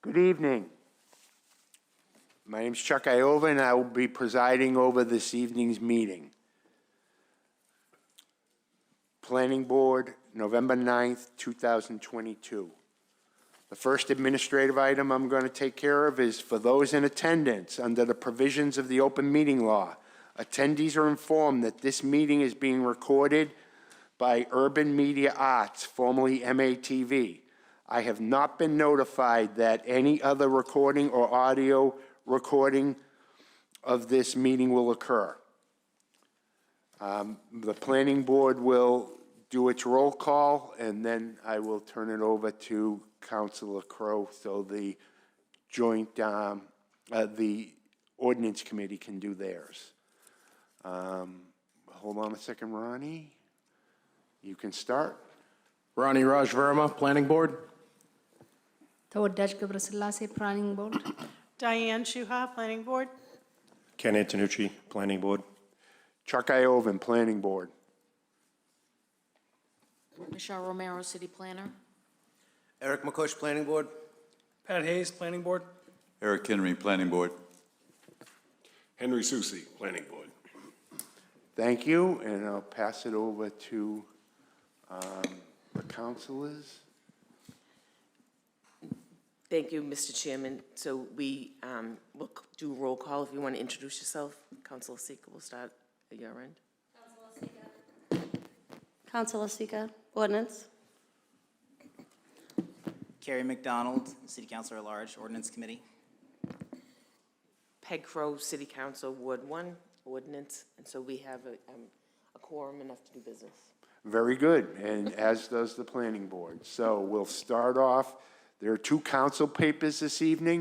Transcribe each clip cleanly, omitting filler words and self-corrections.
Good evening. My name is Chuck Iova, and I will be presiding over this evening's meeting. Planning Board, November 9th, 2022. The first administrative item I'm going to take care of is for those in attendance under the provisions of the open meeting law. Attendees are informed that this meeting is being recorded by Urban Media Arts, formerly MATV. I have not been notified that any other recording or audio recording of this meeting will occur. The planning board will do its roll call, and then I will turn it over to Councilor Crowe so the joint, the ordinance committee can do theirs. Hold on a second, Ronnie. You can start. Ronnie Raj Verma, Planning Board. ተወዳጅ ገብረስላሴ ፕላኒንግ ቦርድ Diane Shuha, Planning Board. Ken Antonucci, Planning Board. Chuck Iovan, Planning Board. Michelle Romero, City Planner. Eric McCush, Planning Board. Pat Hayes, Planning Board. Eric Henry, Planning Board. Henry Susi, Planning Board. Thank you, and I'll pass it over to the councilors. Thank you, Mr. Chairman. So we will do roll call. If you want to introduce yourself, Councilor Sika will start at your end. Councilor Sika, Ordinance. Carrie McDonald, City Councilor at Large, Ordinance Committee. Peg Crow, City Council, Ward 1, Ordinance. And so we have a quorum enough to do business. Very good, and as does the planning board. So we'll start off. There are two council papers this evening.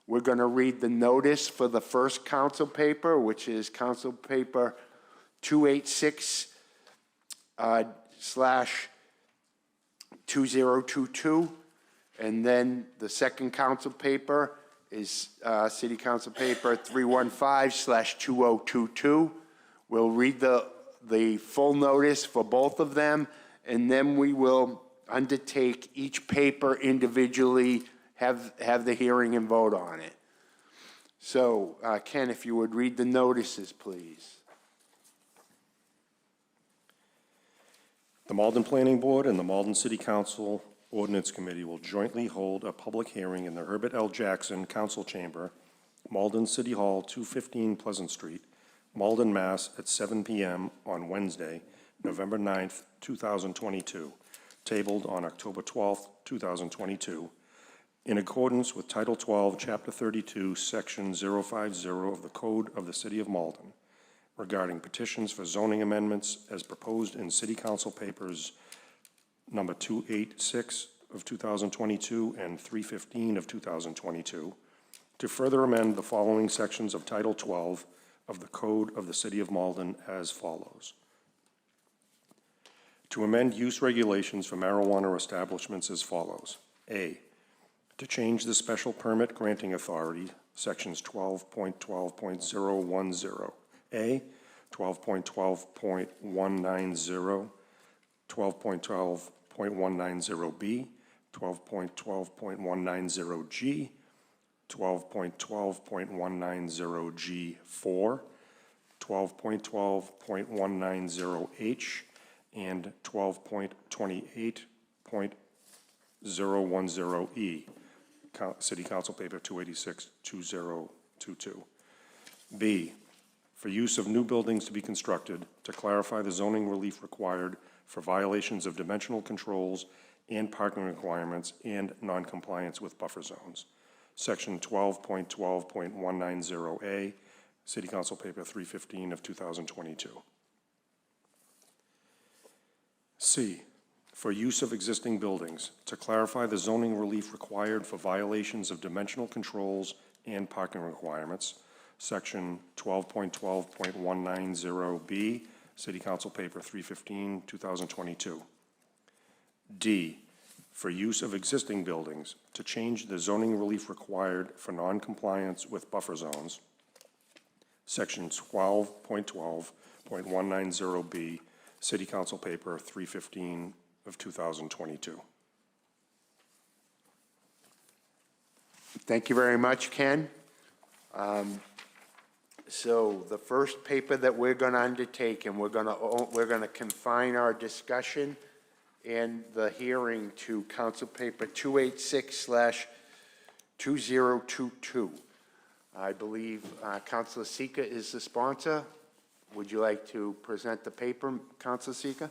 We're going to read the notice for the first council paper, which is council paper 286/2022. And then the second council paper is city council paper 315/2022. We'll read the full notice for both of them, and then we will undertake each paper individually, have the hearing and vote on it. So, Ken, if you would read the notices, please. The Malden Planning Board and the Malden City Council Ordinance Committee will jointly hold a public hearing in the Herbert L. Jackson Council Chamber, Malden City Hall, 215 Pleasant Street, Malden, Mass. at 7 p.m. on Wednesday, November 9th, 2022, tabled on October 12th, 2022, in accordance with Title 12, Chapter 32, Section 050 of the Code of the City of Malden, regarding petitions for zoning amendments as proposed in City Council Papers number 286 of 2022 and 315 of 2022, to further amend the following sections of Title 12 of the Code of the City of Malden as follows. To amend use regulations for marijuana establishments as follows. A, to change the special permit granting authority, sections 12.12.010. A, 12.12.190, 12.12.190B, 12.12.190G, 12.12.190G4, 12.12.190H, and 12.28.010E, City Council Paper 286/2022. B, for use of new buildings to be constructed to clarify the zoning relief required for violations of dimensional controls and parking requirements and noncompliance with buffer zones. Section 12.12.190A, City Council Paper 315 of 2022. C, for use of existing buildings to clarify the zoning relief required for violations of dimensional controls and parking requirements. Section 12.12.190B, City Council Paper 315, 2022. D, for use of existing buildings to change the zoning relief required for non-compliance with buffer zones. Section 12.12.190B, City Council Paper 315 of 2022. Thank you very much, Ken. So the first paper that we're going to undertake, and we're going to confine our discussion and the hearing to Council Paper 286/2022. I believe Councilor Sika is the sponsor. Would you like to present the paper, Councilor Sika?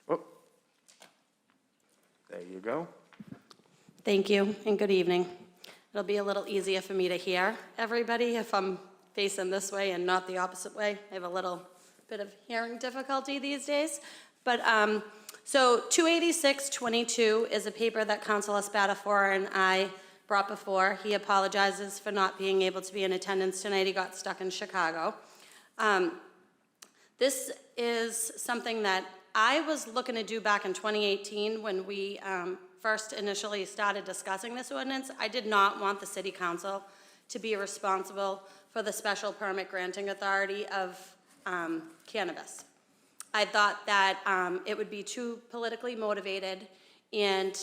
Oh, there you go. Thank you, and good evening. It'll be a little easier for me to hear everybody if I'm facing this way and not the opposite way. I have a little bit of hearing difficulty these days. But, so 286/22 is a paper that Councilor Spatafora and I brought before. He apologizes for not being able to be in attendance tonight. He got stuck in Chicago. This is something that I was looking to do back in 2018 when we first initially started discussing this ordinance. I did not want the city council to be responsible for the special permit granting authority of cannabis. I thought that it would be too politically motivated, and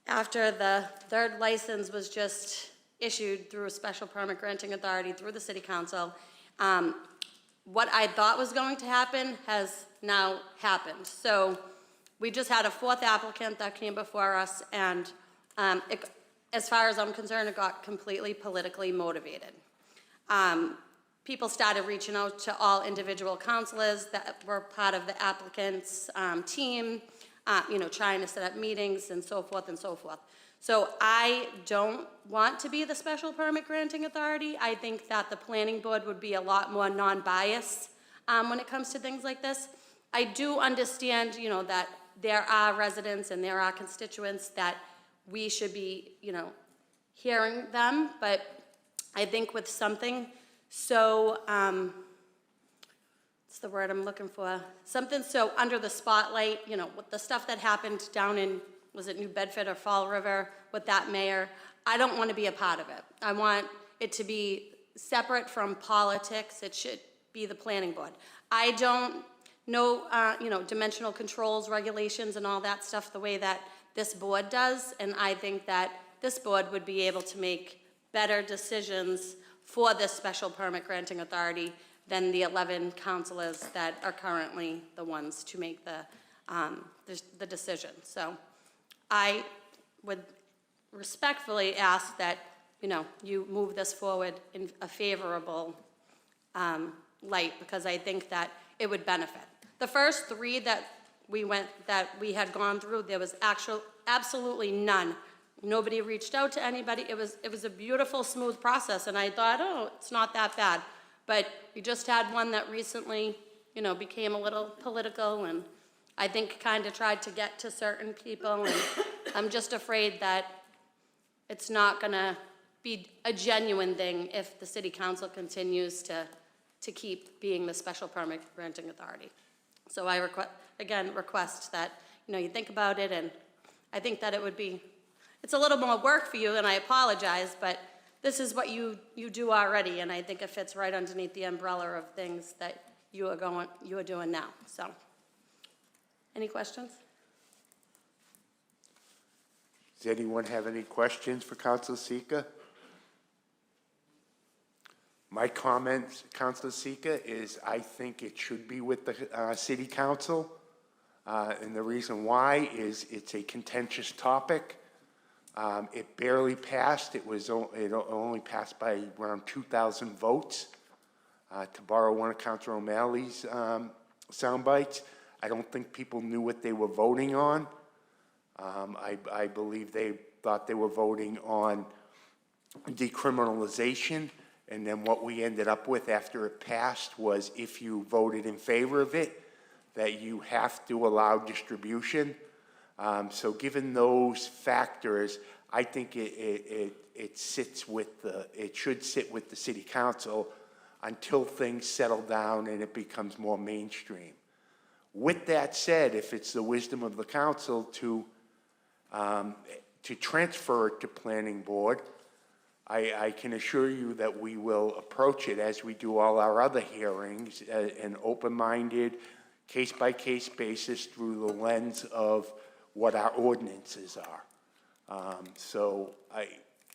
after the third license was just issued through a special permit granting authority through the city council, what I thought was going to happen has now happened. So we just had a fourth applicant that came before us, and as far as I'm concerned, it got completely politically motivated. People started reaching out to all individual councilors that were part of the applicant's team, trying to set up meetings and so forth and so forth. So I don't want to be the special permit granting authority. I think that the planning board would be a lot more non-biased when it comes to things like this. I do understand, that there are residents and there are constituents that we should be, hearing them, but I think with something so, what's the word I'm looking for? Something so under the spotlight, with the stuff that happened down in, was it New Bedford or Fall River with that mayor? I don't want to be a part of it. I want it to be separate from politics. It should be the planning board. I don't know, dimensional controls, regulations, and all that stuff the way that this board does, and I think that this board would be able to make better decisions for this special permit granting authority than the 11 councilors that are currently the ones to make the decision. So I would respectfully ask that, you move this forward in a favorable light, because I think that it would benefit. The first three that we had gone through, there was absolutely none. Nobody reached out to anybody. It was a beautiful, smooth process, and I thought, oh, it's not that bad. But we just had one that recently, became a little political, and I think kind of tried to get to certain people, and I'm just afraid that it's not gonna be a genuine thing if the city council continues to keep being the special permit granting authority. So I request that, you think about it, and I think that it's a little more work for you, and I apologize, but this is what you do already, and I think it fits right underneath the umbrella of things that you are doing now. So, any questions? Does anyone have any questions for Councilor Sika? My comment, Councilor Sika, is I think it should be with the city council. And the reason why is it's a contentious topic. It barely passed. It only passed by around 2,000 votes. To borrow one of Councilor O'Malley's sound bites, I don't think people knew what they were voting on. I believe they thought they were voting on decriminalization, and then what we ended up with after it passed was if you voted in favor of it, that you have to allow distribution. So given those factors, I think it should sit with the city council until things settle down and it becomes more mainstream. With that said, if it's the wisdom of the council to transfer it to planning board, I can assure you that we will approach it as we do all our other hearings, an open-minded, case-by-case basis through the lens of what our ordinances are. So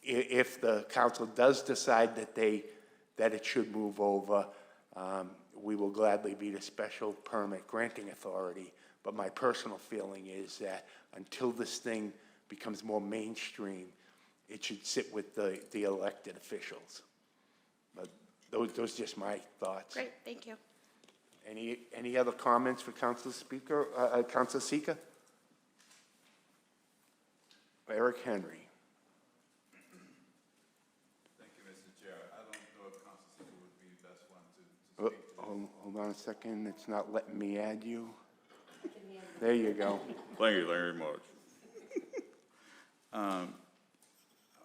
if the council does decide that it should move over, we will gladly be the special permit granting authority. But my personal feeling is that until this thing becomes more mainstream, it should sit with the elected officials. But those are just my thoughts. Great, thank you. Any other comments for Council Speaker, Council Seeker? Eric Henry. Thank you, Mr. Chair. I don't know if Council Seeker would be the best one to speak to. Hold on a second, it's not letting me add you. There you go. Thank you very much.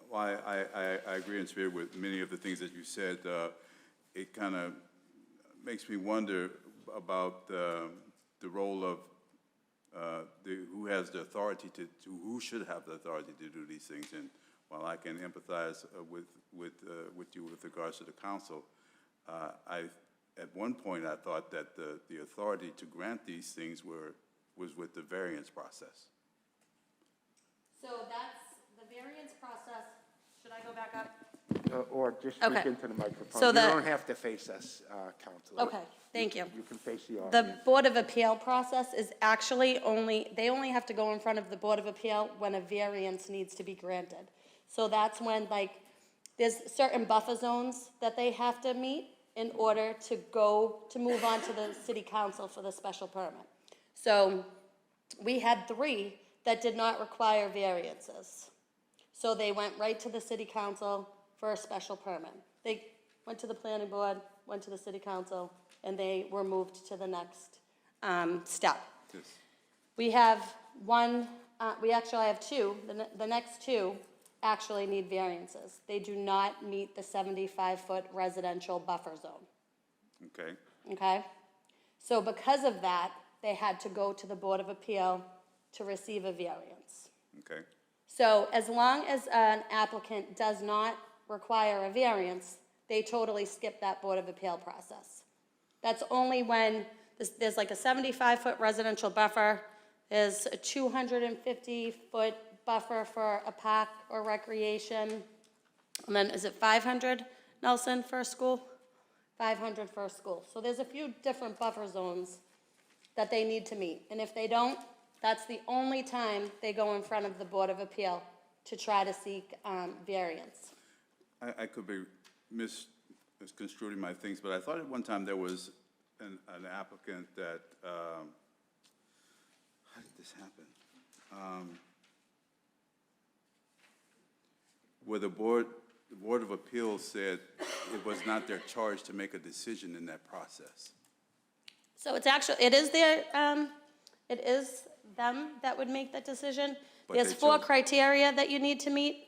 Well, I agree in spirit with many of the things that you said. It kind of makes me wonder about the role of who has the authority who should have the authority to do these things. And while I can empathize with you with regards to the council, at one point I thought that the authority to grant these things was with the variance process. So that's the variance process. Should I go back up? Or just Okay. speak into the microphone. So You the- don't have to face us, Councilor. Okay, thank you. You can face the The audience. Board of Appeal process is actually they only have to go in front of the Board of Appeal when a variance needs to be granted. So that's when, like, there's certain buffer zones that they have to meet in order to move on to the city council for the special permit. So we had 3 that did not require variances. So they went right to the city council for a special permit. They went to the planning board, went to the city council, and they were moved to the next step. Yes. We have we actually have 2. The next 2 actually need variances. They do not meet the 75-foot residential buffer zone, Okay. okay? So because of that, they had to go to the Board of Appeal to receive a variance. Okay. So as long as an applicant does not require a variance, they totally skip that Board of Appeal process. That's only when there's like a 75-foot residential buffer, there's a 250-foot buffer for a park or recreation, and then is it 500, Nelson, for a school? 500 for a school. So there's a few different buffer zones that they need to meet, and if they don't, that's the only time they go in front of the Board of Appeal to try to seek variance. I could be misconstruing my things, but I thought at one time there was an applicant that, how did this happen? Where the Board of Appeals said it was not their charge to make a decision in that process. So it is them that would make that decision. But There's they 4 chose- criteria that you need to meet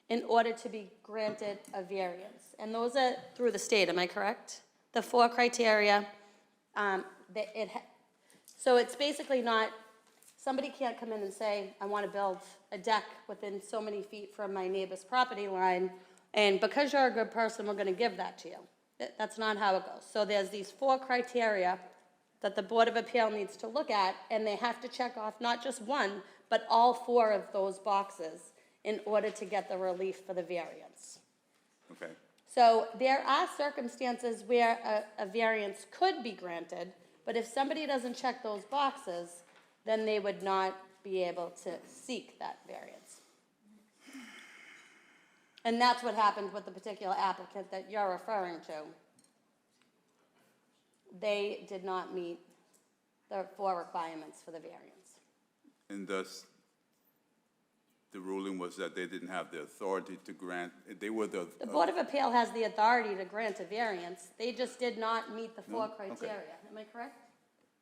in order to be granted a variance. And those are through the state, am I correct? The 4 criteria, so it's basically not, somebody can't come in and say, I want to build a deck within so many feet from my neighbor's property line, and because you're a good person, we're going to give that to you. That's not how it goes. So there's these 4 criteria that the Board of Appeal needs to look at, and they have to check off not just one, but all 4 of those boxes in order to get the relief for the variance. Okay. So there are circumstances where a variance could be granted, but if somebody doesn't check those boxes, then they would not be able to seek that variance. And that's what happened with the particular applicant that you're referring to. They did not meet the 4 requirements for the variance. And thus, the ruling was that they didn't have the authority to grant, they were the. The Board of Appeal has the authority to grant a variance. They just did not meet the 4 Okay. criteria. Am I correct?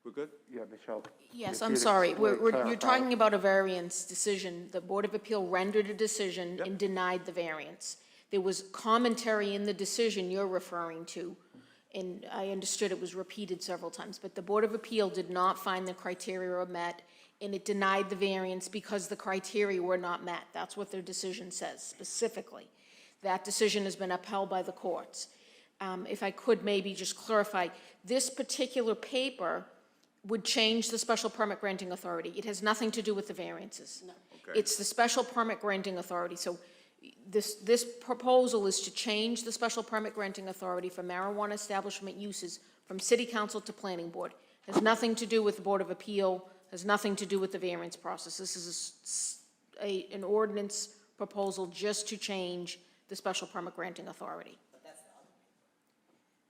We're good? Yeah, Michelle. Yes, If I'm you'd sorry. explain, You're clarify. talking about a variance decision. The Board of Appeal rendered a decision and denied the variance. There was commentary in the decision you're referring to, and I understood it was repeated several times, but the Board of Appeal did not find the criteria were met, and it denied the variance because the criteria were not met. That's what their decision says specifically. That decision has been upheld by the courts. If I could maybe just clarify, this particular paper would change the special permit granting authority. It has nothing to do with the variances. No. Okay. It's the special permit granting authority. So this proposal is to change the special permit granting authority for marijuana establishment uses from city council to planning board. Has nothing to do with the Board of Appeal, has nothing to do with the variance process. This is an ordinance proposal just to change the special permit granting authority.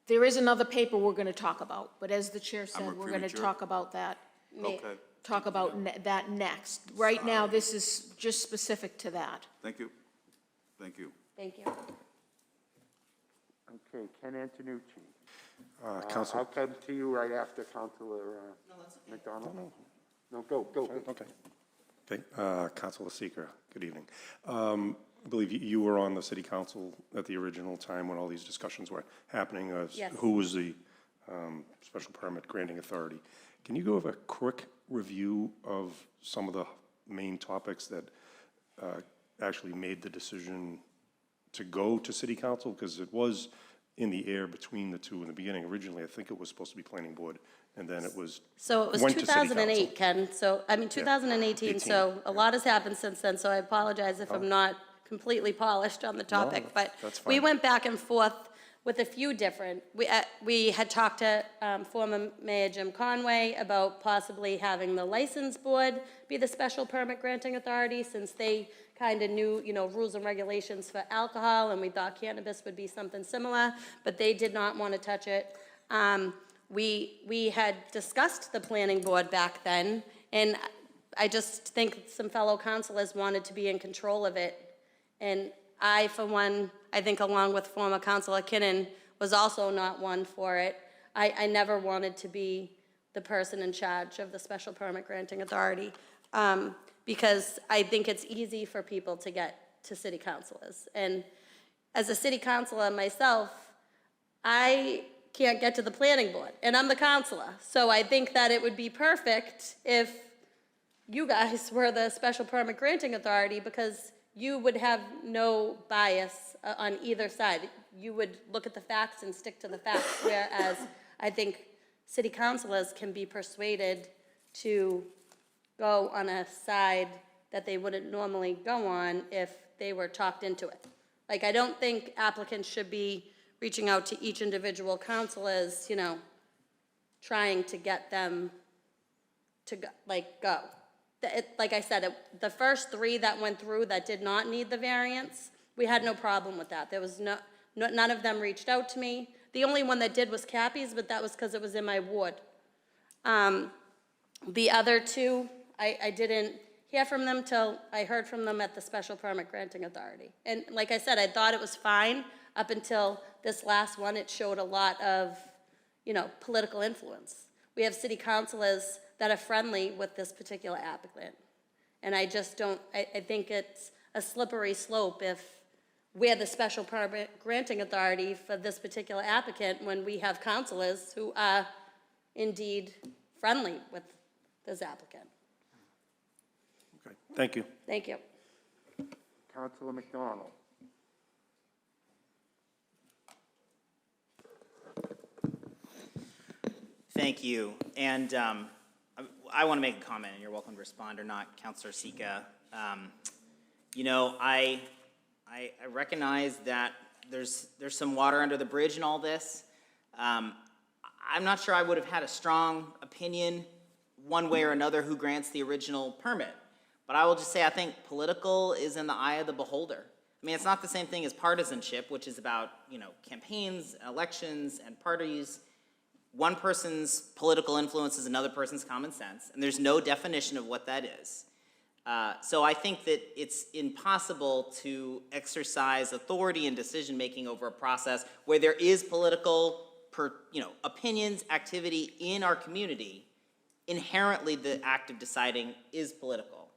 There is another paper we're going to talk about, but as the chair said, we're going to premature. talk about that. Okay, Talk about that next. Right now, this is just specific to that. thank you. Thank you. Thank you. Okay, Ken Antonucci. Counsel, I'll come to you right after Councilor McDonald. No, go. okay. Okay, Councilor Seeker, good evening. I believe you were on the city council at the original time when all these discussions were happening. Yes. Who was the special permit granting authority? Can you go over a quick review of some of the main topics that actually made the decision to go to city council? Because it was in the air between the two in the beginning. Originally, I think it was supposed to be planning board, and then it was, So it was went to city 2008, Ken, so, I mean, 2018, so a lot has happened since then, so I apologize if I'm not completely polished on the topic, but that's we fine. went back and forth with a few different, we had talked to former Mayor Jim Conway about possibly having the license board be the special permit granting authority, since they kind of knew, rules and regulations for alcohol, and we thought cannabis would be something similar, but they did not want to touch it. We had discussed the planning board back then, and I just think some fellow councilors wanted to be in control of it. And I, for one, I think along with former Councilor Kinnon, was also not one for it. I never wanted to be the person in charge of the special permit granting authority, because I think it's easy for people to get to city councilors. And as a city councilor myself, I can't get to the planning board, and I'm the councilor. So I think that it would be perfect if you guys were the special permit granting authority, because you would have no bias on either side. You would look at the facts and stick to the facts, whereas I think city councilors can be persuaded to go on a side that they wouldn't normally go on if they were talked into it. Like, I don't think applicants should be reaching out to each individual councilors, trying to get them to go, go. Like I said, the first 3 that went through that did not need the variance, we had no problem with that. There was none of them reached out to me. The only one that did was Cappy's, but that was because it was in my ward. The other 2, I didn't hear from them till I heard from them at the special permit granting authority. And like I said, I thought it was fine up until this last one. It showed a lot of, political influence. We have city councilors that are friendly with this particular applicant. And I just don't, I think it's a slippery slope if we're the special permit granting authority for this particular applicant when we have councilors who are indeed friendly with this applicant. okay, thank you. Thank you. Councilor McDonald. Thank you. And I want to make a comment, and you're welcome to respond or not, Councilor Sika. I recognize that there's some water under the bridge in all this. I'm not sure I would have had a strong opinion one way or another who grants the original permit. But I will just say I think political is in the eye of the beholder. I mean, it's not the same thing as partisanship, which is about, campaigns, elections, and parties. One person's political influence is another person's common sense, and there's no definition of what that is. So I think that it's impossible to exercise authority and decision-making over a process where there is political, opinions, activity in our community. Inherently, the act of deciding is political.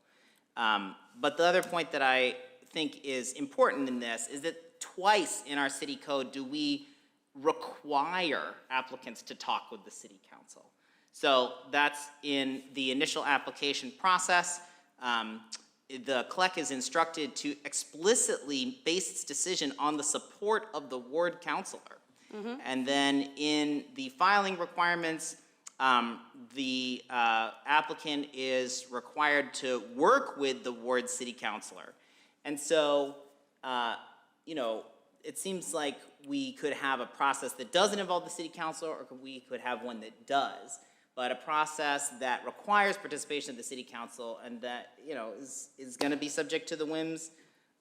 But the other point that I think is important in this is that twice in our city code do we require applicants to talk with the city council. So that's in the initial application process. the CLEC is instructed to explicitly base its decision on the support of the ward councilor. And then in the filing requirements, the applicant is required to work with the ward city councilor. And so, you know, it seems like we could have a process that doesn't involve the city council, or we could have one that does. But a process that requires participation of the city council and that, you know, is gonna be subject to the whims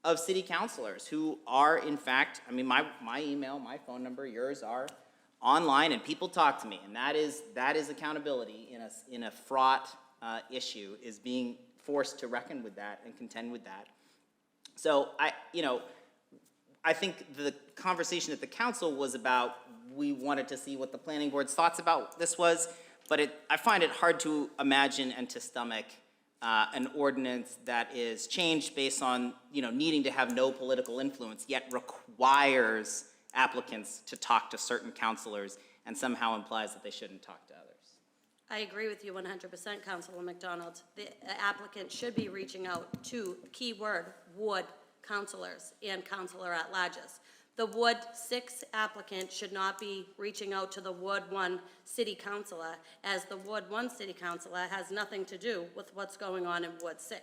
of city councilors who are, in fact, I mean, my email, my phone number, yours are online, and people talk to me, and that is accountability in a fraught issue, is being forced to reckon with that and contend with that. So I think the conversation at the council was about, we wanted to see what the planning board's thoughts about this was, but I find it hard to imagine and to stomach an ordinance that is changed based on, you know, needing to have no political influence, yet requires applicants to talk to certain counselors and somehow implies that they shouldn't talk to others. I agree with you 100%, Councilor McDonald. The applicant should be reaching out to, keyword, ward counselors and counselor at larges. The Ward 6 applicant should not be reaching out to the Ward 1 city councilor, as the Ward 1 city councilor has nothing to do with what's going on in Ward 6.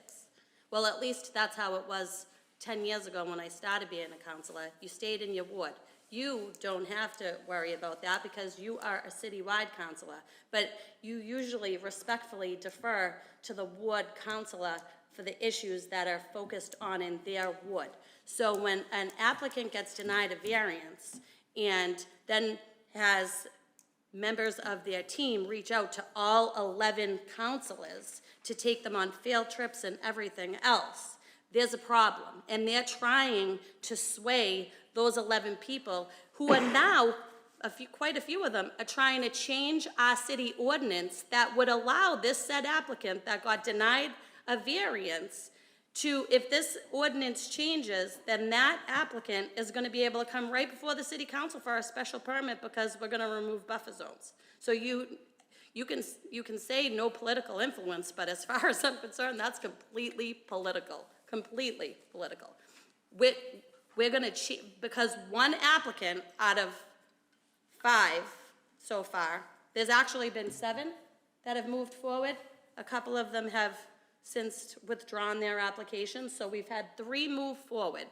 Well, at least that's how it was 10 years ago when I started being a councilor. You stayed in your ward. You don't have to worry about that because you are a citywide councilor, but you usually respectfully defer to the ward councilor for the issues that are focused on in their ward. So when an applicant gets denied a variance and then has members of their team reach out to all 11 counselors to take them on field trips and everything else, there's a problem. And they're trying to sway those 11 people who are now, quite a few of them, are trying to change our city ordinance that would allow this said applicant that got denied a variance to, if this ordinance changes, then that applicant is gonna be able to come right before the city council for a special permit because we're gonna remove buffer zones. So you can say no political influence, but as far as I'm concerned, that's completely political, completely political. We're gonna, because one applicant out of 5 so far, there's actually been 7 that have moved forward. A couple of them have since withdrawn their applications, so we've had 3 move forward.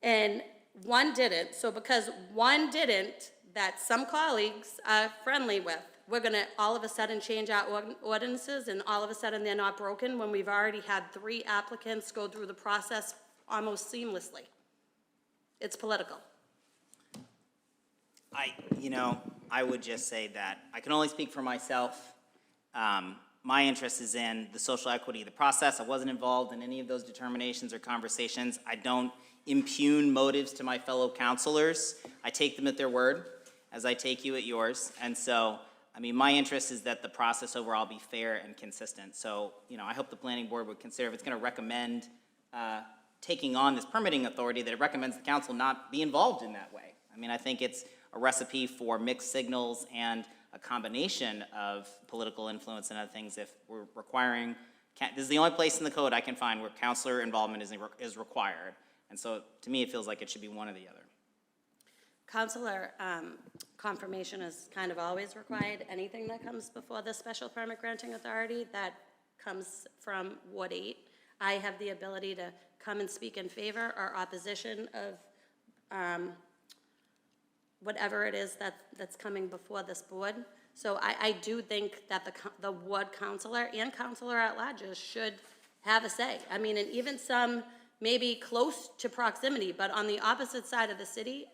And 1 didn't, so because 1 didn't, that some colleagues are friendly with, we're gonna all of a sudden change our ordinances and all of a sudden they're not broken when we've already had 3 applicants go through the process almost seamlessly. It's political. I would just say that I can only speak for myself. My interest is in the social equity of the process. I wasn't involved in any of those determinations or conversations. I don't impugn motives to my fellow counselors. I take them at their word, as I take you at yours. And so, I mean, my interest is that the process overall be fair and consistent. So, I hope the planning board would consider, if it's gonna recommend taking on this permitting authority, that it recommends the council not be involved in that way. I mean, I think it's a recipe for mixed signals and a combination of political influence and other things if we're requiring, this is the only place in the code I can find where counselor involvement is required. And so to me, it feels like it should be one or the other. Counselor confirmation is kind of always required. Anything that comes before the special permit granting authority that comes from Ward 8, I have the ability to come and speak in favor or opposition of whatever it is that's coming before this board. So I do think that the ward counselor and counselor at larges should have a say. I mean, and even some maybe close to proximity, but on the opposite side of the city,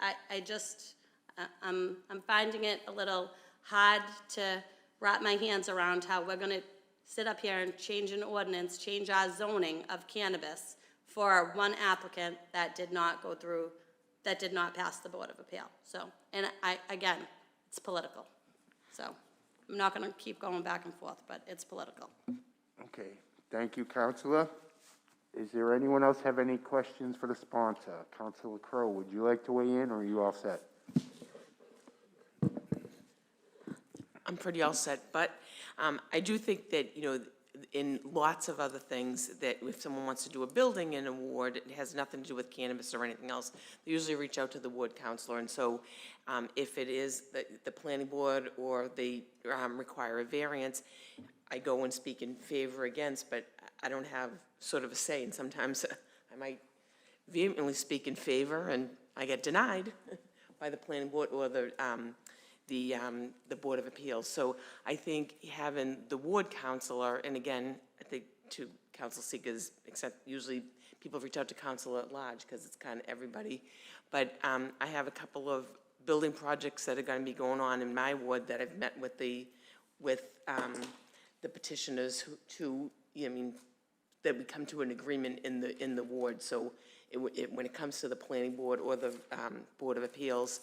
I'm finding it a little hard to wrap my hands around how we're gonna sit up here and change an ordinance, change our zoning of cannabis for one applicant that did not go through, that did not pass the Board of Appeal. So, and again, it's political. So I'm not gonna keep going back and forth, but it's political. Okay, thank you, Counselor. Is there anyone else have any questions for the sponsor? Counselor Crowe, would you like to weigh in, or are you all set? I'm pretty all set, but I do think that, in lots of other things, that if someone wants to do a building in a ward, it has nothing to do with cannabis or anything else, they usually reach out to the ward counselor. And so if it is the planning board or they require a variance, I go and speak in favor against, but I don't have sort of a say. And sometimes I might vehemently speak in favor and I get denied by the planning board or the Board of Appeals. So I think having the ward counselor, and again, I think to council seekers, except usually people reach out to council at large because it's kind of everybody. But I have a couple of building projects that are going to be going on in my ward that I've met with the petitioners that we come to an agreement in the ward. So when it comes to the planning board or the Board of Appeals,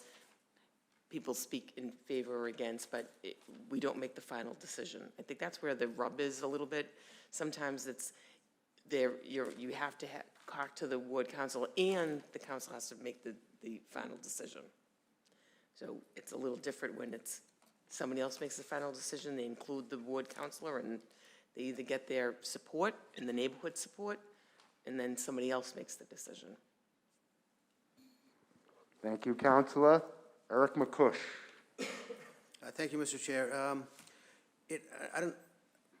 people speak in favor or against, but we don't make the final decision. I think that's where the rub is a little bit. Sometimes it's there, you have to talk to the ward council, and the council has to make the final decision. So it's a little different when it's somebody else makes the final decision. They include the ward counselor, and they either get their support and the neighborhood support, and then somebody else makes the decision. Thank you, Counselor. Eric McCush. Thank you, Mr. Chair.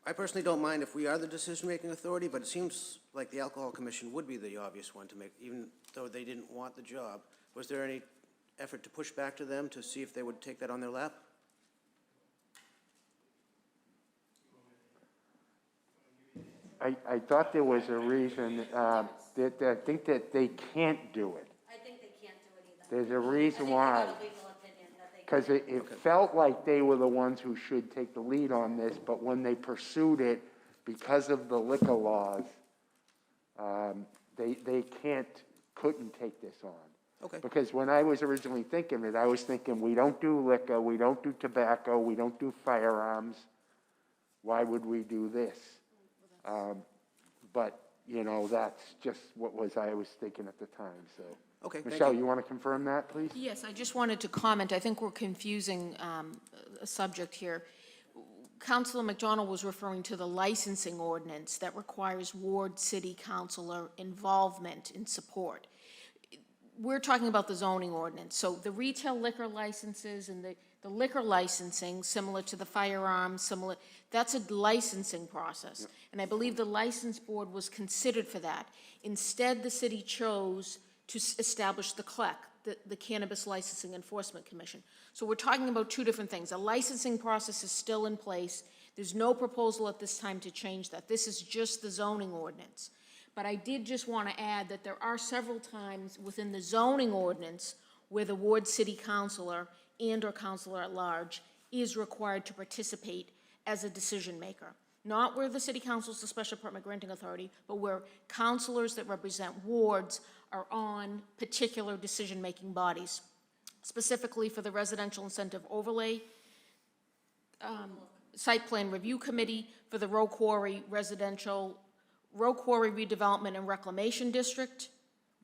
I personally don't mind if we are the decision-making authority, but it seems like the Alcohol Commission would be the obvious one to make, even though they didn't want the job. Was there any effort to push back to them to see if they would take that on their lap? I thought there was a reason, I think that they can't do it. I think they can't do it either. There's a reason why. Because it felt like they were the ones who should take the lead on this, but when they pursued it, because of the liquor laws, they couldn't take this on. Okay. Because when I was originally thinking it, I was thinking, we don't do liquor, we don't do tobacco, we don't do firearms. Why would we do this? But, that's just I was thinking at the time, so. Okay, thank Michelle, you. you want to confirm that, please? Yes, I just wanted to comment. I think we're confusing a subject here. Councilor McDonald was referring to the licensing ordinance that requires ward city councilor involvement and support. We're talking about the zoning ordinance. So the retail liquor licenses and the liquor licensing, similar to the firearms, that's a licensing process. Yep. And I believe the license board was considered for that. Instead, the city chose to establish the CLEC, the Cannabis Licensing Enforcement Commission. So we're talking about two different things. A licensing process is still in place. There's no proposal at this time to change that. This is just the zoning ordinance. But I did just want to add that there are several times within the zoning ordinance where the ward city councilor and/or councilor at large is required to participate as a decision maker. Not where the city council is the special permit granting authority, but where councilors that represent wards are on particular decision-making bodies, specifically for the Residential Incentive Overlay Site Plan Review Committee, for the Row Quarry Redevelopment and Reclamation District,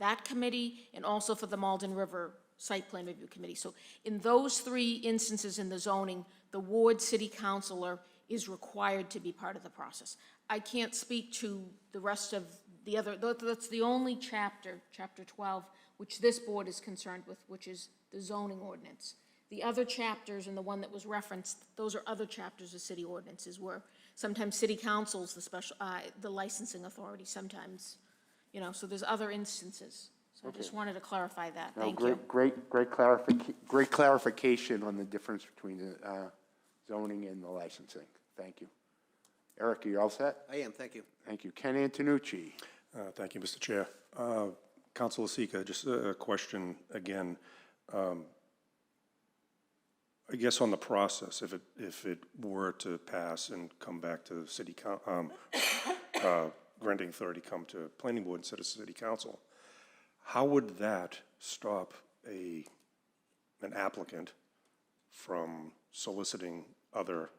that committee, and also for the Malden River Site Plan Review Committee. So in those three instances in the zoning, the ward city councilor is required to be part of the process. I can't speak to the rest of the other, that's the only chapter, chapter 12, which this board is concerned with, which is the zoning ordinance. The other chapters and the one that was referenced, those are other chapters of city ordinances where sometimes city council's the licensing authority sometimes, so there's other instances. So I just wanted to clarify that. Thank you. Great clarification on the difference between the zoning and the licensing. Thank you. Eric, are you all set? I am, thank you. Thank you. Ken Antonucci. Thank you, Mr. Chair. Councilor Sika, just a question again. I guess on the process, if it were to pass and come back to the city granting authority, come to planning board instead of city council, how would that stop an applicant from soliciting other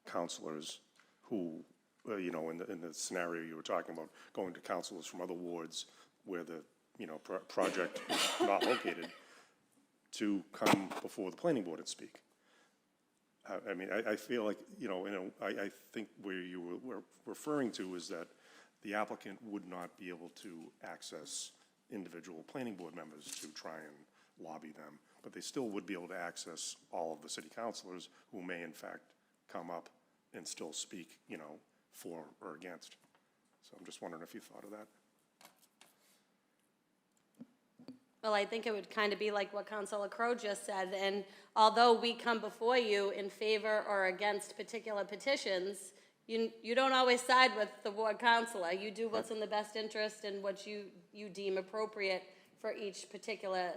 councilors who, in the scenario you were talking about, going to councilors from other wards where the, project is not located, to come before the planning board and speak? I mean, I feel like, I think where you were referring to is that the applicant would not be able to access individual planning board members to try and lobby them, but they still would be able to access all of the city councilors who may in fact come up and still speak, for or against. So I'm just wondering if you thought of that. Well, I think it would kind of be like what Councilor Crowe just said, and although we come before you in favor or against particular petitions, you don't always side with the ward councilor. You do what's in the best interest and what you deem appropriate for each particular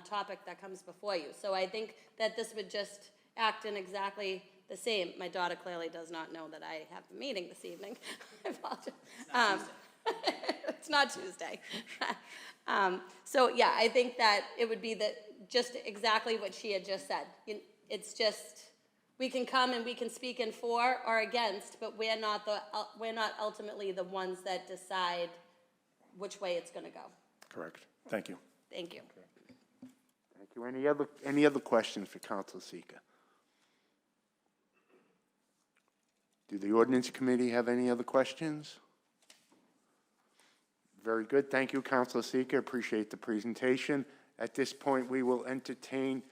topic that comes before you. So I think that this would just act in exactly the same. My daughter clearly does not know that I have a meeting this evening. I apologize. It's not Tuesday. So yeah, I think that it would be just exactly what she had just said. It's just, we can come and we can speak in for or against, but we're not ultimately the ones that decide which way it's going to go. Correct. Thank you. Thank you. Thank you. Any other questions for Councilor Seeker? Do the ordinance committee have any other questions? Very good. Thank you, Councilor Seeker. Appreciate the presentation. At this point, we will entertain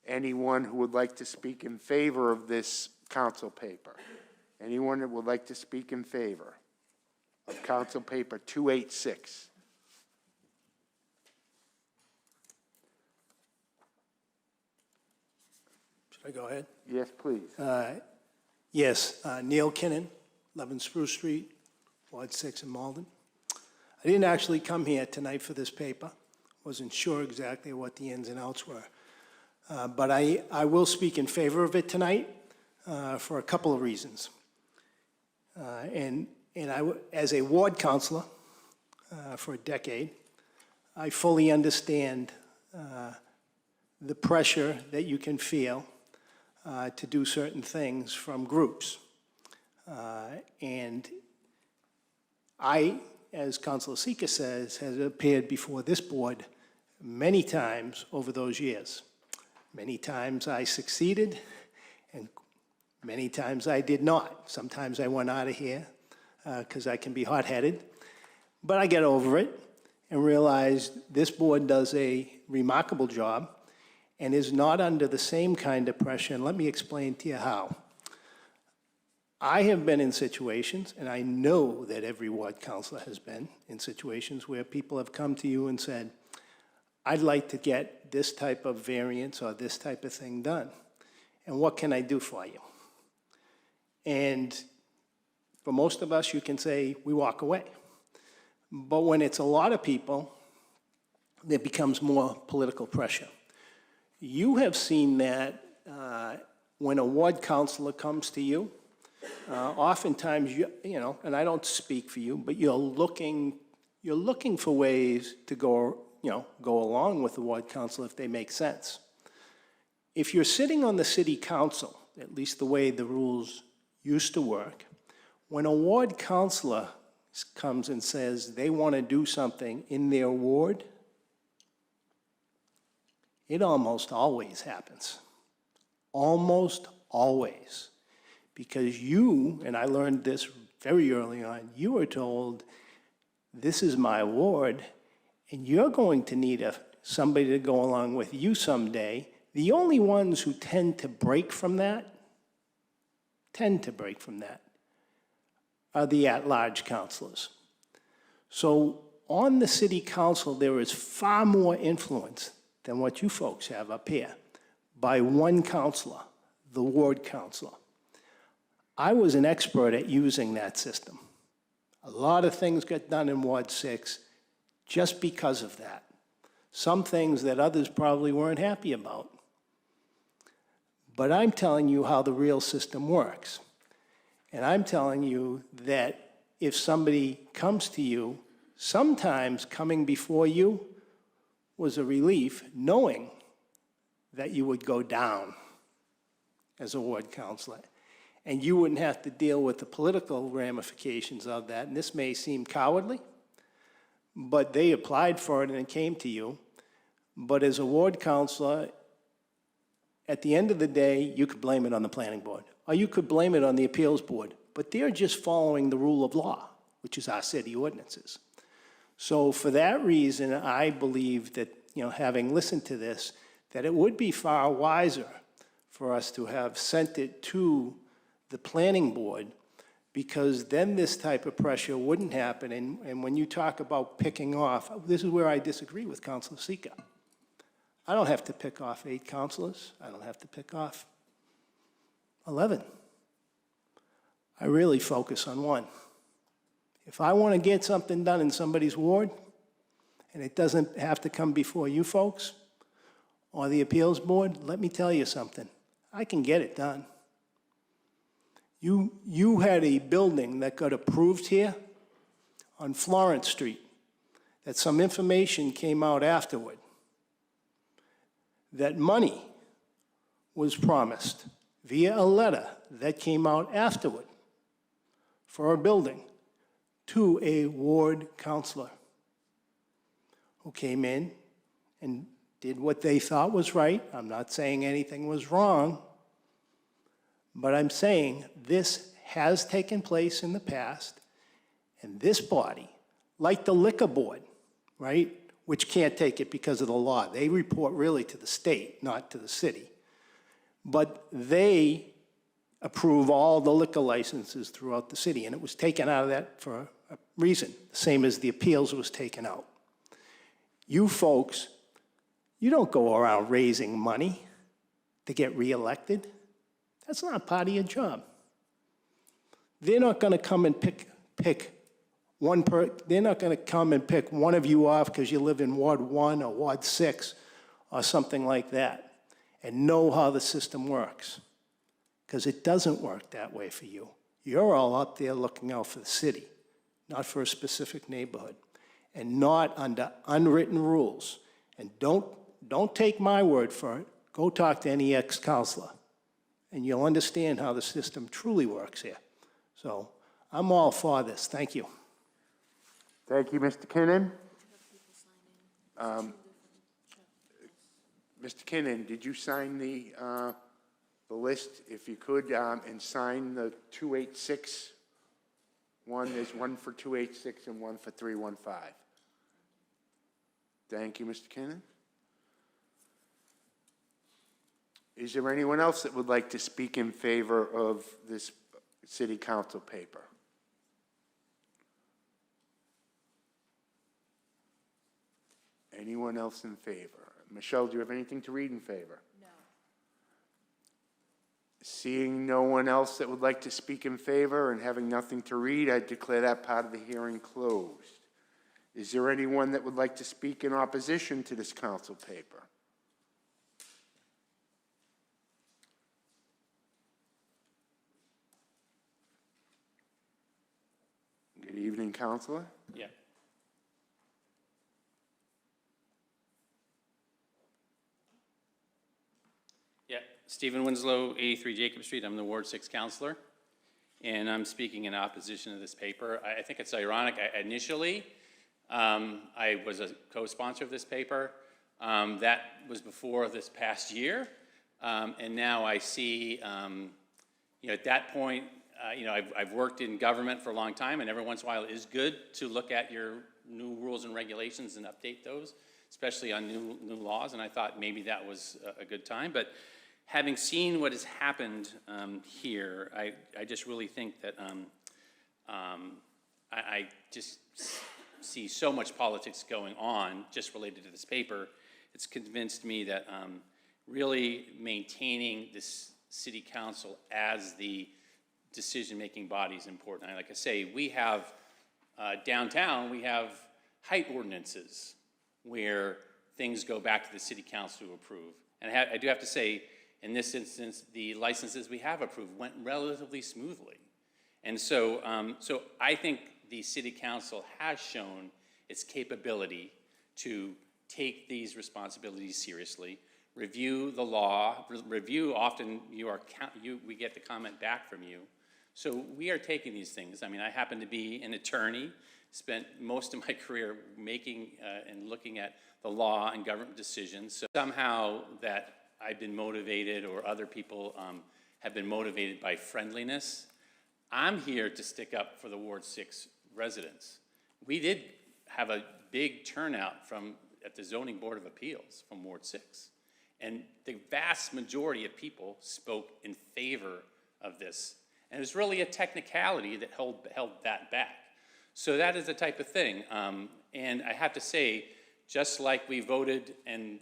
anyone who would like to speak in favor of this council paper. Anyone that would like to speak in favor of council paper 286? Should I go ahead? Yes, please. Yes, Neil Kinnon, 11 Spruce Street, Ward 6 in Malden. I didn't actually come here tonight for this paper. Wasn't sure exactly what the ins and outs were. But I will speak in favor of it tonight for a couple of reasons. As a ward councilor for a decade, I fully understand the pressure that you can feel to do certain things from groups. And I, as Councilor Seeker says, has appeared before this board many times over those years. Many times I succeeded, and many times I did not. Sometimes I went out of here because I can be hot-headed, but I get over it and realize this board does a remarkable job and is not under the same kind of pressure, and let me explain to you how. I have been in situations, and I know that every ward councilor has been in situations where people have come to you and said, I'd like to get this type of variance or this type of thing done, and what can I do for you? And for most of us, you can say, we walk away. But when it's a lot of people, there becomes more political pressure. You have seen that when a ward councilor comes to you, oftentimes, and I don't speak for you, but you're looking for ways to go along with the ward council if they make sense. If you're sitting on the city council, at least the way the rules used to work, when a ward councilor comes and says they want to do something in their ward, it almost always happens. Almost always. Because you, and I learned this very early on, you were told, this is my ward, and you're going to need somebody to go along with you someday. The only ones who tend to break from that, are the at-large councilors. So on the city council, there is far more influence than what you folks have up here by one councilor, the ward councilor. I was an expert at using that system. A lot of things got done in Ward 6 just because of that. Some things that others probably weren't happy about. But I'm telling you how the real system works. And I'm telling you that if somebody comes to you, sometimes coming before you was a relief, knowing that you would go down as a ward councilor. And you wouldn't have to deal with the political ramifications of that. And this may seem cowardly, but they applied for it and it came to you. But as a ward councilor, At the end of the day, you could blame it on the planning board, or you could blame it on the appeals board, but they're just following the rule of law, which is our city ordinances. So for that reason, I believe that, having listened to this, that it would be far wiser for us to have sent it to the planning board, because then this type of pressure wouldn't happen. And when you talk about picking off, this is where I disagree with Councilor Sika. I don't have to pick off 8 councilors. I don't have to pick off 11. I really focus on one. If I want to get something done in somebody's ward, and it doesn't have to come before you folks or the appeals board, let me tell you something. I can get it done. You had a building that got approved here on Florence Street, that some information came out afterward, that money was promised via a letter that came out afterward for a building to a ward councilor who came in and did what they thought was right. I'm not saying anything was wrong, but I'm saying this has taken place in the past, and this body, like the liquor board, right, which can't take it because of the law. They report really to the state, not to the city. But they approve all the liquor licenses throughout the city, and it was taken out of that for a reason, the same as the appeals was taken out. You folks, you don't go around raising money to get reelected. That's not part of your job. They're not going to come and pick one they're not going to come and pick one of you off because you live in Ward 1 or Ward 6 or something like that and know how the system works, because it doesn't work that way for you. You're all up there looking out for the city, not for a specific neighborhood, and not under unwritten rules. And don't take my word for it. Go talk to any ex-counselor, and you'll understand how the system truly works here. So I'm all for this. Thank you. Thank you, Mr. Kinnon. Mr. Kinnon, did you sign the list? If you could, and sign the 286 one. There's one for 286 and one for 315. Thank you, Mr. Kinnon. Is there anyone else that would like to speak in favor of this city council paper? Anyone else in favor? Michelle, do you have anything to read in favor? No. Seeing no one else that would like to speak in favor and having nothing to read, I declare that part of the hearing closed. Is there anyone that would like to speak in opposition to this council paper? Good evening, Councilor. Yeah. Yeah, Stephen Winslow, 83 Jacob Street. I'm the Ward 6 councilor, and I'm speaking in opposition to this paper. I think it's ironic. Initially, I was a co-sponsor of this paper. That was before this past year, and now I see, at that point, I've worked in government for a long time, and every once in a while it is good to look at your new rules and regulations and update those, especially on new laws, and I thought maybe that was a good time. But having seen what has happened here, I just really think that I just see so much politics going on just related to this paper. It's convinced me that really maintaining this city council as the decision-making body is important. Like I say, we have downtown, we have height ordinances where things go back to the city council to approve. And I do have to say, in this instance, the licenses we have approved went relatively smoothly. And so, so I think the city council has shown its capability to take these responsibilities seriously, review the law, review often we get the comment back from you. So we are taking these things. I mean, I happen to be an attorney, spent most of my career making and looking at the law and government decisions. So somehow that I've been motivated or other people have been motivated by friendliness. I'm here to stick up for the Ward 6 residents. We did have a big turnout at the Zoning Board of Appeals from Ward 6. And the vast majority of people spoke in favor of this. And it was really a technicality that held that back. So that is the type of thing. And I have to say, just like we voted and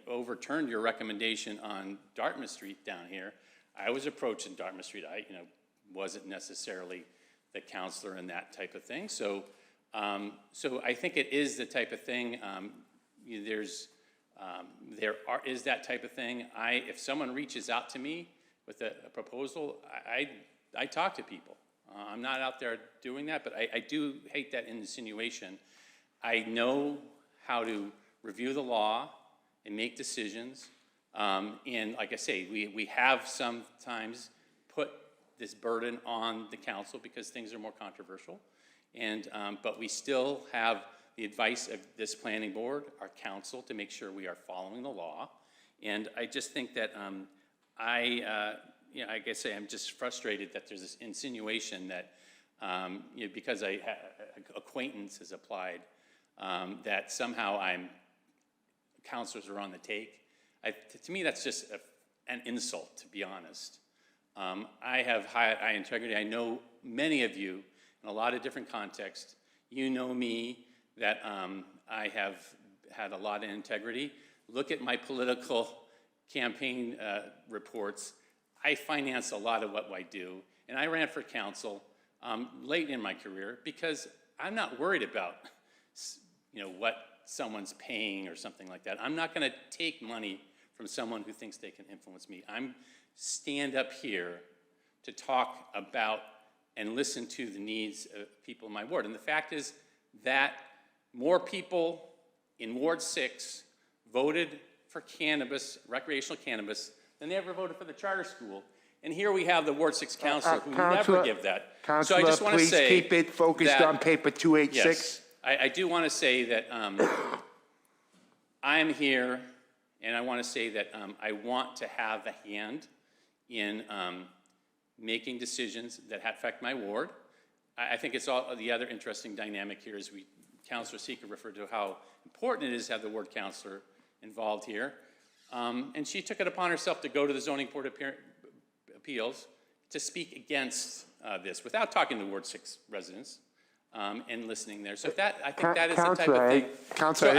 overturned your recommendation on Dartmouth Street down here, I was approached in Dartmouth Street. I wasn't necessarily the counselor in that type of thing. So I think it is the type of thing. There is that type of thing. If someone reaches out to me with a proposal, I talk to people. I'm not out there doing that, but I do hate that insinuation. I know how to review the law and make decisions. And like I say, we have sometimes put this burden on the council because things are more controversial. But we still have the advice of this planning board, our council, to make sure we are following the law. And I just think that like I say, I'm just frustrated that there's this insinuation that because acquaintance has applied, that somehow counselors are on the take. To me, that's just an insult, to be honest. I have high integrity. I know many of you in a lot of different contexts. You know me, that I have had a lot of integrity. Look at my political campaign reports. I finance a lot of what I do, and I ran for council late in my career because I'm not worried about what someone's paying or something like that. I'm not going to take money from someone who thinks they can influence me. I'm stand up here to talk about and listen to the needs of people in my ward. And the fact is that more people in Ward 6 voted for cannabis, recreational cannabis, than they ever voted for the charter school. And here we have the Ward 6 council who never give that. So I just want to say please keep it focused on paper 286. Yes, I do want to say that I'm here, and I want to say that I want to have a hand in making decisions that affect my ward. I think it's all the other interesting dynamic here is Councilor Seeker referred to how important it is to have the ward councilor involved here. And she took it upon herself to go to the Zoning Board of Appeals to speak against this without talking to Ward 6 residents and listening there. So I think that is the type of thing. Counselor, I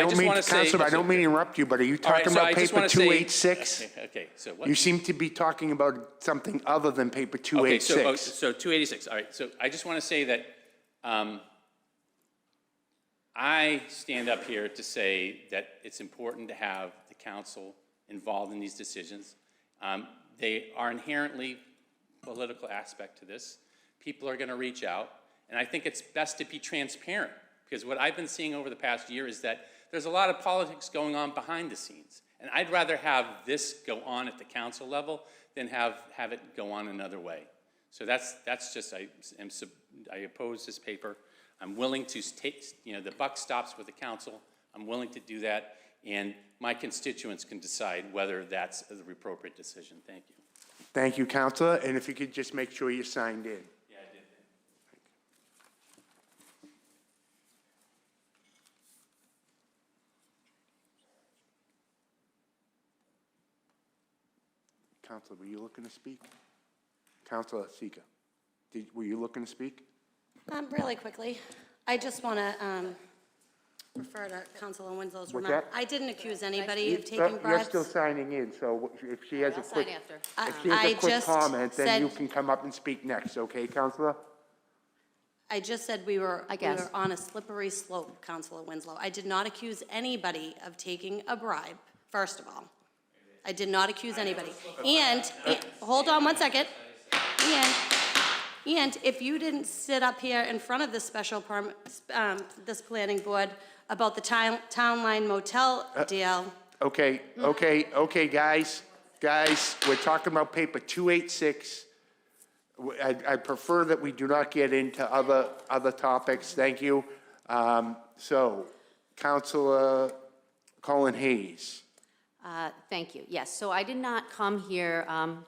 don't mean to interrupt you, but are you talking about paper 286? Okay, so what? You seem to be talking about something other than paper 286. Okay, so 286, all right. So I just want to say that I stand up here to say that it's important to have the council involved in these decisions. They are inherently political aspect to this. People are going to reach out, and I think it's best to be transparent, because what I've been seeing over the past year is that there's a lot of politics going on behind the scenes, and I'd rather have this go on at the council level than have it go on another way. So that's just, I oppose this paper. I'm willing to take, the buck stops with the council. I'm willing to do that, and my constituents can decide whether that's the appropriate decision. Thank you. Thank you, Counselor. And if you could just make sure you're signed in. Yeah, I did. Counselor, were you looking to speak? Counselor Seeker, were you looking to speak? Really quickly, I just want to refer to Councilor Winslow's What's remark. that? I didn't accuse anybody of taking You're bribes. still signing in, so if she has a quick, if she I has a quick just comment, then you said- can come up and speak next, okay, Counselor? I just said we were on a slippery slope, Councilor Winslow. I did not accuse anybody of taking a bribe, first of all. I did not accuse anybody. And hold on one second. And if you didn't sit up here in front of this special permit, this planning board about the Town Line Motel deal. Okay, guys, we're talking about paper 286. I prefer that we do not get into other topics, thank you. So, Councilor Colin Hayes. Thank you. Yes, so I did not come here,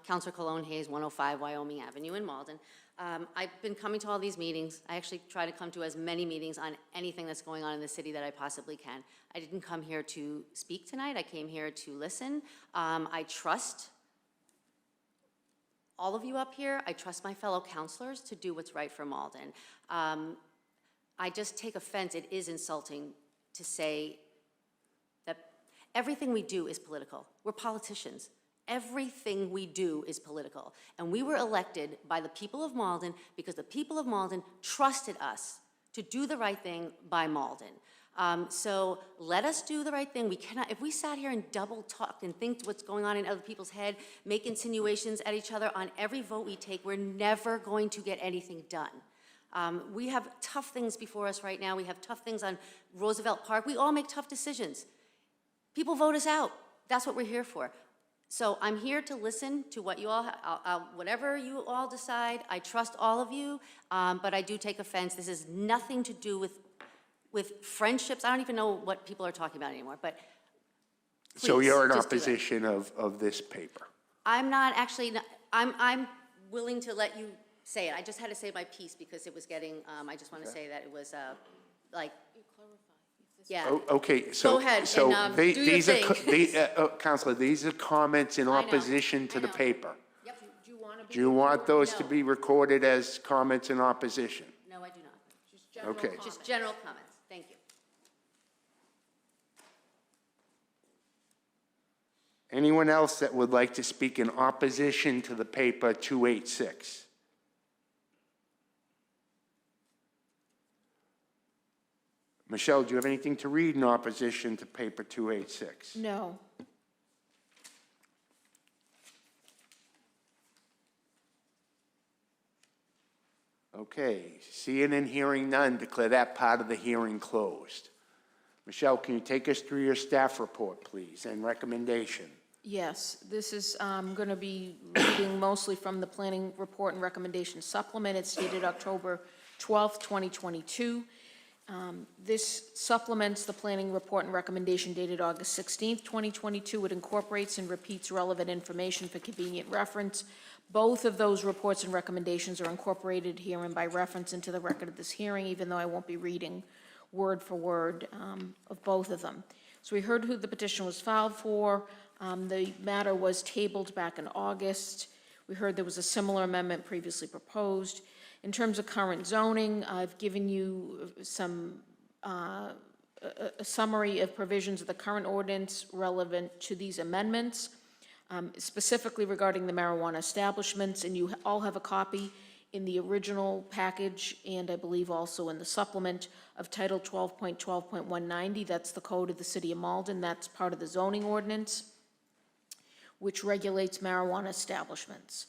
Counselor Cologne Hayes, 105 Wyoming Avenue in Malden. I've been coming to all these meetings. I actually try to come to as many meetings on anything that's going on in the city that I possibly can. I didn't come here to speak tonight. I came here to listen. I trust all of you up here. I trust my fellow counselors to do what's right for Malden. I just take offense. It is insulting to say that everything we do is political. We're politicians. Everything we do is political. And we were elected by the people of Malden because the people of Malden trusted us to do the right thing by Malden. So let us do the right thing. We cannot, if we sat here and double talk and think what's going on in other people's head, make insinuations at each other on every vote we take, we're never going to get anything done. We have tough things before us right now. We have tough things on Roosevelt Park. We all make tough decisions. People vote us out. That's what we're here for. So I'm here to listen to what you all, whatever you all decide. I trust all of you, but I do take offense. This has nothing to do with friendships. I don't even know what people are talking about anymore, but please, So you're in just do it. opposition of this paper? I'm not actually, I'm willing to let you say it. I just had to say my piece because it was getting, I just want to say that it was like, yeah. Okay, so. Go ahead so and they- do your these are thing. Counselor, these are comments in I know, opposition to I the know. paper. Yep. Do you want to be? Do you want those to No. be recorded as comments in opposition? No, I do not. Just general Okay. comments. Just general comments. Thank you. Anyone else that would like to speak in opposition to the paper 286? Michelle, do you have anything to read in opposition to paper 286? No. Okay, seeing and hearing none, declare that part of the hearing closed. Michelle, can you take us through your staff report, please, and recommendation? Yes, this is going to be reading mostly from the planning report and recommendation supplement. It's dated October 12th, 2022. This supplements the planning report and recommendation dated August 16th, 2022. It incorporates and repeats relevant information for convenient reference. Both of those reports and recommendations are incorporated herein by reference into the record of this hearing, even though I won't be reading word for word of both of them. So we heard who the petition was filed for. The matter was tabled back in August. We heard there was a similar amendment previously proposed. In terms of current zoning, I've given you some a summary of provisions of the current ordinance relevant to these amendments, specifically regarding the marijuana establishments, and you all have a copy in the original package and I believe also in the supplement of Title 12.12.190. That's the code of the City of Malden. That's part of the zoning ordinance, which regulates marijuana establishments.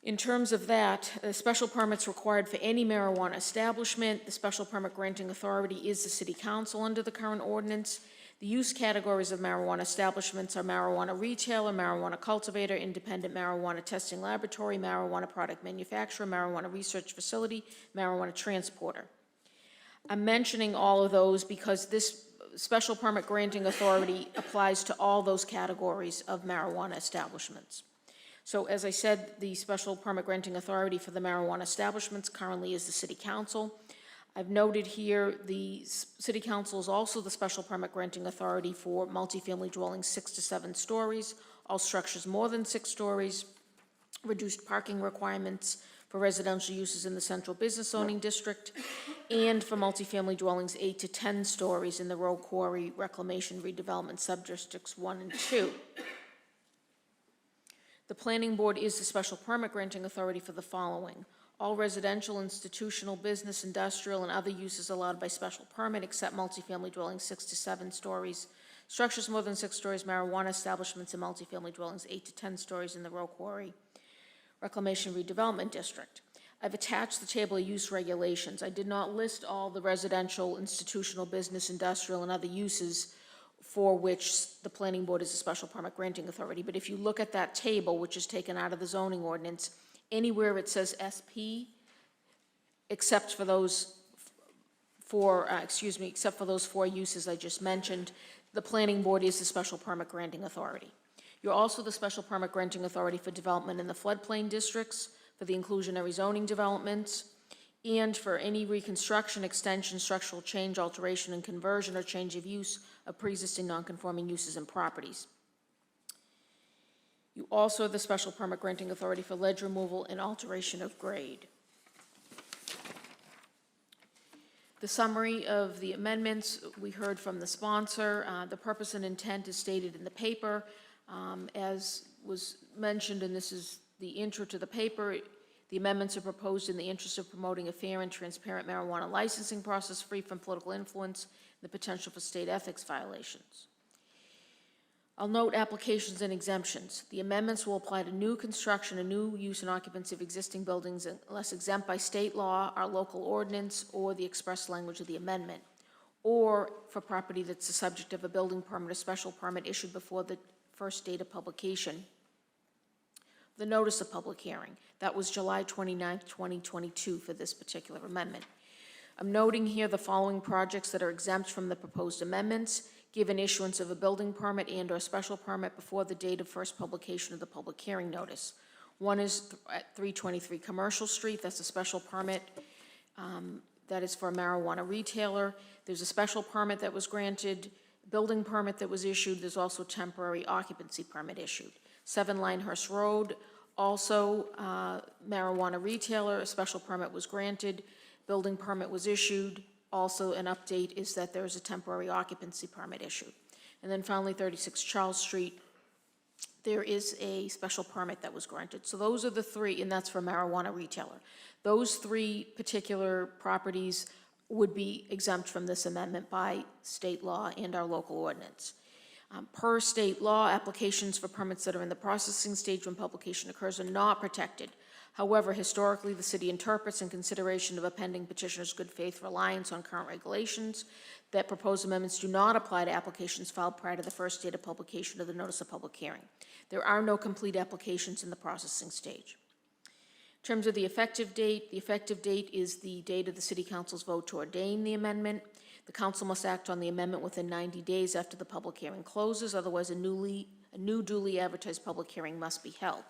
In terms of that, special permits required for any marijuana establishment. The special permit granting authority is the City Council under the current ordinance. The use categories of marijuana establishments are marijuana retailer, marijuana cultivator, independent marijuana testing laboratory, marijuana product manufacturer, marijuana research facility, marijuana transporter. I'm mentioning all of those because this special permit granting authority applies to all those categories of marijuana establishments. So as I said, the special permit granting authority for the marijuana establishments currently is the City Council. I've noted here the City Council is also the special permit granting authority for multifamily dwellings 6 to 7 stories, all structures more than 6 stories, reduced parking requirements for residential uses in the central business zoning district, and for multifamily dwellings 8 to 10 stories in the road quarry reclamation redevelopment subdistricts 1 and 2. The Planning Board is the special permit granting authority for the following: all residential, institutional, business, industrial, and other uses allowed by special permit except multifamily dwellings 6 to 7 stories, structures more than 6 stories, marijuana establishments, and multifamily dwellings 8 to 10 stories in the road quarry reclamation redevelopment district. I've attached the table of use regulations. I did not list all the residential, institutional, business, industrial, and other uses for which the Planning Board is a special permit granting authority. But if you look at that table, which is taken out of the zoning ordinance, anywhere it says SP, except for those except for those 4 uses I just mentioned, The planning board is the special permit granting authority. You're also the special permit granting authority for development in the floodplain districts, for the inclusionary zoning developments, and for any reconstruction, extension, structural change, alteration, and conversion or change of use of pre-existing nonconforming uses and properties. You also are the special permit granting authority for ledge removal and alteration of grade. The summary of the amendments, we heard from the sponsor. The purpose and intent is stated in the paper. As was mentioned, and this is the intro to the paper, the amendments are proposed in the interest of promoting a fair and transparent marijuana licensing process free from political influence and the potential for state ethics violations. I'll note applications and exemptions. The amendments will apply to new construction and new use and occupancy of existing buildings unless exempt by state law, our local ordinance, or the express language of the amendment, or for property that's the subject of a building permit or special permit issued before the first date of publication. The notice of public hearing, that was July 29th, 2022 for this particular amendment. I'm noting here the following projects that are exempt from the proposed amendments, given issuance of a building permit and or special permit before the date of first publication of the public hearing notice. One is at 323 Commercial Street, that's a special permit that is for a marijuana retailer. There's a special permit that was granted, building permit that was issued, there's also temporary occupancy permit issued. 7 Linehurst Road, also marijuana retailer, a special permit was granted, building permit was issued. Also, an update is that there is a temporary occupancy permit issued. And then finally, 36 Charles Street, there is a special permit that was granted. So those are the 3, and that's for a marijuana retailer. Those 3 particular properties would be exempt from this amendment by state law and our local ordinance. Per state law, applications for permits that are in the processing stage when publication occurs are not protected. However, historically, the city interprets in consideration of a pending petitioner's good faith reliance on current regulations that proposed amendments do not apply to applications filed prior to the first date of publication of the notice of public hearing. There are no complete applications in the processing stage. In terms of the effective date is the date of the City Council's vote to ordain the amendment. The council must act on the amendment within 90 days after the public hearing closes, otherwise a new duly advertised public hearing must be held.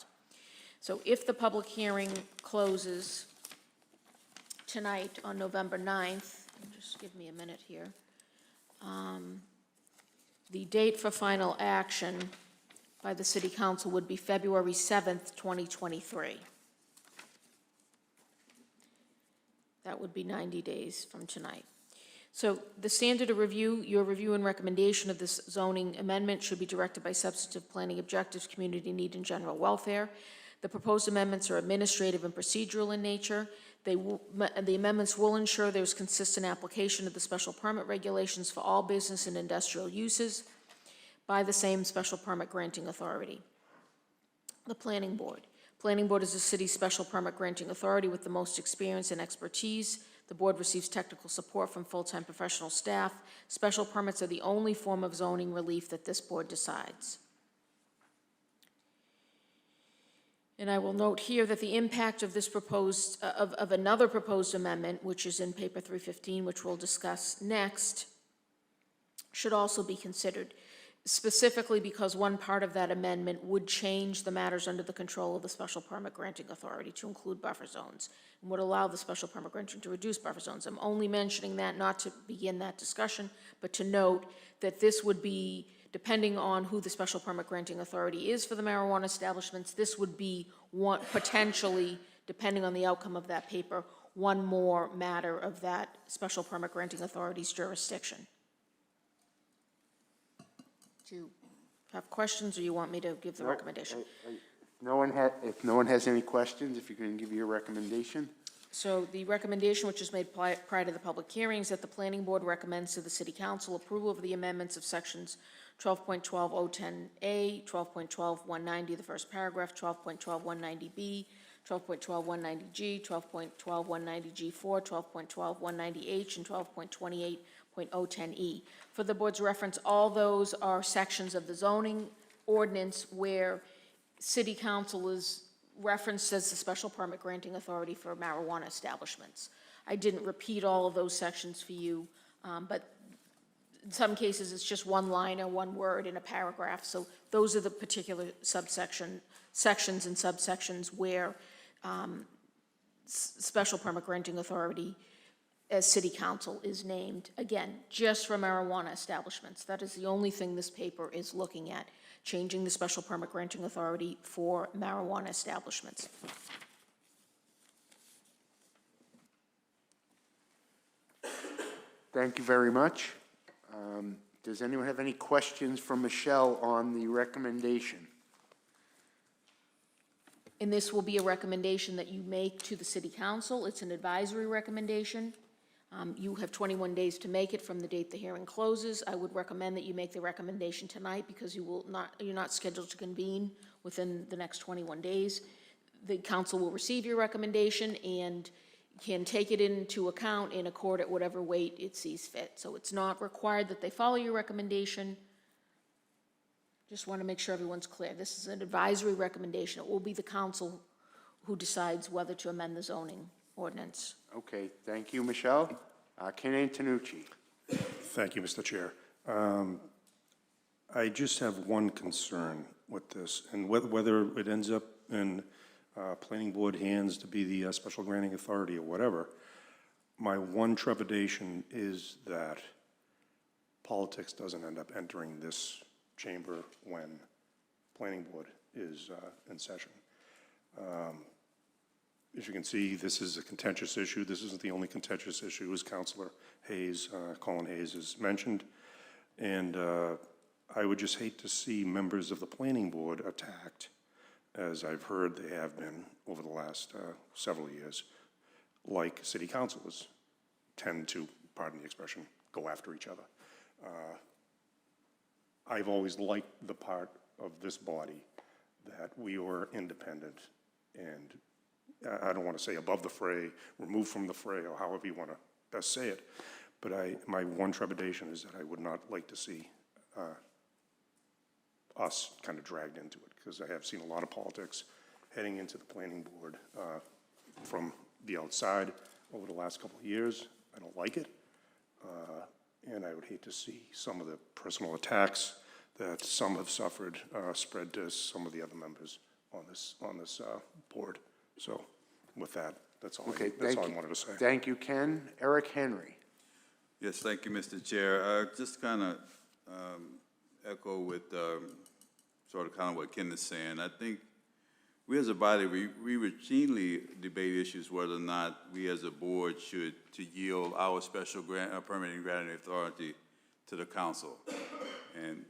So if the public hearing closes tonight on November 9th, just give me a minute here, the date for final action by the City Council would be February 7th, 2023. That would be 90 days from tonight. So the standard of review, your review and recommendation of this zoning amendment should be directed by substantive planning objectives, community need, and general welfare. The proposed amendments are administrative and procedural in nature. The amendments will ensure there's consistent application of the special permit regulations for all business and industrial uses by the same special permit granting authority. The planning board. Planning board is the city's special permit granting authority with the most experience and expertise. The board receives technical support from full-time professional staff. Special permits are the only form of zoning relief that this board decides. And I will note here that the impact of this proposed, of another proposed amendment, which is in paper 315, which we'll discuss next, should also be considered, specifically because one part of that amendment would change the matters under the control of the special permit granting authority to include buffer zones and would allow the special permit granting to reduce buffer zones. I'm only mentioning that not to begin that discussion, but to note that this would be, depending on who the special permit granting authority is for the marijuana establishments, this would be one, potentially, depending on the outcome of that paper, one more matter of that special permit granting authority's jurisdiction. Do you have questions, or you want me to give the recommendation? If no one has any questions, if you can give your recommendation. So the recommendation, which is made prior to the public hearings, that the planning board recommends to the city council approval of the amendments of sections 12.12010A, 12.12190, the first paragraph, 12.12190B, 12.12190G, 12.12190G4, 12.12190H, and 12.28.010E. For the board's reference, all those are sections of the zoning ordinance where city council is referenced as the special permit granting authority for marijuana establishments. I didn't repeat all of those sections for you, but in some cases, it's just one line or one word in a paragraph. So those are the particular sections and subsections where special permit granting authority as city council is named, again, just for marijuana establishments. That is the only thing this paper is looking at, changing the special permit granting authority for marijuana establishments. Thank you very much. Does anyone have any questions for Michelle on the recommendation? And this will be a recommendation that you make to the city council. It's an advisory recommendation. You have 21 days to make it from the date the hearing closes. I would recommend that you make the recommendation tonight because you're not scheduled to convene within the next 21 days. The council will receive your recommendation and can take it into account and accord it whatever weight it sees fit. So it's not required that they follow your recommendation. Just want to make sure everyone's clear. This is an advisory recommendation. It will be the council who decides whether to amend the zoning ordinance. Okay, thank you, Michelle. Ken Antonucci. Thank you, Mr. Chair. I just have one concern with this, and whether it ends up in planning board hands to be the special granting authority or whatever, my one trepidation is that politics doesn't end up entering this chamber when planning board is in session. As you can see, this is a contentious issue. This isn't the only contentious issue, as Councilor Hayes, Colin Hayes, has mentioned. And I would just hate to see members of the planning board attacked, as I've heard they have been over the last several years, like city councilors tend to, pardon the expression, go after each other. I've always liked the part of this body that we were independent and I don't want to say above the fray, removed from the fray, or however you want to best say it, but my one trepidation is that I would not like to see us kind of dragged into it, because I have seen a lot of politics heading into the planning board from the outside over the last couple of years. I don't like it, and I would hate to see some of the personal attacks that some have suffered spread to some of the other members on this board. So with that, that's all, Okay, that's all I wanted to say. Thank you, Ken. Eric Henry. Yes, thank you, Mr. Chair. Just kind of echo with sort of kind of what Ken is saying. I think we as a body, we routinely debate issues whether or not we as a board should to yield our special permitting granting authority to the council. And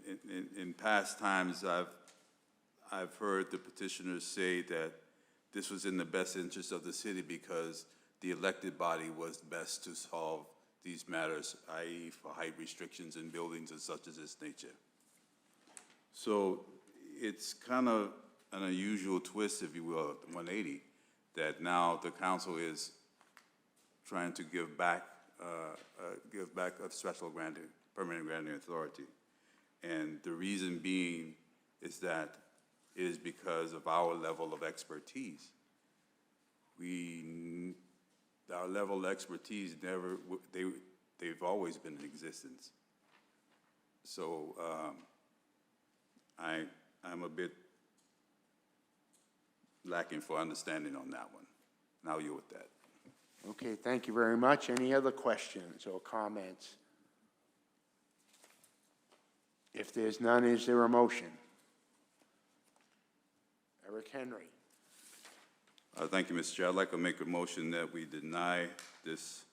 in past times, I've heard the petitioners say that this was in the best interest of the city because the elected body was best to solve these matters, i.e. for height restrictions in buildings and such as this nature. So it's kind of an unusual twist, if you will, 180, that now the council is trying to give back a special permanent granting authority. And the reason being is that it is because of our level of expertise. Our level of expertise they've always been in existence. So I'm a bit lacking for understanding on that one. And I'll yield with that. Okay, thank you very much. Any other questions or comments? If there's none, is there a motion? Eric Henry. Thank you, Mr. Chair. I'd like to make a motion that we deny this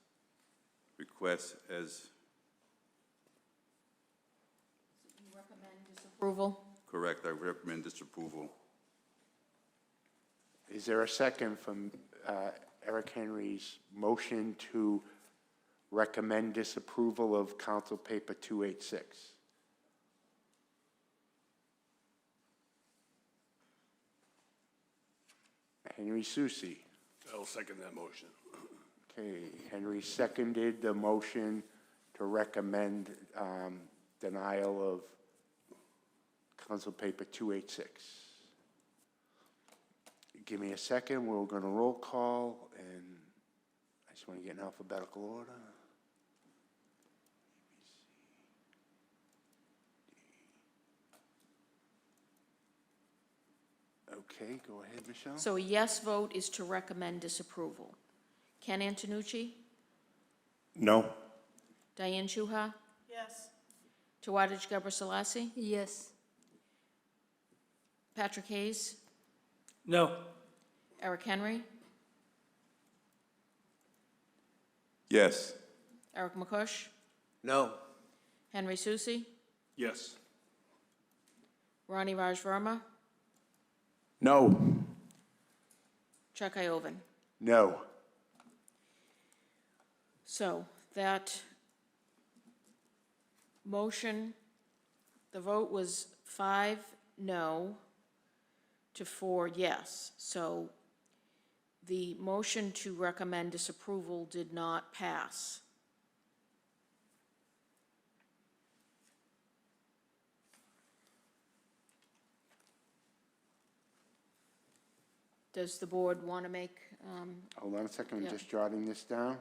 request as You recommend disapproval? correct. I recommend disapproval. Is there a second from Eric Henry's motion to recommend disapproval of Council Paper 286? Henry Susi. I'll second that motion. Okay, Henry seconded the motion to recommend denial of Council Paper 286. Give me a second, we're going to roll call, and I just want to get in alphabetical order. Okay, go ahead, Michelle. So a yes vote is to recommend disapproval. Ken Antonucci? No. Diane Shuha? Yes. Tawadej Gebrselassie? Yes. Patrick Hayes? No. Eric Henry? Yes. Eric McCush? No. Henry Susi? Yes. Ronnie Raj Verma? No. Chuck Iovan? No. So that motion, the vote was 5 no to 4 yes. So the motion to recommend disapproval did not pass. Does the board want to make, Hold on a second, I'm Yeah. just jotting this down.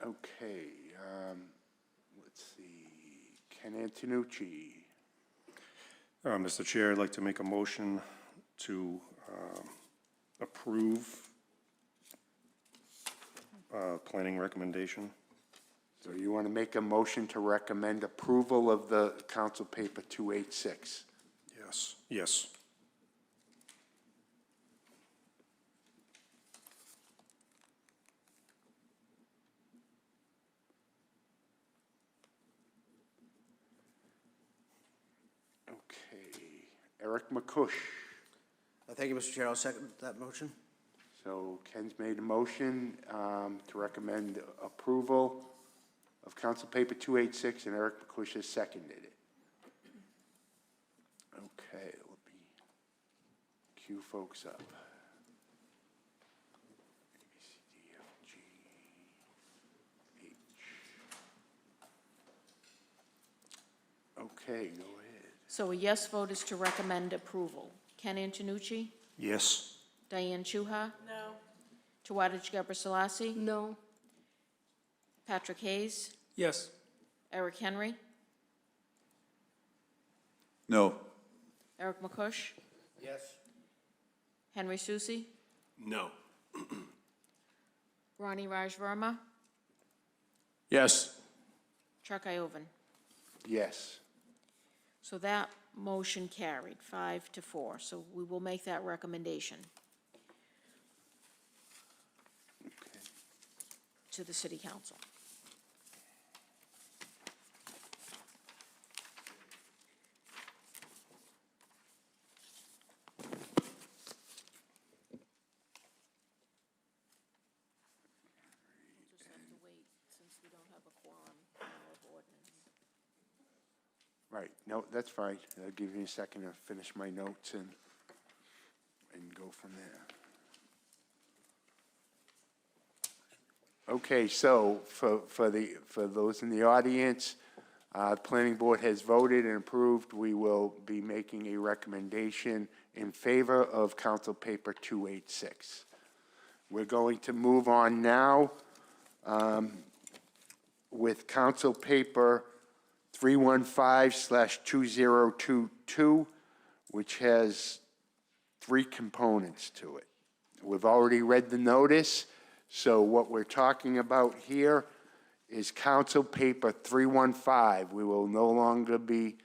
Okay, let's see, Ken Antonucci. Mr. Chair, I'd like to make a motion to approve planning recommendation. So you want to make a motion to recommend approval of the Council Paper 286? Yes. Yes. Okay, Eric McCush. Thank you, Mr. Chair. I'll second that motion. So Ken's made a motion to recommend approval of Council Paper 286, and Eric McCush has seconded it. Okay, let me cue folks up. A, B, C, D, F, G, H. Okay, go ahead. so a yes vote is to recommend approval. Ken Antonucci? Yes. Diane Shuha? No. Tawadej Gebrselassie? No. Patrick Hayes? Yes. Eric Henry? No. Eric McCush? Yes. Henry Susi? No. Ronnie Raj Verma? Yes. Chuck Iovan? Yes. So that motion carried, 5 to 4. So we will make that recommendation to the city council. We'll just have to wait since we don't have a quorum of ordinance. Right, no, that's fine. I'll give you a second to finish my notes and go from there. Okay, so for those in the audience, Planning Board has voted and approved. We will be making a recommendation in favor of Council Paper 286. We're going to move on now with Council Paper 315/2022, which has 3 components to it. We've already read the notice, so what we're talking about here is Council Paper 315. We will no longer be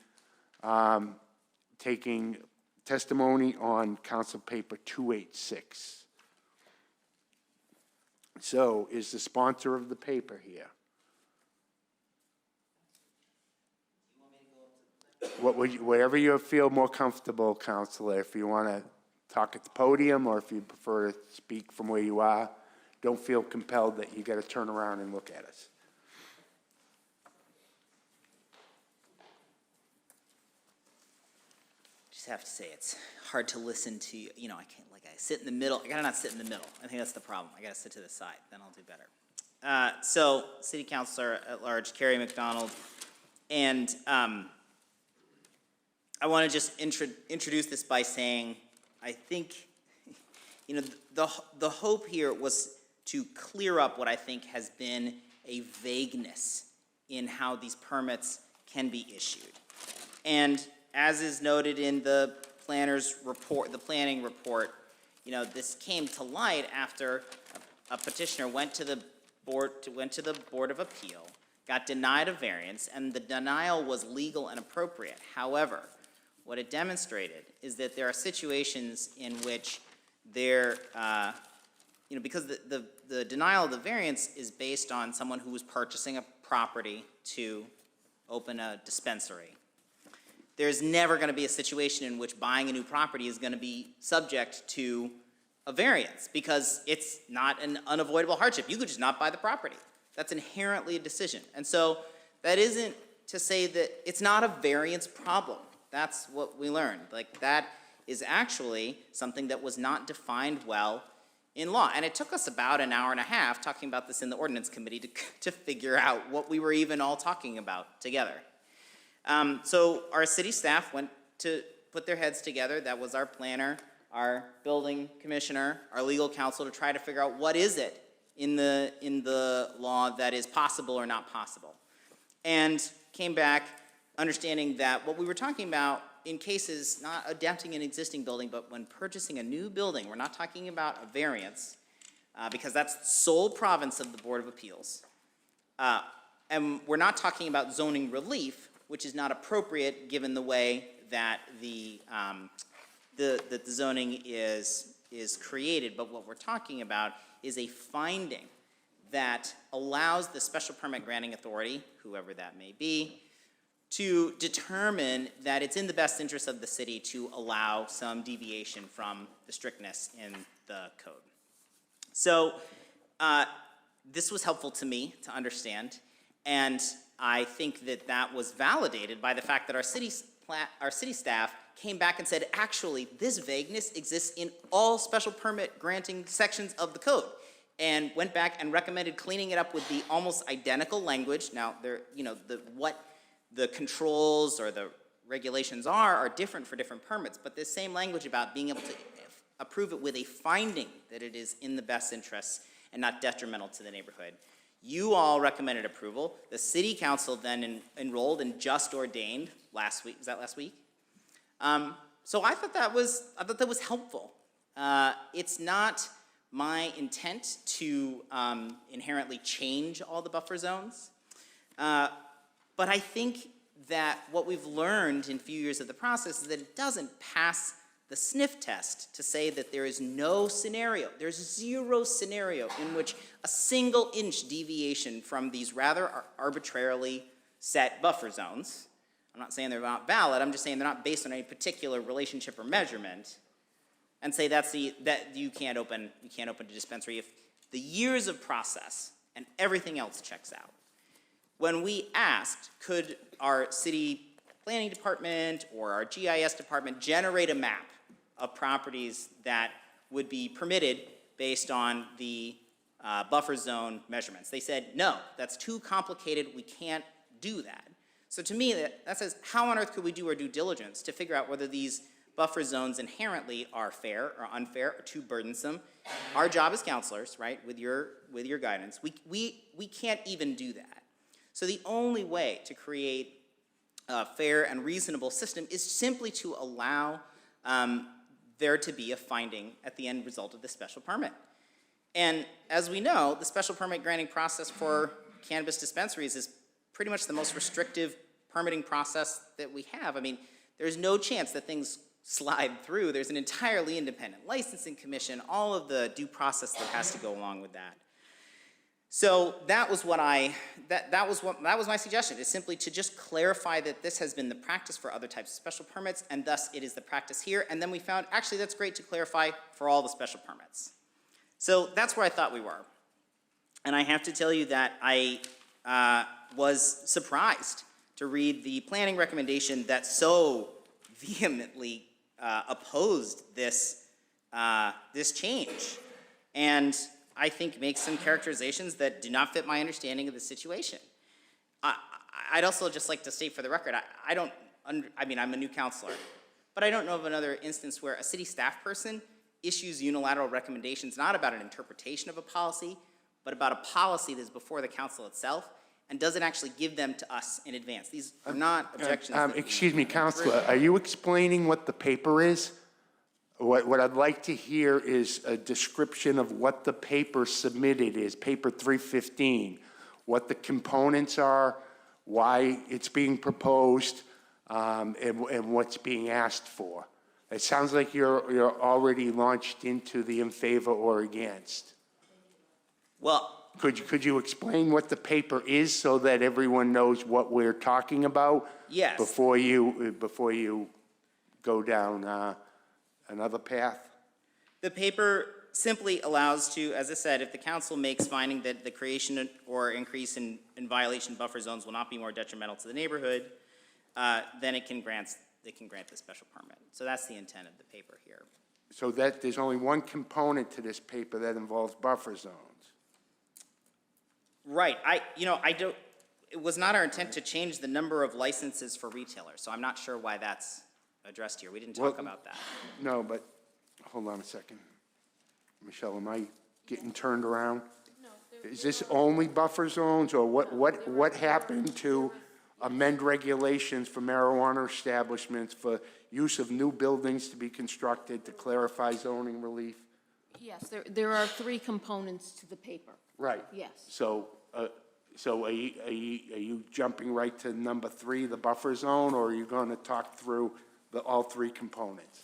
taking testimony on Council Paper 286. So is the sponsor of the paper here? Whatever you feel more comfortable, Counselor, if you want to talk at the podium or if you prefer to speak from where you are, don't feel compelled that you got to turn around and look at us. Just have to say, it's hard to listen to, you know, I can't, like, I sit in the middle. I gotta not sit in the middle. I think that's the problem. I gotta sit to the side, then I'll do better. So, City Councilor at Large, Kerry McDonald, and I want to just introduce this by saying, I think, you know, the hope here was to clear up what I think has been a vagueness in how these permits can be issued. And as is noted in the planner's report, the planning report, you know, this came to light after a petitioner went to the Board of Appeal, got denied a variance, and the denial was legal and appropriate. However, what it demonstrated is that there are situations in which there, because the denial of the variance is based on someone who was purchasing a property to open a dispensary. There's never going to be a situation in which buying a new property is going to be subject to a variance because it's not an unavoidable hardship. You could just not buy the property. That's inherently a decision. And so that isn't to say that it's not a variance problem. That's what we learned. Like, that is actually something that was not defined well in law. And it took us about an hour and a half talking about this in the Ordinance Committee to figure out what we were even all talking about together. So our city staff went to put their heads together. That was our planner, our building commissioner, our legal counsel, to try to figure out what is it in the law that is possible or not possible. And came back understanding that what we were talking about in cases not adapting an existing building, but when purchasing a new building, we're not talking about a variance, because that's sole province of the Board of Appeals. And we're not talking about zoning relief, which is not appropriate given the way that the zoning is created. But what we're talking about is a finding that allows the special permit granting authority, whoever that may be, to determine that it's in the best interest of the city to allow some deviation from the strictness in the code. So this was helpful to me to understand, and I think that that was validated by the fact that our city staff came back and said, actually, this vagueness exists in all special permit granting sections of the code, and went back and recommended cleaning it up with the almost identical language. Now, what the controls or the regulations are different for different permits, but this same language about being able to approve it with a finding that it is in the best interest and not detrimental to the neighborhood. You all recommended approval. The city council then enrolled and just ordained last week. Was that last week? So I thought that was helpful. It's not my intent to inherently change all the buffer zones. But I think that what we've learned in a few years of the process is that it doesn't pass the sniff test to say that there is no scenario, there's zero scenario in which a single inch deviation from these rather arbitrarily set buffer zones, I'm not saying they're not valid, I'm just saying they're not based on any particular relationship or measurement, and say that you can't open a dispensary if the years of process and everything else checks out. When we asked, could our city planning department or our GIS department generate a map of properties that would be permitted based on the buffer zone measurements, they said, no, that's too complicated, we can't do that. So to me, that says, how on earth could we do our due diligence to figure out whether these buffer zones inherently are fair or unfair or too burdensome? Our job as counselors, right, with your guidance, we can't even do that. So the only way to create a fair and reasonable system is simply to allow there to be a finding at the end result of the special permit. And as we know, the special permit granting process for cannabis dispensaries is pretty much the most restrictive permitting process that we have. I mean, there's no chance that things slide through. There's an entirely independent licensing commission, all of the due process that has to go along with that. So that was my suggestion, is simply to just clarify that this has been the practice for other types of special permits, and thus it is the practice here. And then we found, actually, that's great to clarify for all the special permits. So that's where I thought we were. And I have to tell you that I was surprised to read the planning recommendation that so vehemently opposed this change. And I think makes some characterizations that do not fit my understanding of the situation. I'd also just like to state for the record, I'm a new counselor, but I don't know of another instance where a city staff person issues unilateral recommendations, not about an interpretation of a policy, but about a policy that's before the council itself, and doesn't actually give them to us in advance. These are not objections. that we Excuse me, make. Counselor, are you explaining what the paper is? What I'd like to hear is a description of what the paper submitted is, paper 315, what the components are, why it's being proposed, and what's being asked for. It sounds like you're already launched into the in favor or against. Well, Could you explain what the paper is so that everyone knows what we're talking about? Yes. Before you go down another path? the paper simply allows to, as I said, if the council makes finding that the creation or increase in violation buffer zones will not be more detrimental to the neighborhood, then they can grant the special permit. So that's the intent of the paper here. So that there's only one component to this paper that involves buffer zones. Right, it was not our intent to change the number of licenses for retailers, so I'm not sure why that's addressed here. We didn't talk about that. No, but, hold on a second. Michelle, am I getting turned around? Is this only buffer zones, or what happened to amend regulations for marijuana establishments for use of new buildings to be constructed to clarify zoning relief? Yes, there are three components to the paper. Right. Yes. So are you jumping right to number 3, the buffer zone, or are you going to talk through all three components?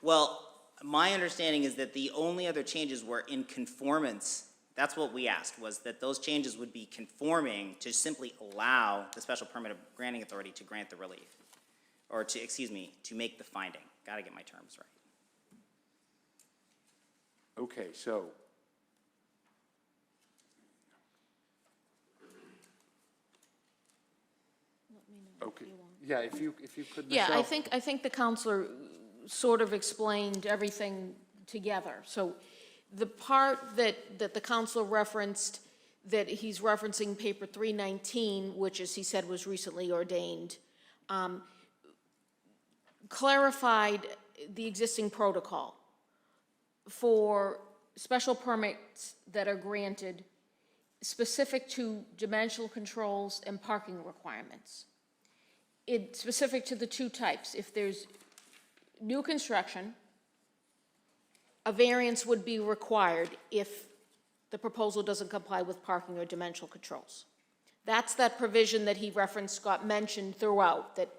Well, my understanding is that the only other changes were in conformance. That's what we asked, was that those changes would be conforming to simply allow the special permit of granting authority to grant the relief, or to make the finding. Got to get my terms right. Okay, so. Okay, yeah, if you could, Yeah, Michelle. I think the counselor sort of explained everything together. So the part that the counselor referenced, that he's referencing paper 319, which, as he said, was recently ordained, clarified the existing protocol for special permits that are granted specific to dimensional controls and parking requirements. It's specific to the two types. If there's new construction, a variance would be required if the proposal doesn't comply with parking or dimensional controls. That's that provision that he referenced got mentioned throughout, that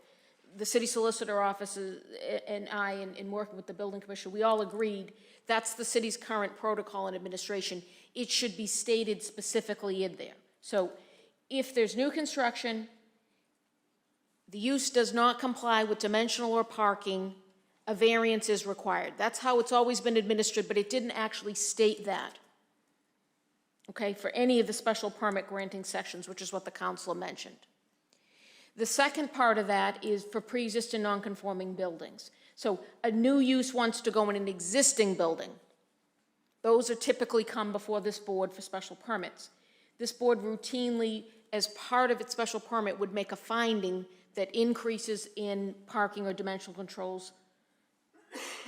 the city solicitor offices and I, in working with the building commissioner, we all agreed that's the city's current protocol and administration. It should be stated specifically in there. So if there's new construction, the use does not comply with dimensional or parking, a variance is required. That's how it's always been administered, but it didn't actually state that, okay, for any of the special permit granting sections, which is what the council mentioned. The second part of that is for pre-existing non-conforming buildings. So a new use wants to go in an existing building. Those are typically come before this board for special permits. This board routinely, as part of its special permit, would make a finding that increases in parking or dimensional controls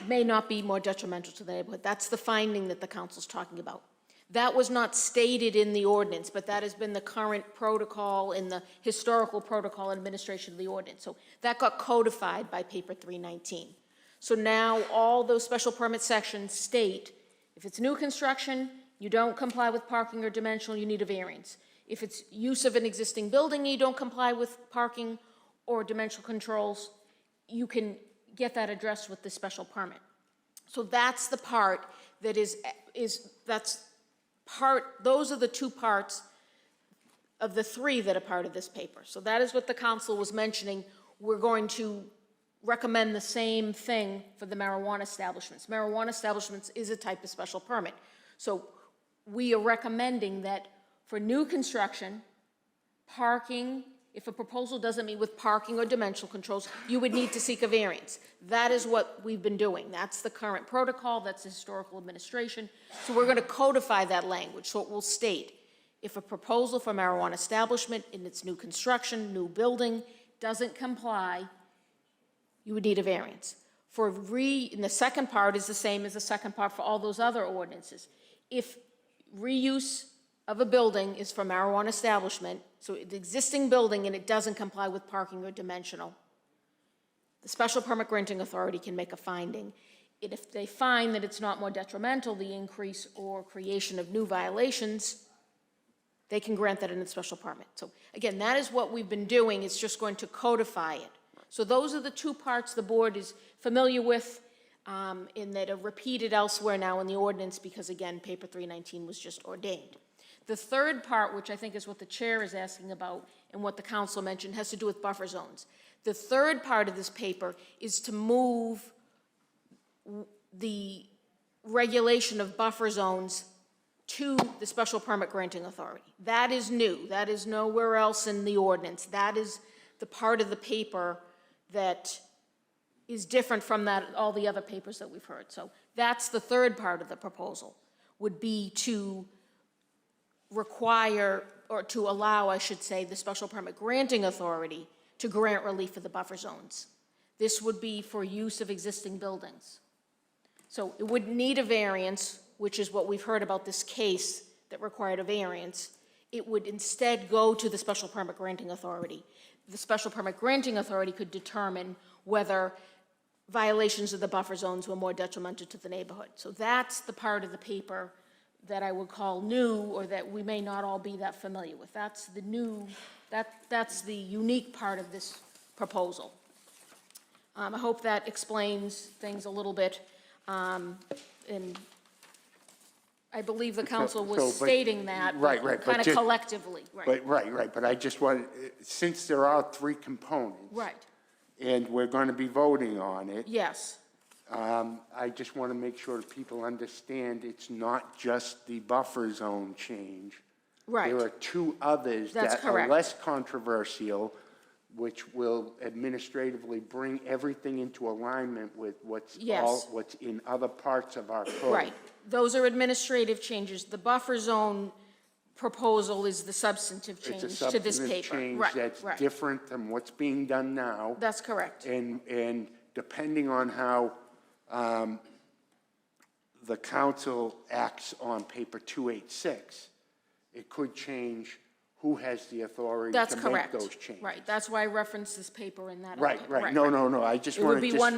may not be more detrimental to the neighborhood. That's the finding that the council's talking about. That was not stated in the ordinance, but that has been the current protocol in the historical protocol administration of the ordinance. So that got codified by paper 319. So now all those special permit sections state, if it's new construction, you don't comply with parking or dimensional, you need a variance. If it's use of an existing building, you don't comply with parking or dimensional controls, you can get that addressed with the special permit. So that's the part that those are the two parts of the three that are part of this paper. So that is what the council was mentioning. We're going to recommend the same thing for the marijuana establishments. Marijuana establishments is a type of special permit. So we are recommending that for new construction, parking, if a proposal doesn't meet with parking or dimensional controls, you would need to seek a variance. That is what we've been doing. That's the current protocol, that's the historical administration. So we're going to codify that language. So it will state, if a proposal for marijuana establishment in its new construction, new building, doesn't comply, you would need a variance. And the second part is the same as the second part for all those other ordinances. If reuse of a building is for marijuana establishment, so the existing building and it doesn't comply with parking or dimensional, the special permit granting authority can make a finding. And if they find that it's not more detrimental, the increase or creation of new violations, they can grant that in a special permit. So again, that is what we've been doing, it's just going to codify it. So those are the two parts the board is familiar with, in that are repeated elsewhere now in the ordinance, because again, paper 319 was just ordained. The third part, which I think is what the chair is asking about and what the council mentioned, has to do with buffer zones. The third part of this paper is to move the regulation of buffer zones to the special permit granting authority. That is new. That is nowhere else in the ordinance. That is the part of the paper that is different from that, all the other papers that we've heard. So that's the third part of the proposal, would be to require, or to allow, I should say, the special permit granting authority to grant relief for the buffer zones. This would be for use of existing buildings. So it wouldn't need a variance, which is what we've heard about this case that required a variance. It would instead go to the special permit granting authority. The special permit granting authority could determine whether violations of the buffer zones were more detrimental to the neighborhood. So that's the part of the paper that I would call new, or that we may not all be that familiar with. That's the new, that's the unique part of this proposal. I hope that explains things a little bit. And I believe the council was stating that, Right, kind of collectively, right. But I just want, since there are three components. Right, And we're going to be voting on it. yes, I just want to make sure that people understand it's not just the buffer zone change. right. There are two others That's that are correct. less controversial, which will administratively bring everything into alignment with what's Yes. what's in other parts of our code. Right, those are administrative changes. The buffer zone proposal is the substantive It's a change to this substantive paper. change Right, that's right. different than what's being done now. That's correct. And depending on how the council acts on paper 286, it could change who has the authority That's to correct. make those changes. Right, that's why I referenced this paper in that. Right, other paper. right. No, I just It want would to be just. one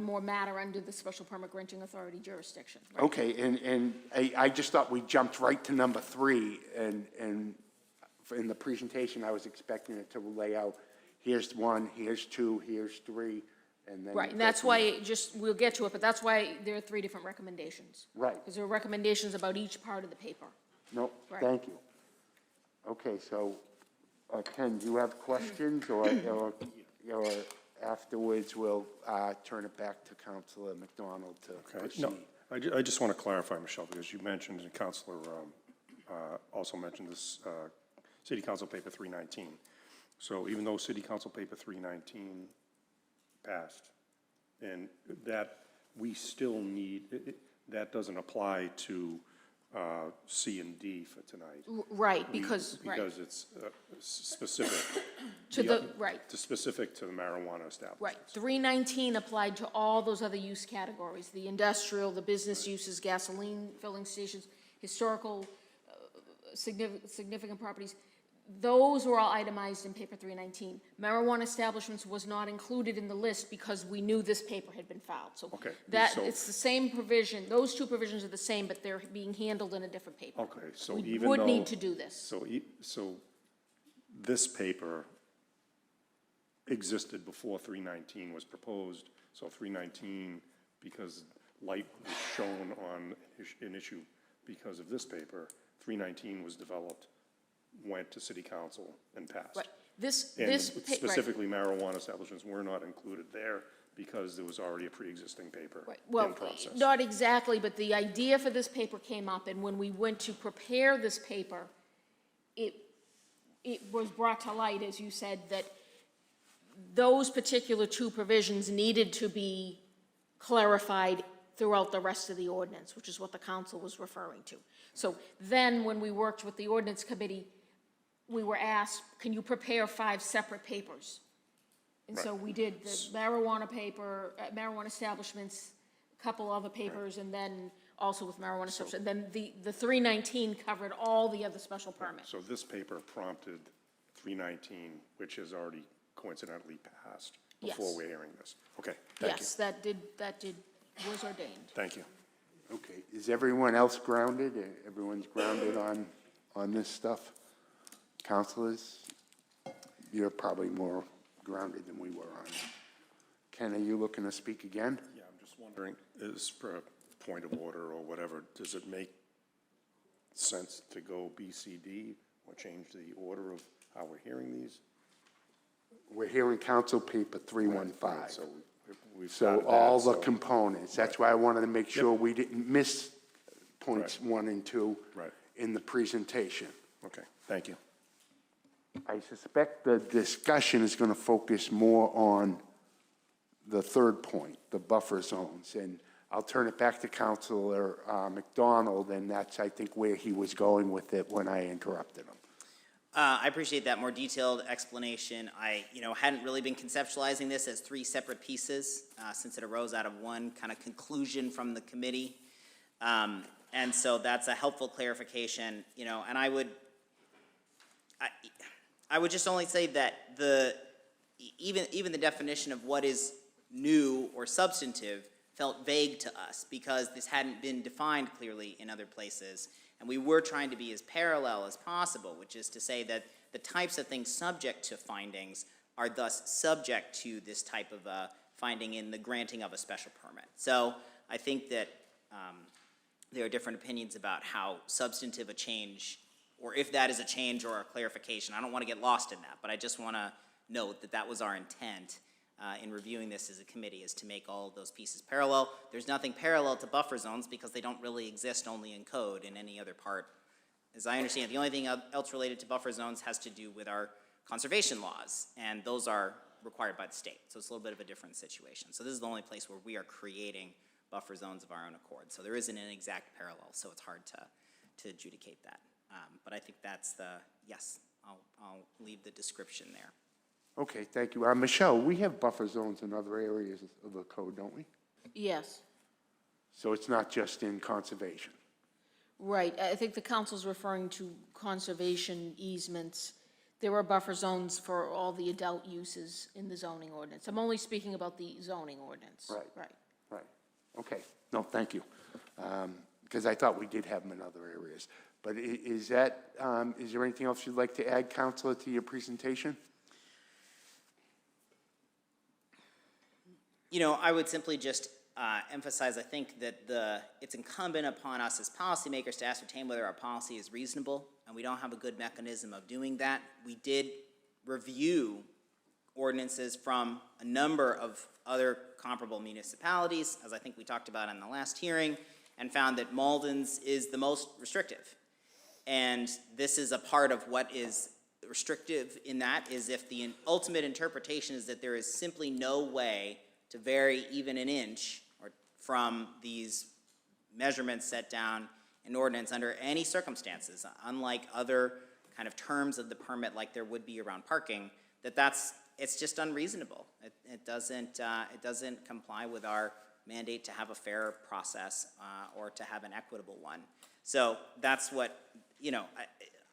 more matter under the special permit granting authority jurisdiction. Right. Okay, and I just thought we jumped right to number 3, and in the presentation, I was expecting it to lay out, here's 1, here's 2, here's 3, and then. Right, and that's why, we'll get to it, but that's why there are 3 different recommendations. Right. Because there are recommendations about each part of the paper. No, Right. thank you. Okay, so, Ken, do you have questions, or afterwards, we'll turn it back to Councilor McDonald to proceed? No, I just want to clarify, Michelle, because you mentioned, and Councilor also mentioned this, City Council Paper 319. So even though City Council Paper 319 passed, and that we still need, that doesn't apply to C and D for tonight. Right, because, right, Because it's specific. to the, right. To specific to the marijuana establishment. Right, 319 applied to all those other use categories, the industrial, the business uses, gasoline filling stations, historical, significant properties. Those were all itemized in paper 319. Marijuana establishments was not included in the list because we knew this paper had been filed. So Okay, that, so- it's the same provision, those two provisions are the same, but they're being handled in a different paper. Okay, so We even though. would need to do this. So this paper existed before 319 was proposed, so 319, because light was shown on an issue because of this paper, 319 was developed, went to city council and passed. Right, this, And this. Right. specifically marijuana establishments were not included there because there was already a pre-existing paper Right. in Well, process. not exactly, but the idea for this paper came up, and when we went to prepare this paper, it was brought to light, as you said, that those particular 2 provisions needed to be clarified throughout the rest of the ordinance, which is what the council was referring to. So then, when we worked with the ordinance committee, we were asked, can you prepare 5 separate papers? And so we did the marijuana paper, marijuana establishments, a couple other papers, and then also with marijuana substance. Then the 319 covered all the other special permits. So this paper prompted 319, which has already coincidentally passed before Yes. we're hearing this. Okay, thank you. Yes, that was ordained. Thank you. Okay, is everyone else grounded? Everyone's grounded on this stuff? Counselors, you're probably more grounded than we were on it. Ken, are you looking to speak again? Yeah, I'm just wondering, is for a point of order or whatever, does it make sense to go BCD or change the order of how we're hearing these? We're hearing council paper 315. So we've So started that, all the so- components, that's why I wanted to make sure we didn't miss points Right. 1 and 2 Right. in the presentation. Okay, thank you. I suspect the discussion is going to focus more on the third point, the buffer zones. And I'll turn it back to Councilor McDonald, and that's, I think, where he was going with it when I interrupted him. I appreciate that more detailed explanation. I, hadn't really been conceptualizing this as 3 separate pieces, since it arose out of one kind of conclusion from the committee. And so that's a helpful clarification, and I would just only say that even the definition of what is new or substantive felt vague to us because this hadn't been defined clearly in other places. And we were trying to be as parallel as possible, which is to say that the types of things subject to findings are thus subject to this type of finding in the granting of a special permit. So I think that there are different opinions about how substantive a change, or if that is a change or a clarification. I don't want to get lost in that, but I just want to note that that was our intent in reviewing this as a committee, is to make all of those pieces parallel. There's nothing parallel to buffer zones because they don't really exist only in code in any other part. As I understand it, the only thing else related to buffer zones has to do with our conservation laws, and those are required by the state. So it's a little bit of a different situation. So this is the only place where we are creating buffer zones of our own accord. So there isn't an exact parallel, so it's hard to adjudicate that. But I think that's yes, I'll leave the description there. Okay, thank you. Michelle, we have buffer zones in other areas of the code, don't we? Yes, So it's not just in conservation. right. I think the council's referring to conservation easements. There are buffer zones for all the adult uses in the zoning ordinance. I'm only speaking about the zoning ordinance. Right. Right. Right. Okay. No, thank you. Because I thought we did have them in other areas. But is there anything else you'd like to add, Counselor, to your presentation? I would simply just emphasize, I think that it's incumbent upon us as policymakers to ascertain whether our policy is reasonable, and we don't have a good mechanism of doing that. We did review ordinances from a number of other comparable municipalities, as I think we talked about in the last hearing, and found that Malden's is the most restrictive. And this is a part of what is restrictive in that, is if the ultimate interpretation is that there is simply no way to vary even an inch or from these measurements set down in ordinance under any circumstances, unlike other kind of terms of the permit like there would be around parking, it's just unreasonable. It doesn't comply with our mandate to have a fair process or to have an equitable one. So that's what,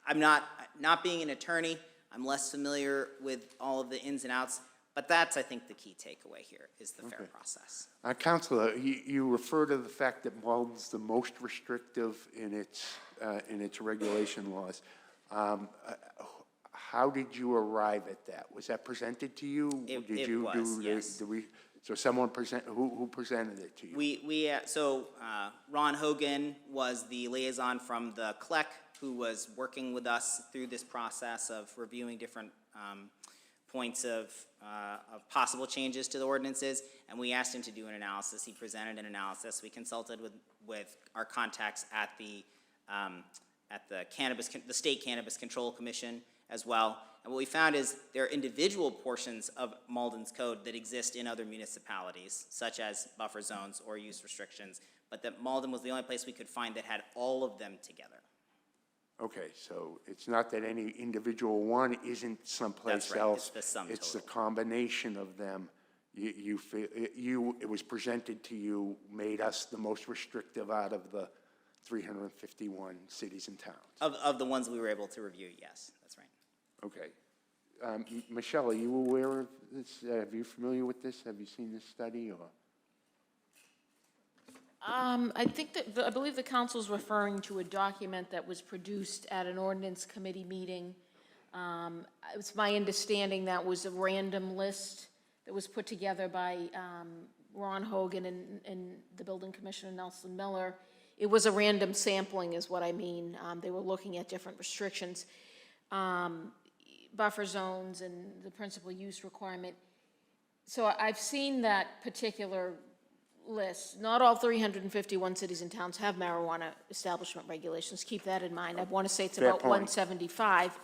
I'm not being an attorney, I'm less familiar with all of the ins and outs, but that's, I think, the key takeaway here, is the fair process. Counselor, you refer to the fact that Malden's the most restrictive in its regulation laws. How did you arrive at that? Was that presented to you? It was, yes. So someone who presented it to you? So Ron Hogan was the liaison from the CLEC who was working with us through this process of reviewing different points of possible changes to the ordinances, and we asked him to do an analysis. He presented an analysis. We consulted with our contacts at the State Cannabis Control Commission as well. And what we found is there are individual portions of Malden's code that exist in other municipalities, such as buffer zones or use restrictions, but that Malden was the only place we could find that had all of them together. Okay, so it's not that any individual one isn't someplace That's right, else. it's the sum It's the total. combination of them it was presented to you, made us the most restrictive out of the 351 cities and towns. Of the ones we were able to review, yes, that's right. Okay. Michelle, are you aware of this? Are you familiar with this? Have you seen this study, or? I think that, I believe the council's referring to a document that was produced at an ordinance committee meeting. It's my understanding that was a random list that was put together by Ron Hogan and the building commissioner, Nelson Miller. It was a random sampling is what I mean. They were looking at different restrictions, buffer zones and the principal use requirement. So I've seen that particular list. Not all 351 cities and towns have marijuana establishment regulations. Keep that in mind. I want to say it's Fair about point. 175.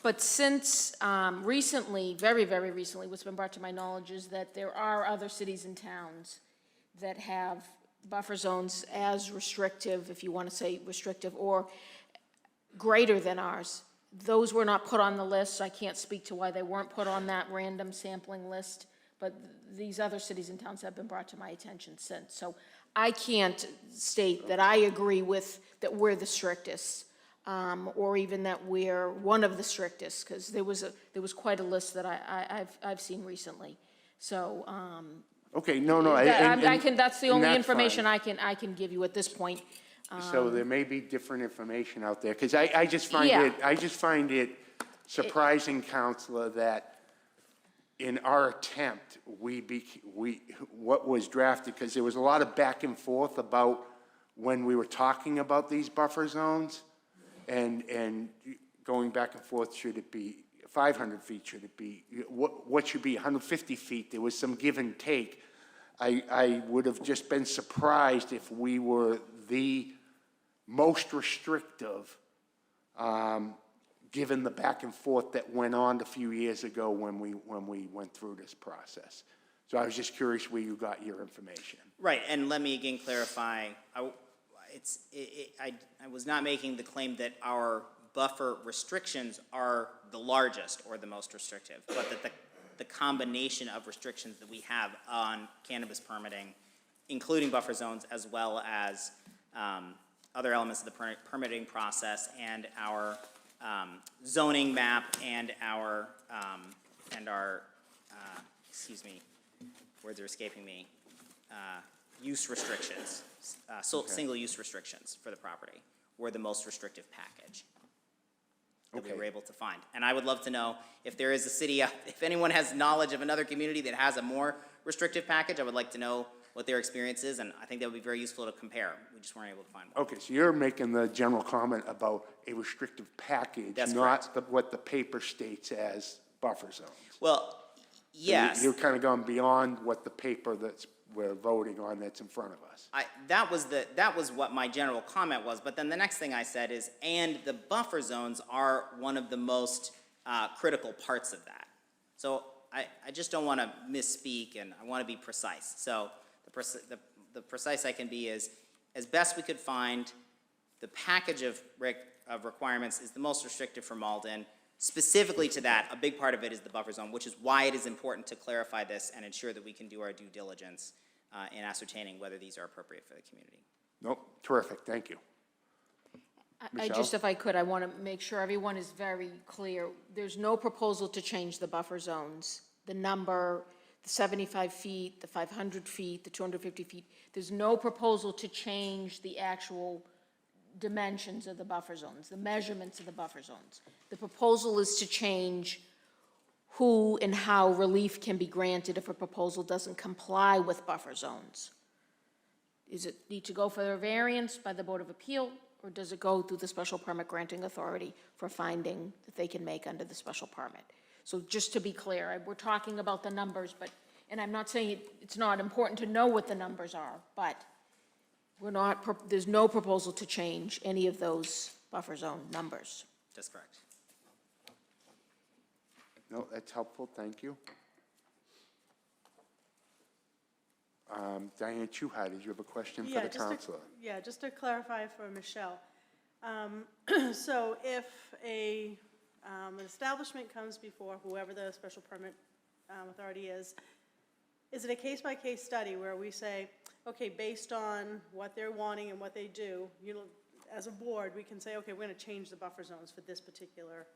But since recently, very, very recently, what's been brought to my knowledge is that there are other cities and towns that have buffer zones as restrictive, if you want to say restrictive, or greater than ours. Those were not put on the list. I can't speak to why they weren't put on that random sampling list, but these other cities and towns have been brought to my attention since. So I can't state that I agree with that we're the strictest, or even that we're one of the strictest, because there was quite a list that I've seen recently. So Okay, no, that's the only that's information fine. I can give you at this point. So there may be different information out there, because I just find Yeah. it surprising, Counselor, that in our attempt, what was drafted, because there was a lot of back and forth about when we were talking about these buffer zones, and going back and forth, should it be 500 feet, should it be, what should be 150 feet? There was some give and take. I would have just been surprised if we were the most restrictive, given the back and forth that went on a few years ago when we went through this process. So I was just curious where you got your information. Right, and let me again clarify, I was not making the claim that our buffer restrictions are the largest or the most restrictive, but that the combination of restrictions that we have on cannabis permitting, including buffer zones, as well as other elements of the permitting process and our zoning map and our excuse me, words are escaping me, use restrictions, single use restrictions for the property were the most restrictive package that we were able to find. And I would love to know if there is a city, if anyone has knowledge of another community that has a more restrictive package, I would like to know what their experience is, and I think that would be very useful to compare. We just weren't able to find one. Okay, so you're making the general comment about a restrictive package, That's not what the paper states as buffer zones. Well, yes. You're kind of gone beyond what the paper we're voting on that's in front of us. That was what my general comment was, but then the next thing I said is, and the buffer zones are one of the most critical parts of that. So I just don't want to misspeak, and I want to be precise. So the precise I can be is, as best we could find, the package of requirements is the most restrictive for Malden. Specifically to that, a big part of it is the buffer zone, which is why it is important to clarify this and ensure that we can do our due diligence in ascertaining whether these are appropriate for the community. Nope, terrific, thank you. I just, if I could, I want to make sure everyone is very clear. There's no proposal to change the buffer zones. The number, the 75 feet, the 500 feet, the 250 feet. There's no proposal to change the actual dimensions of the buffer zones, the measurements of the buffer zones. The proposal is to change who and how relief can be granted if a proposal doesn't comply with buffer zones. Does it need to go for a variance by the Board of Appeal, or does it go through the special permit granting authority for finding that they can make under the special permit? So just to be clear, we're talking about the numbers, and I'm not saying it's not important to know what the numbers are, but there's no proposal to change any of those buffer zone numbers. That's correct. No, that's helpful, thank you. Diane Chuhai, did you have a question for the counselor? Just to clarify for Michelle. So if an establishment comes before whoever the special permit authority is, is it a case-by-case study where we say, okay, based on what they're wanting and what they do, you know, as a board, we can say, okay, we're gonna change the buffer zones for this particular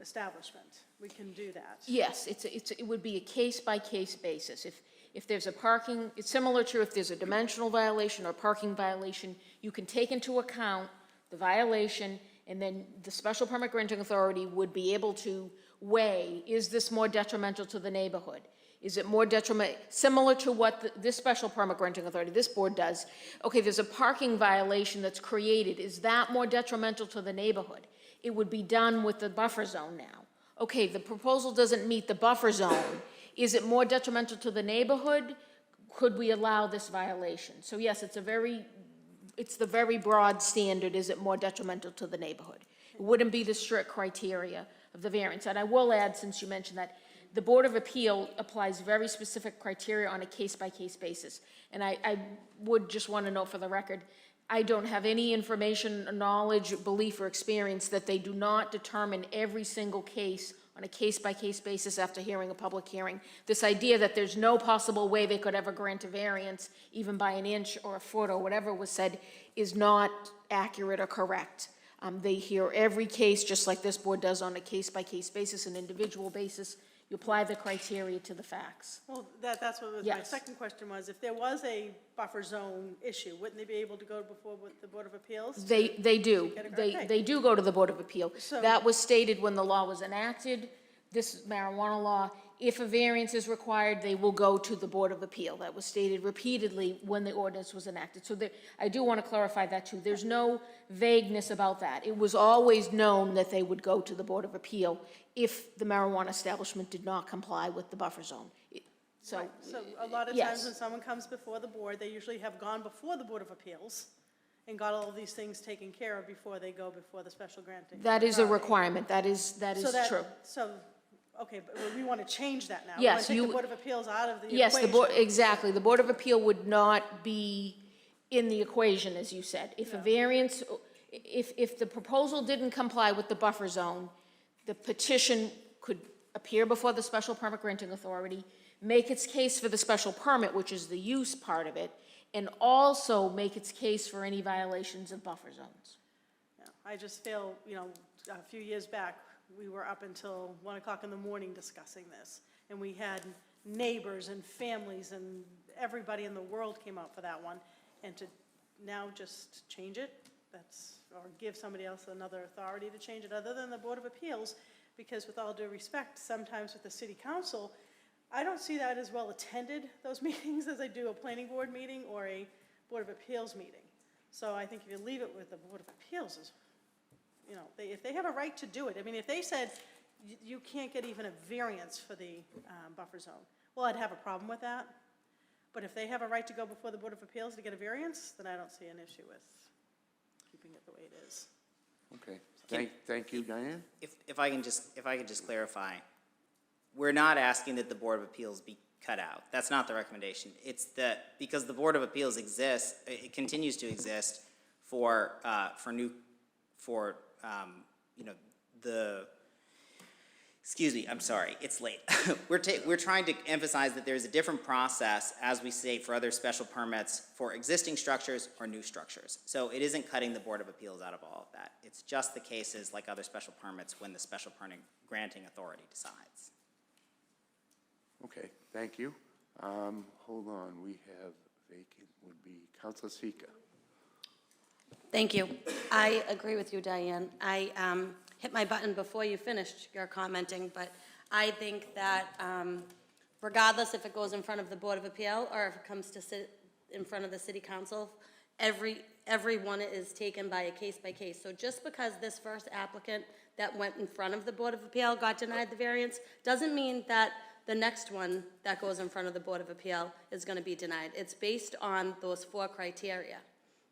establishment? We can do that. Yes, it would be a case-by-case basis. If there's a parking, it's similar to if there's a dimensional violation or parking violation, you can take into account the violation, and then the special permit granting authority would be able to weigh, is this more detrimental to the neighborhood? Is it more similar to what this special permit granting authority, this board does? Okay, there's a parking violation that's created. Is that more detrimental to the neighborhood? It would be done with the buffer zone now. Okay, the proposal doesn't meet the buffer zone. Is it more detrimental to the neighborhood? Could we allow this violation? So yes, it's the very broad standard, is it more detrimental to the neighborhood? It wouldn't be the strict criteria of the variance. And I will add, since you mentioned that, the Board of Appeal applies very specific criteria on a case-by-case basis. And I would just want to note for the record, I don't have any information, knowledge, belief, or experience that they do not determine every single case on a case-by-case basis after hearing a public hearing. This idea that there's no possible way they could ever grant a variance, even by an inch or a foot or whatever was said, is not accurate or correct. They hear every case, just like this board does, on a case-by-case basis, an individual basis. You apply the criteria to the facts. Well, that's what my Yes. second question was. If there was a buffer zone issue, wouldn't they be able to go before with the Board of Appeals? They do. Get it- They, okay. they do go to the Board of Appeal. So- That was stated when the law was enacted, this marijuana law. If a variance is required, they will go to the Board of Appeal. That was stated repeatedly when the ordinance was enacted. So I do want to clarify that too. There's no vagueness about that. It was always known that they would go to the Board of Appeal if the marijuana establishment did not comply with the buffer zone. So, Right. So a lot of yes. times when someone comes before the board, they usually have gone before the Board of Appeals and got all of these things taken care of before they go before the special granting. That is a authority. requirement. That is true. So, okay, but we want to change that now. Yes, We want to take you- the Board of Appeals out of the equation. Yes, the board, exactly. The Board of Appeal would not be in the equation, as you said. If a variance, if the proposal didn't comply with the buffer zone, the petition could appear before the special permit granting authority, make its case for the special permit, which is the use part of it, and also make its case for any violations of buffer zones. Yeah, I just feel, a few years back, we were up until 1 o'clock in the morning discussing this. And we had neighbors and families and everybody in the world came out for that one. And to now just change it, or give somebody else another authority to change it, other than the Board of Appeals, because with all due respect, sometimes with the city council, I don't see that as well attended, those meetings, as I do a planning board meeting or a Board of Appeals meeting. So I think if you leave it with the Board of Appeals, if they have a right to do it, I mean, if they said you can't get even a variance for the buffer zone, well, I'd have a problem with that. But if they have a right to go before the Board of Appeals to get a variance, then I don't see an issue with keeping it the way it is. Okay, thank you, Diane. If I can just clarify, we're not asking that the Board of Appeals be cut out. That's not the recommendation. It's that because the Board of Appeals exists, it continues to exist for excuse me, I'm sorry, it's late. We're trying to emphasize that there's a different process, as we say, for other special permits for existing structures or new structures. So it isn't cutting the Board of Appeals out of all of that. It's just the cases like other special permits when the special permit granting authority decides. Okay, thank you. Hold on, we have vacant would be Councilor Sika. Thank you. I agree with you, Diane. I hit my button before you finished your commenting, but I think that regardless if it goes in front of the Board of Appeal or if it comes to sit in front of the City Council, every one is taken by a case-by-case. So just because this first applicant that went in front of the Board of Appeal got denied the variance, doesn't mean that the next one that goes in front of the Board of Appeal is going to be denied. It's based on those 4 criteria.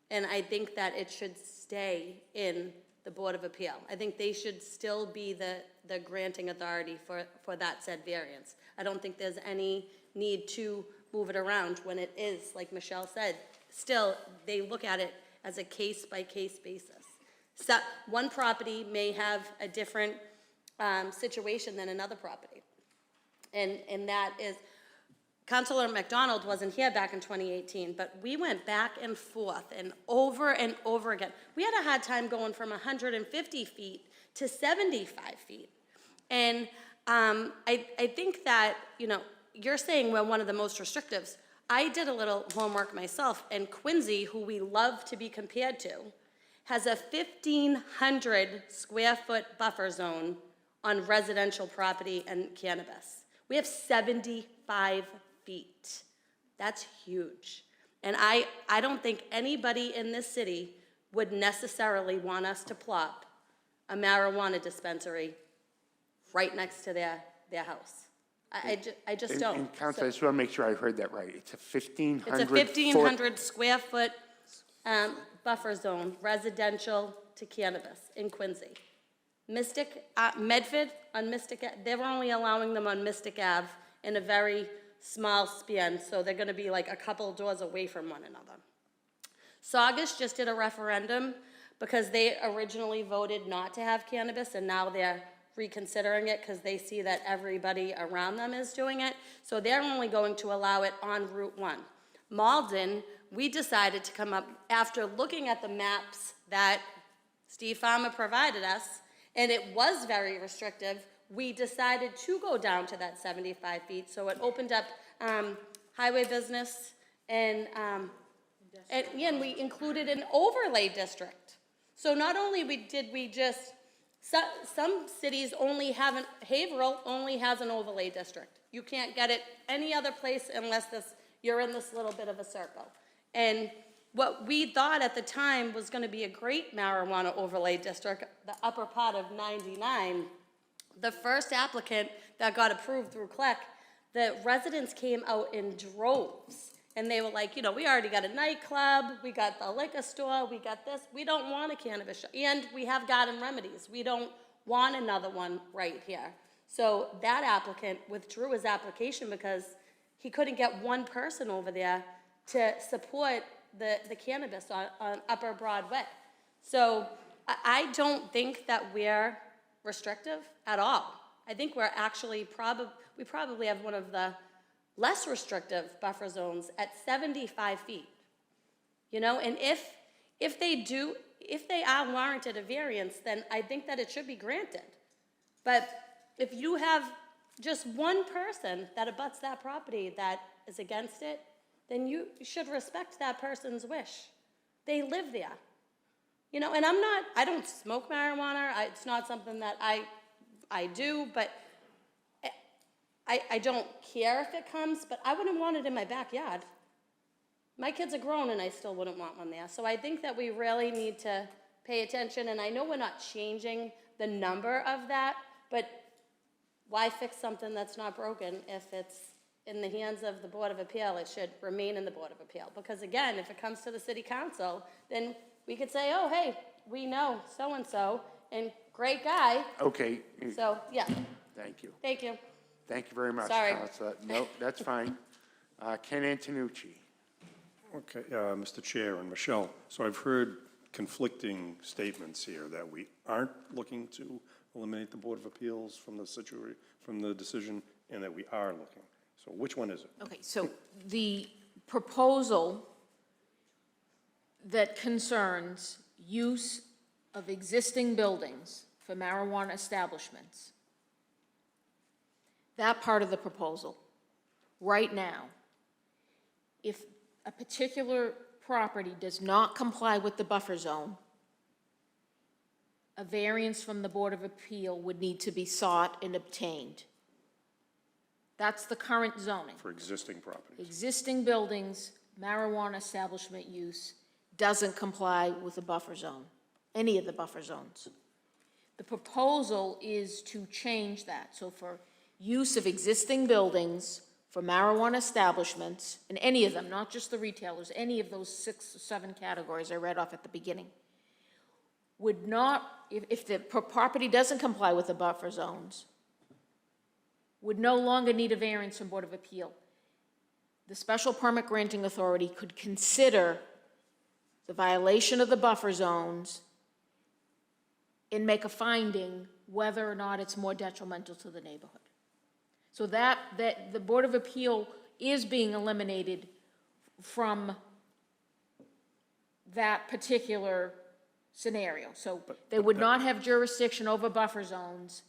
And I think that it should stay in the Board of Appeal. I think they should still be the granting authority for that said variance. I don't think there's any need to move it around when it is, like Michelle said, still, they look at it as a case-by-case basis. So one property may have a different situation than another property. And that is, Councilor McDonald wasn't here back in 2018, but we went back and forth and over again. We had a hard time going from 150 feet to 75 feet. And I think that, you know, you're saying we're one of the most restrictives. I did a little homework myself, and Quincy, who we love to be compared to, has a 1,500 square foot buffer zone on residential property and cannabis. We have 75 feet. That's huge. And I don't think anybody in this city would necessarily want us to plop a marijuana dispensary right next to their house. I just don't. And Council, I just want to make sure I heard that right. It's a 1,500 It's a 1,500 square foot buffer zone, residential to cannabis in Quincy. Medford on Mystic, they're only allowing them on Mystic Ave in a very small span, so they're gonna be like a couple doors away from one another. Saugus just did a referendum because they originally voted not to have cannabis, and now they're reconsidering it because they see that everybody around them is doing it. So they're only going to allow it on Route 1. Malden, we decided to come up, after looking at the maps that Steve Farmer provided us, and it was very restrictive, we decided to go down to that 75 feet. So it opened up highway business, and we included an overlay district. So not only did we just, some cities only have Haverhill only has an overlay district. You can't get it any other place unless you're in this little bit of a circle. And what we thought at the time was gonna be a great marijuana overlay district, the upper part of 99, the first applicant that got approved through CLEC, the residents came out in droves. And they were like, you know, we already got a nightclub, we got the liquor store, we got this, we don't want a cannabis shop. And we have garden remedies. We don't want another one right here. So that applicant withdrew his application because he couldn't get one person over there to support the cannabis on Upper Broadway. So I don't think that we're restrictive at all. I think we're actually we probably have one of the less restrictive buffer zones at 75 feet. You know, and if they are warranted a variance, then I think that it should be granted. But if you have just one person that abuts that property that is against it, then you should respect that person's wish. They live there. You know, and I don't smoke marijuana. It's not something that I do, but I don't care if it comes, but I wouldn't want it in my backyard. My kids are grown and I still wouldn't want one there. So I think that we really need to pay attention, and I know we're not changing the number of that, but why fix something that's not broken if it's in the hands of the Board of Appeal? It should remain in the Board of Appeal. Because again, if it comes to the City Council, then we could say, oh, hey, we know so-and-so, and great guy. Okay. So, yeah. Thank you. Thank you. Thank you very much, Sorry. Counselor. No, that's fine. Ken Antonucci. Okay, Mr. Chair and Michelle, so I've heard conflicting statements here that we aren't looking to eliminate the Board of Appeals from the decision, and that we are looking. So which one is it? Okay, so the proposal that concerns use of existing buildings for marijuana establishments, that part of the proposal, right now, if a particular property does not comply with the buffer zone, a variance from the Board of Appeal would need to be sought and obtained. That's the current zoning. For existing properties. Existing buildings, marijuana establishment use doesn't comply with the buffer zone, any of the buffer zones. The proposal is to change that. So for use of existing buildings for marijuana establishments, and any of them, not just the retailers, any of those 6 or 7 categories I read off at the beginning, would not, if the property doesn't comply with the buffer zones, would no longer need a variance from Board of Appeal. The special permit granting authority could consider the violation of the buffer zones and make a finding whether or not it's more detrimental to the neighborhood. So that the Board of Appeal is being eliminated from that particular scenario. So they would not have jurisdiction over buffer zones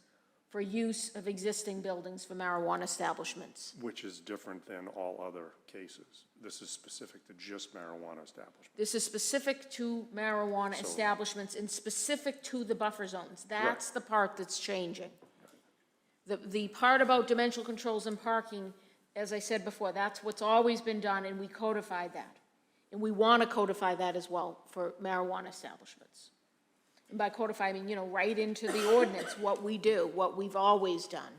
for use of existing buildings for marijuana establishments. Which is different than all other cases. This is specific to just marijuana establishments. This is specific to marijuana establishments and specific to the buffer zones. That's the part that's changing. The part about dimensional controls and parking, as I said before, that's what's always been done, and we codified that. And we want to codify that as well for marijuana establishments. And by codify, I mean, right into the ordinance, what we do, what we've always done.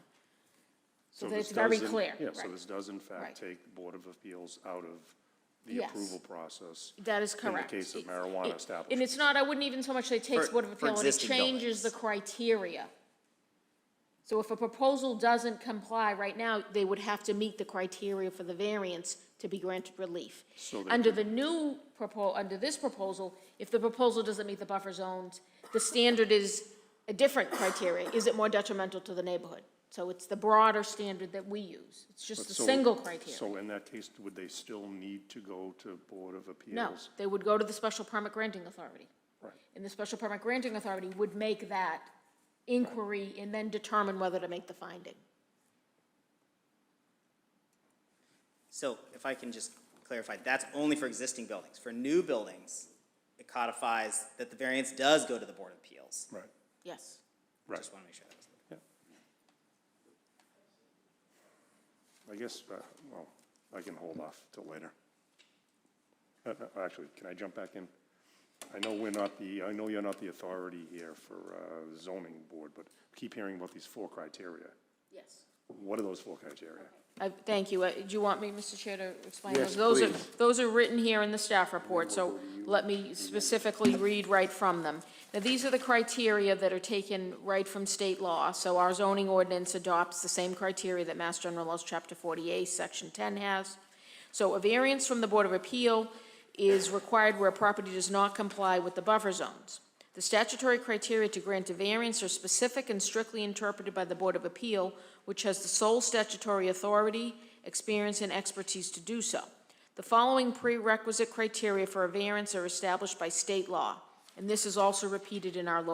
So that this it's very does in- clear. Yeah, Right. so this does in Right. fact take the Board of Appeals out of the Yes. approval process. That is correct. In the case of It- marijuana And establishments. it's not, I wouldn't even so much say it takes For- Board of for Appeal, it existing changes the buildings. criteria. So if a proposal doesn't comply right now, they would have to meet the criteria for the variance to be granted relief. So they Under the new under this proposal, if the proposal doesn't meet the buffer zones, the standard is a different criteria. Is it more detrimental to the neighborhood? So it's the broader standard that we use. It's just But a so- single criteria. So in that case, would they still need to go to Board of Appeals? No, they would go to the special permit granting authority. Right. And the special permit granting authority would make that inquiry and then determine whether to make the finding. So if I can just clarify, that's only for existing buildings. For new buildings, it codifies that the variance does go to the Board of Appeals. Right, Yes. right. Just want to make sure that was clear. I guess, well, I can hold off till later. Actually, can I jump back in? I know you're not the authority here for zoning board, but keep hearing about these 4 criteria. Yes. What are those 4 criteria? Thank you. Do you want me, Mr. Chair, to explain Yes, those? please. Those are written here in the staff report, so let me specifically read right from them. Now, these are the criteria that are taken right from state law. So our zoning ordinance adopts the same criteria that Mass General Laws, Chapter 48, Section 10 has. So a variance from the Board of Appeal is required where a property does not comply with the buffer zones. The statutory criteria to grant a variance are specific and strictly interpreted by the Board of Appeal, which has the sole statutory authority, experience, and expertise to do so. The following prerequisite criteria for a variance are established by state law, and this is also repeated in our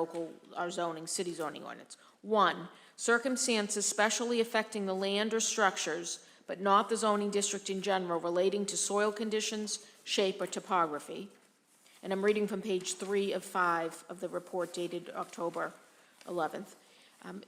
city zoning ordinance. 1, circumstances specially affecting the land or structures, but not the zoning district in general, relating to soil conditions, shape, or topography. And I'm reading from page 3 of 5 of the report dated October 11th.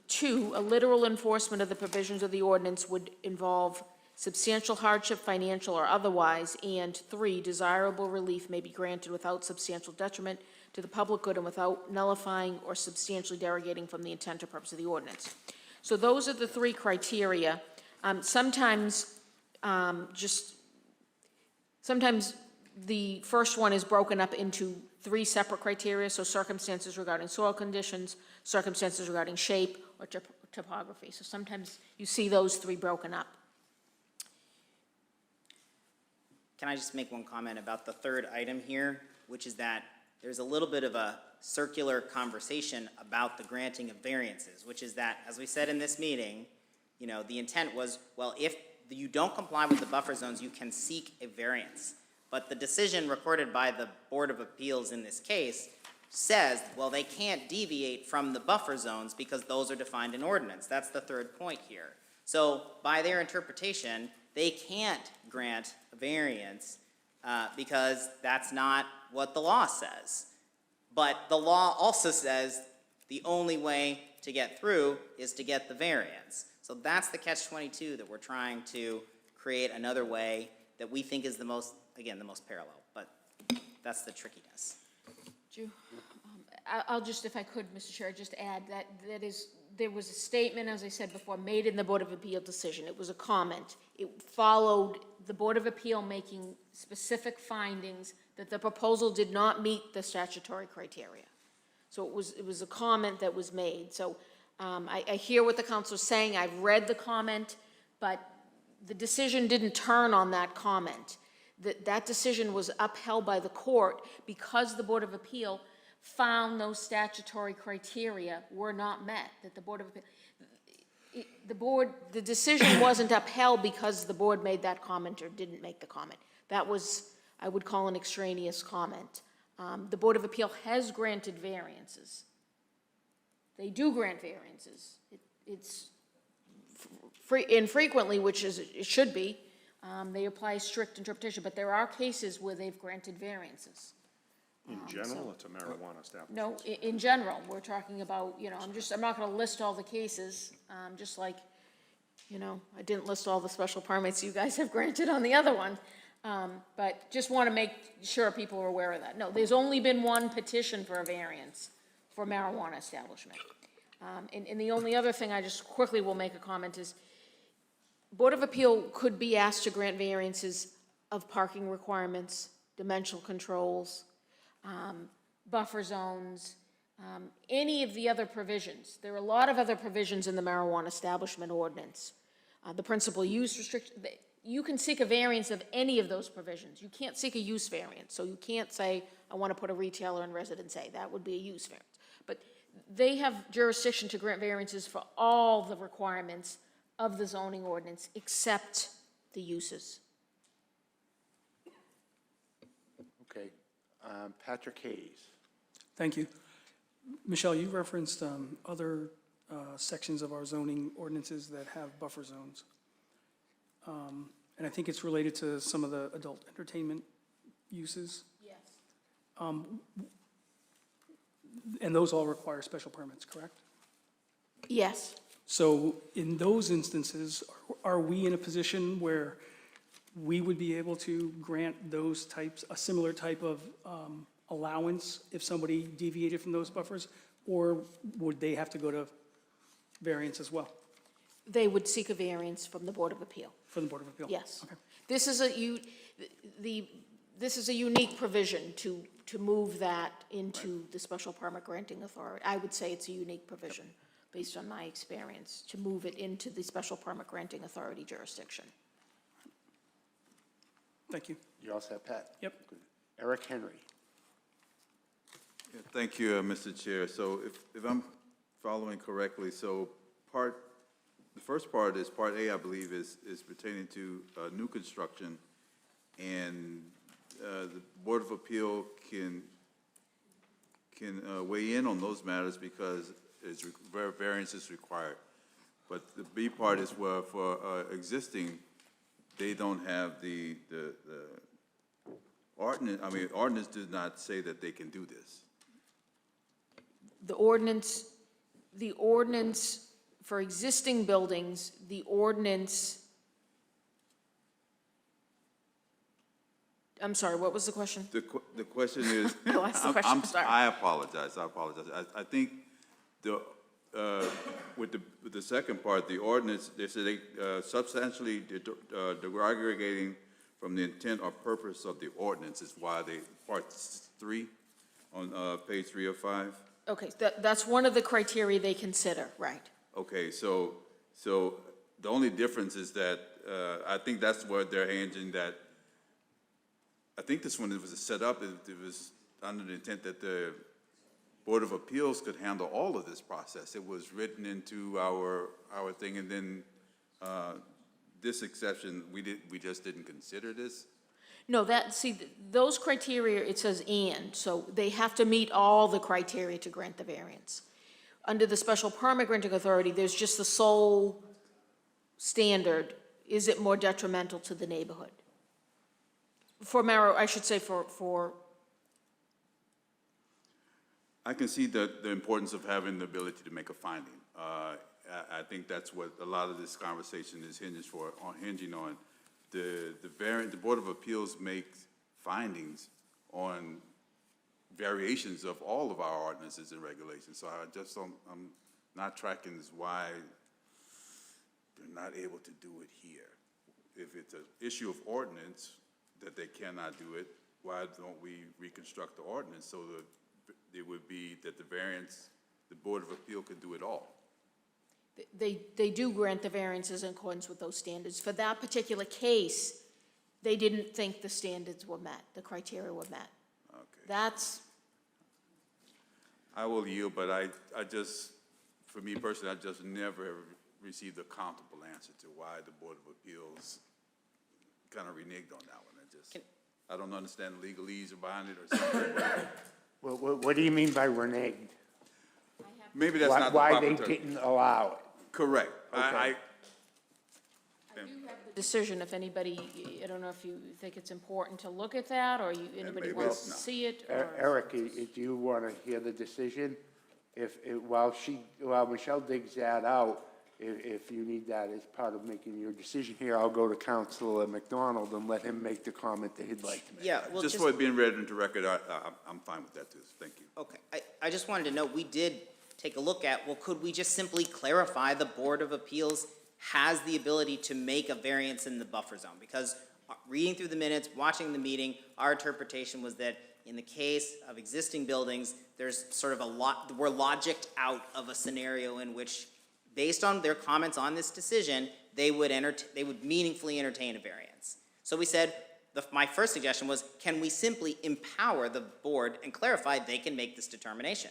2, a literal enforcement of the provisions of the ordinance would involve substantial hardship, financial or otherwise. And 3, desirable relief may be granted without substantial detriment to the public good and without nullifying or substantially derogating from the intent or purpose of the ordinance. So those are the 3 criteria. Sometimes the first one is broken up into 3 separate criteria, so circumstances regarding soil conditions, circumstances regarding shape, or topography. So sometimes you see those 3 broken up. Can I just make one comment about the 3rd item here, which is that there's a little bit of a circular conversation about the granting of variances, which is that, as we said in this meeting, the intent was, well, if you don't comply with the buffer zones, you can seek a variance. But the decision recorded by the Board of Appeals in this case says, well, they can't deviate from the buffer zones because those are defined in ordinance. That's the 3rd point here. So by their interpretation, they can't grant a variance because that's not what the law says. But the law also says the only way to get through is to get the variance. So that's the catch-22 that we're trying to create another way that we think is the most parallel, but that's the trickiness. I'll just, if I could, Mr. Chair, just add that there was a statement, as I said before, made in the Board of Appeal decision. It was a comment. It followed the Board of Appeal making specific findings that the proposal did not meet the statutory criteria. So it was a comment that was made. So I hear what the council's saying. I've read the comment, but the decision didn't turn on that comment. That decision was upheld by the court because the Board of Appeal found those statutory criteria were not met, that the Board of Appeal, The decision wasn't upheld because the board made that comment or didn't make the comment. That was, I would call an extraneous comment. The Board of Appeal has granted variances. They do grant variances. It's infrequently, which is, it should be, they apply strict interpretation, but there are cases where they've granted variances. In general, it's a marijuana establishment. No, in general, we're talking about, I'm not gonna list all the cases, just like, I didn't list all the special permits you guys have granted on the other one. But just wanna make sure people are aware of that. No, there's only been one petition for a variance for marijuana establishment. And the only other thing I just quickly will make a comment is, Board of Appeal could be asked to grant variances of parking requirements, dimensional controls, buffer zones, any of the other provisions. There are a lot of other provisions in the marijuana establishment ordinance. The principal use restriction, you can seek a variance of any of those provisions. You can't seek a use variance, so you can't say, I want to put a retailer in Residence A. That would be a use variance. But they have jurisdiction to grant variances for all the requirements of the zoning ordinance except the uses. Okay. Patrick Hayes. Thank you. Michelle, you referenced other sections of our zoning ordinances that have buffer zones. And I think it's related to some of the adult entertainment uses. Yes. And those all require special permits, correct? Yes. So in those instances, are we in a position where we would be able to grant those types, a similar type of allowance if somebody deviated from those buffers? Or would they have to go to variance as well? They would seek a variance from the Board of Appeal. From the Board of Appeal? Yes. Okay. This is a unique provision to move that into the special permit granting authority. I would say it's a unique provision, based on my experience, to move it into the special permit granting authority jurisdiction. Thank you. You all set, Pat? Yep. Good. Eric Henry. Yeah, thank you, Mr. Chair. So if I'm following correctly, so the first part is Part A, I believe, is pertaining to new construction, and the Board of Appeal can weigh in on those matters because variance is required. But the B part is where for existing, they don't have the ordinance. I mean, ordinance does not say that they can do this. The ordinance for existing buildings, the ordinance, I'm sorry, what was the question? The question is, What's the question? Sorry. I apologize. I think with the second part, the ordinance, they say they substantially derogating from the intent or purpose of the ordinance is why part 3 on page 3 of 5. Okay, that's one of the criteria they consider, right? Okay, so the only difference is that I think that's where they're hinging that. I think this one, it was set up, it was under the intent that the Board of Appeals could handle all of this process. It was written into our thing, and then this exception, we just didn't consider this. No, those criteria, it says and, so they have to meet all the criteria to grant the variance. Under the special permit granting authority, there's just the sole standard, is it more detrimental to the neighborhood? I should say for I can see the importance of having the ability to make a finding. I think that's what a lot of this conversation is hinging on. The Board of Appeals makes findings on variations of all of our ordinances and regulations. So I'm not tracking is why they're not able to do it here. If it's an issue of ordinance that they cannot do it, why don't we reconstruct the ordinance so that it would be that the Board of Appeal could do it all? They do grant the variances in accordance with those standards. For that particular case, they didn't think the standards were met, the criteria were met. Okay. I will yield, but I just, for me personally, I just never received a comfortable answer to why the Board of Appeals kind of reneged on that one. I don't understand the legalese behind it or something. What do you mean by reneged? Maybe that's not the Why proper they term. didn't allow it? Correct. I Decision, if anybody, I don't know if you think it's important to look at that, or anybody maybe wants to it's not. see it, or... Eric, do you want to hear the decision? While Michelle digs that out, if you need that as part of making your decision here, I'll go to Councilor McDonald and let him make the comment that he'd like to make. Yeah, well, just for it being read into record, I'm fine with that too. Thank you. Okay, I just wanted to note, we did take a look at, well, could we just simply clarify the Board of Appeals has the ability to make a variance in the buffer zone? Because reading through the minutes, watching the meeting, our interpretation was that in the case of existing buildings, there's sort of we're logicked out of a scenario in which, based on their comments on this decision, they would meaningfully entertain a variance. So we said, my first suggestion was, can we simply empower the board and clarify they can make this determination?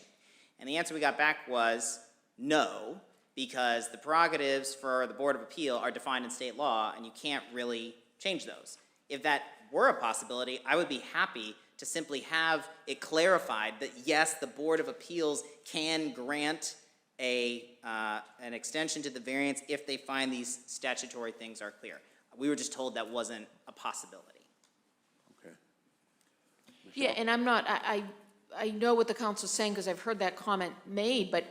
And the answer we got back was no, because the prerogatives for the Board of Appeal are defined in state law, and you can't really change those. If that were a possibility, I would be happy to simply have it clarified that, yes, the Board of Appeals can grant an extension to the variance if they find these statutory things are clear. We were just told that wasn't a possibility. Okay. Yeah, and I'm not, I know what the council's saying, because I've heard that comment made, but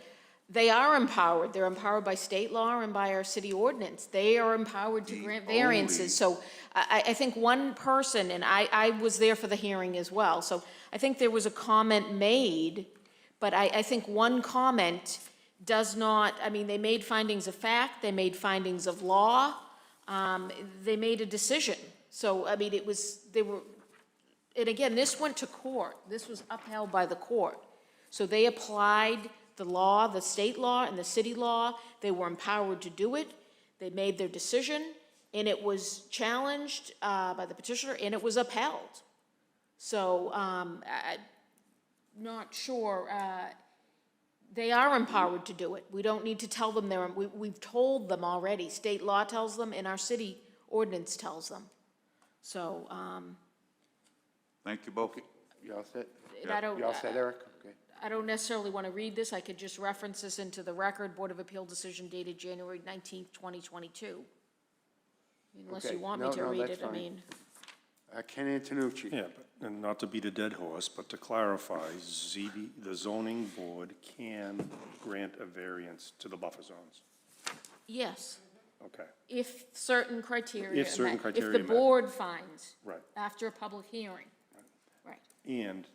they are empowered. They're empowered by state law and by our city ordinance. They are empowered to grant variances. So I think one person, and I was there for the hearing as well, so I think there was a comment made, but I think one comment does not, I mean, they made findings of fact, they made findings of law, they made a decision. So, I mean, and again, this went to court. This was upheld by the court. So they applied the law, the state law and the city law. They were empowered to do it. They made their decision, and it was challenged by the petitioner, and it was upheld. So I'm not sure. They are empowered to do it. We don't need to tell them we've told them already. State law tells them, and our city ordinance tells them. So. Thank you both. You all set? Yeah. You all set, Eric? Okay. I don't necessarily want to read this. I could just reference this into the record, Board of Appeal decision dated January 19th, 2022. Unless you Okay. want me No, to no, read that's it, I fine. mean. Ken Antonucci. Yeah, and not to beat a dead horse, but to clarify, the zoning board can grant a variance to the buffer zones. Yes, Okay, if certain criteria. If certain met. criteria If the met. board finds. Right. After a public hearing. Right. and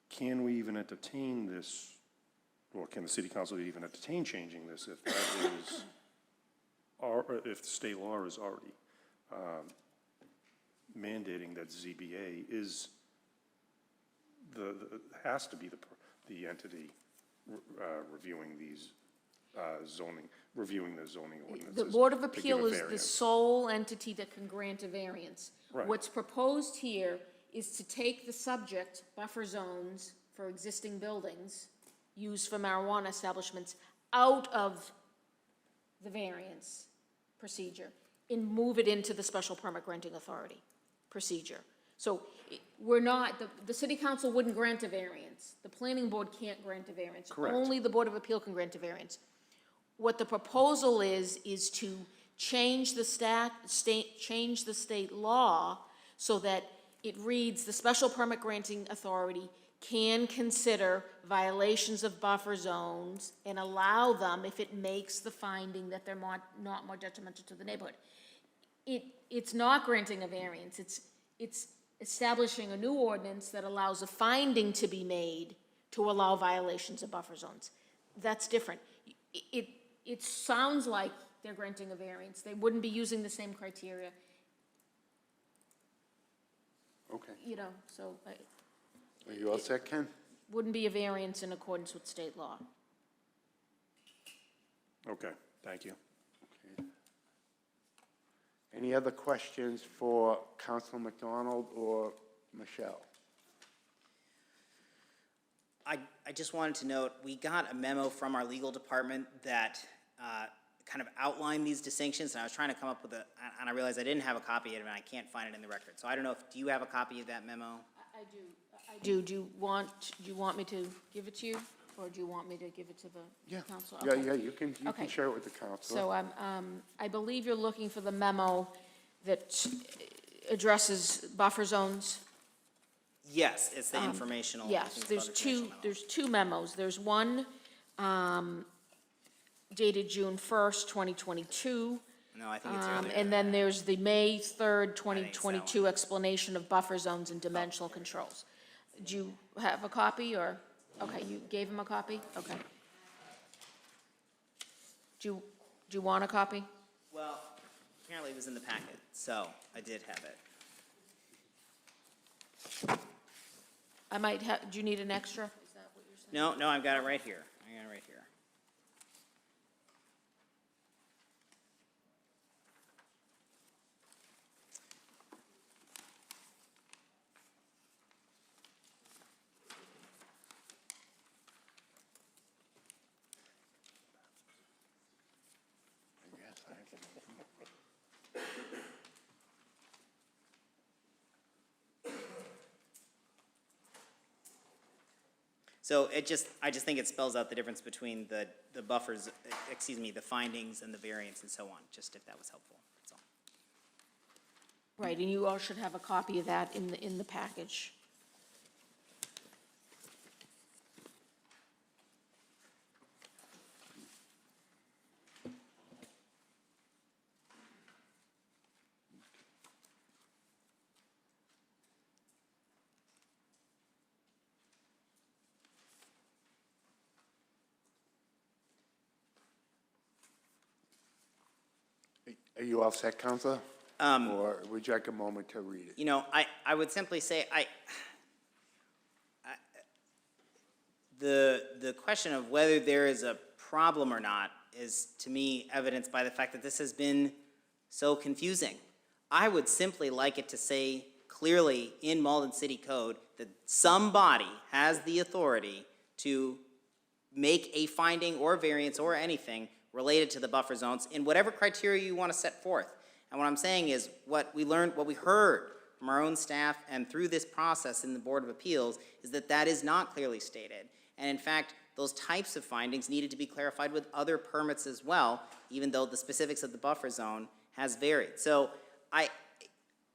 can we even entertain this, or can the city council even entertain changing this if that is, or if the state law is already mandating that ZBA is has to be the entity reviewing these reviewing the zoning ordinances. The Board of to give Appeal a is the variance. sole entity that can grant a variance. Right. What's proposed here is to take the subject buffer zones for existing buildings used for marijuana establishments out of the variance procedure and move it into the special permit granting authority procedure. So we're not, the city council wouldn't grant a variance. The planning board can't grant a variance. Correct. Only the Board of Appeal can grant a variance. What the proposal is to change the state law so that it reads, the special permit granting authority can consider violations of buffer zones and allow them if it makes the finding that they're not more detrimental to the neighborhood. It's not granting a variance, it's establishing a new ordinance that allows a finding to be made to allow violations of buffer zones. That's different. It sounds like they're granting a variance. They wouldn't be using the same criteria, Okay. you know, so Are you all set, Ken? wouldn't be a variance in accordance with state law. Okay, thank you. Okay. Any other questions for Councilor McDonald or Michelle? I just wanted to note, we got a memo from our legal department that kind of outlined these distinctions, and I was trying to come up with and I realized I didn't have a copy of it, and I can't find it in the record. So I don't know do you have a copy of that memo? I do. Do you want me to give it to you, or do you want me to give it to the council? Yeah, Okay. yeah, you can Okay. share it with the council. So I believe you're looking for the memo that addresses buffer zones. Yes, it's the informational. I Yes, think it's there's called two, informational memo. there's two memos. There's one dated June 1st, 2022. No, I think it's earlier. And then there's the May 3rd, it's that 2022 explanation of buffer zones and dimensional controls. Do you have a copy, or, okay, you gave him a copy? Okay. Do you want a copy? Well, apparently it was in the packet, so I did have it. I might have, do you need an extra? Is that what you're saying? No, I've got it right here. I got it right here. So I just think it spells out the difference between the buffers, the findings and the variance and so on, just if that was helpful, that's all. Right, and you all should have a copy of that in the package. Are you all set, Counselor? Or would you like a moment to read it? You know, I would simply say, the question of whether there is a problem or not is, to me, evidenced by the fact that this has been so confusing. I would simply like it to say clearly in Malden City Code that somebody has the authority to make a finding or variance or anything related to the buffer zones in whatever criteria you want to set forth. And what I'm saying is what we learned, what we heard from our own staff and through this process in the Board of Appeals is that that is not clearly stated. And in fact, those types of findings needed to be clarified with other permits as well, even though the specifics of the buffer zone has varied. So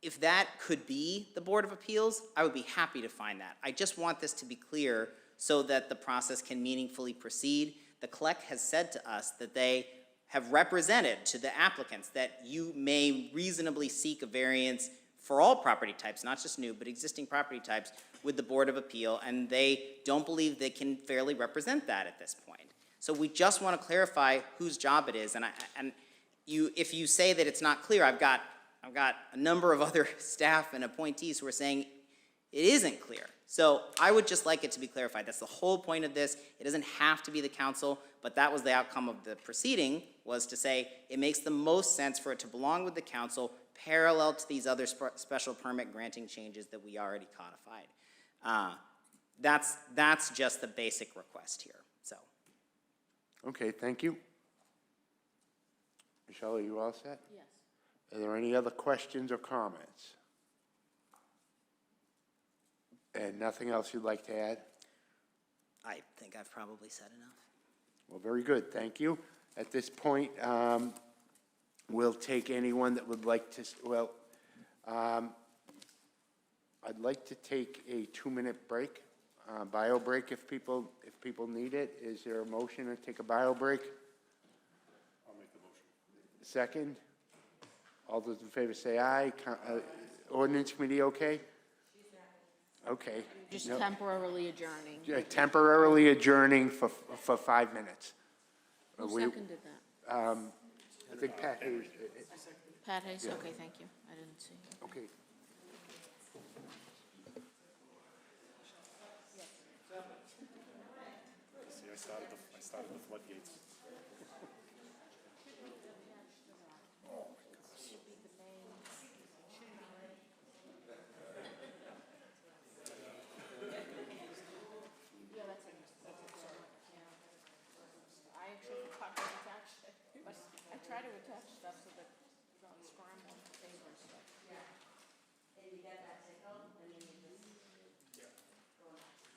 if that could be the Board of Appeals, I would be happy to find that. I just want this to be clear so that the process can meaningfully proceed. The CLEC has said to us that they have represented to the applicants that you may reasonably seek a variance for all property types, not just new, but existing property types, with the Board of Appeal, and they don't believe they can fairly represent that at this point. So we just want to clarify whose job it is, and if you say that it's not clear, I've got a number of other staff and appointees who are saying it isn't clear. So I would just like it to be clarified. That's the whole point of this. It doesn't have to be the council, but that was the outcome of the proceeding, was to say it makes the most sense for it to belong with the council parallel to these other special permit granting changes that we already codified. That's just the basic request here, so. Okay, thank you. Michelle, are you all set? Yes. Are there any other questions or comments? And nothing else you'd like to add? I think I've probably said enough. Well, very good, thank you. At this point, we'll take anyone that would like to, I'd like to take a 2-minute break, bio break if people need it. Is there a motion to take a bio break? I'll make the motion. Second? All those in favor say aye. Ordinance Committee, okay? Okay. Just No. temporarily adjourning. Yeah, temporarily adjourning for 5 minutes. Who We- seconded that? I think Pat Hayes. Pat Hayes? Okay, thank you. I didn't see. Okay. See, I started the floodgates. I actually caught that action. try to attach stuff so that you don't scramble paper stuff. And you get that tickle, and then you just go nuts.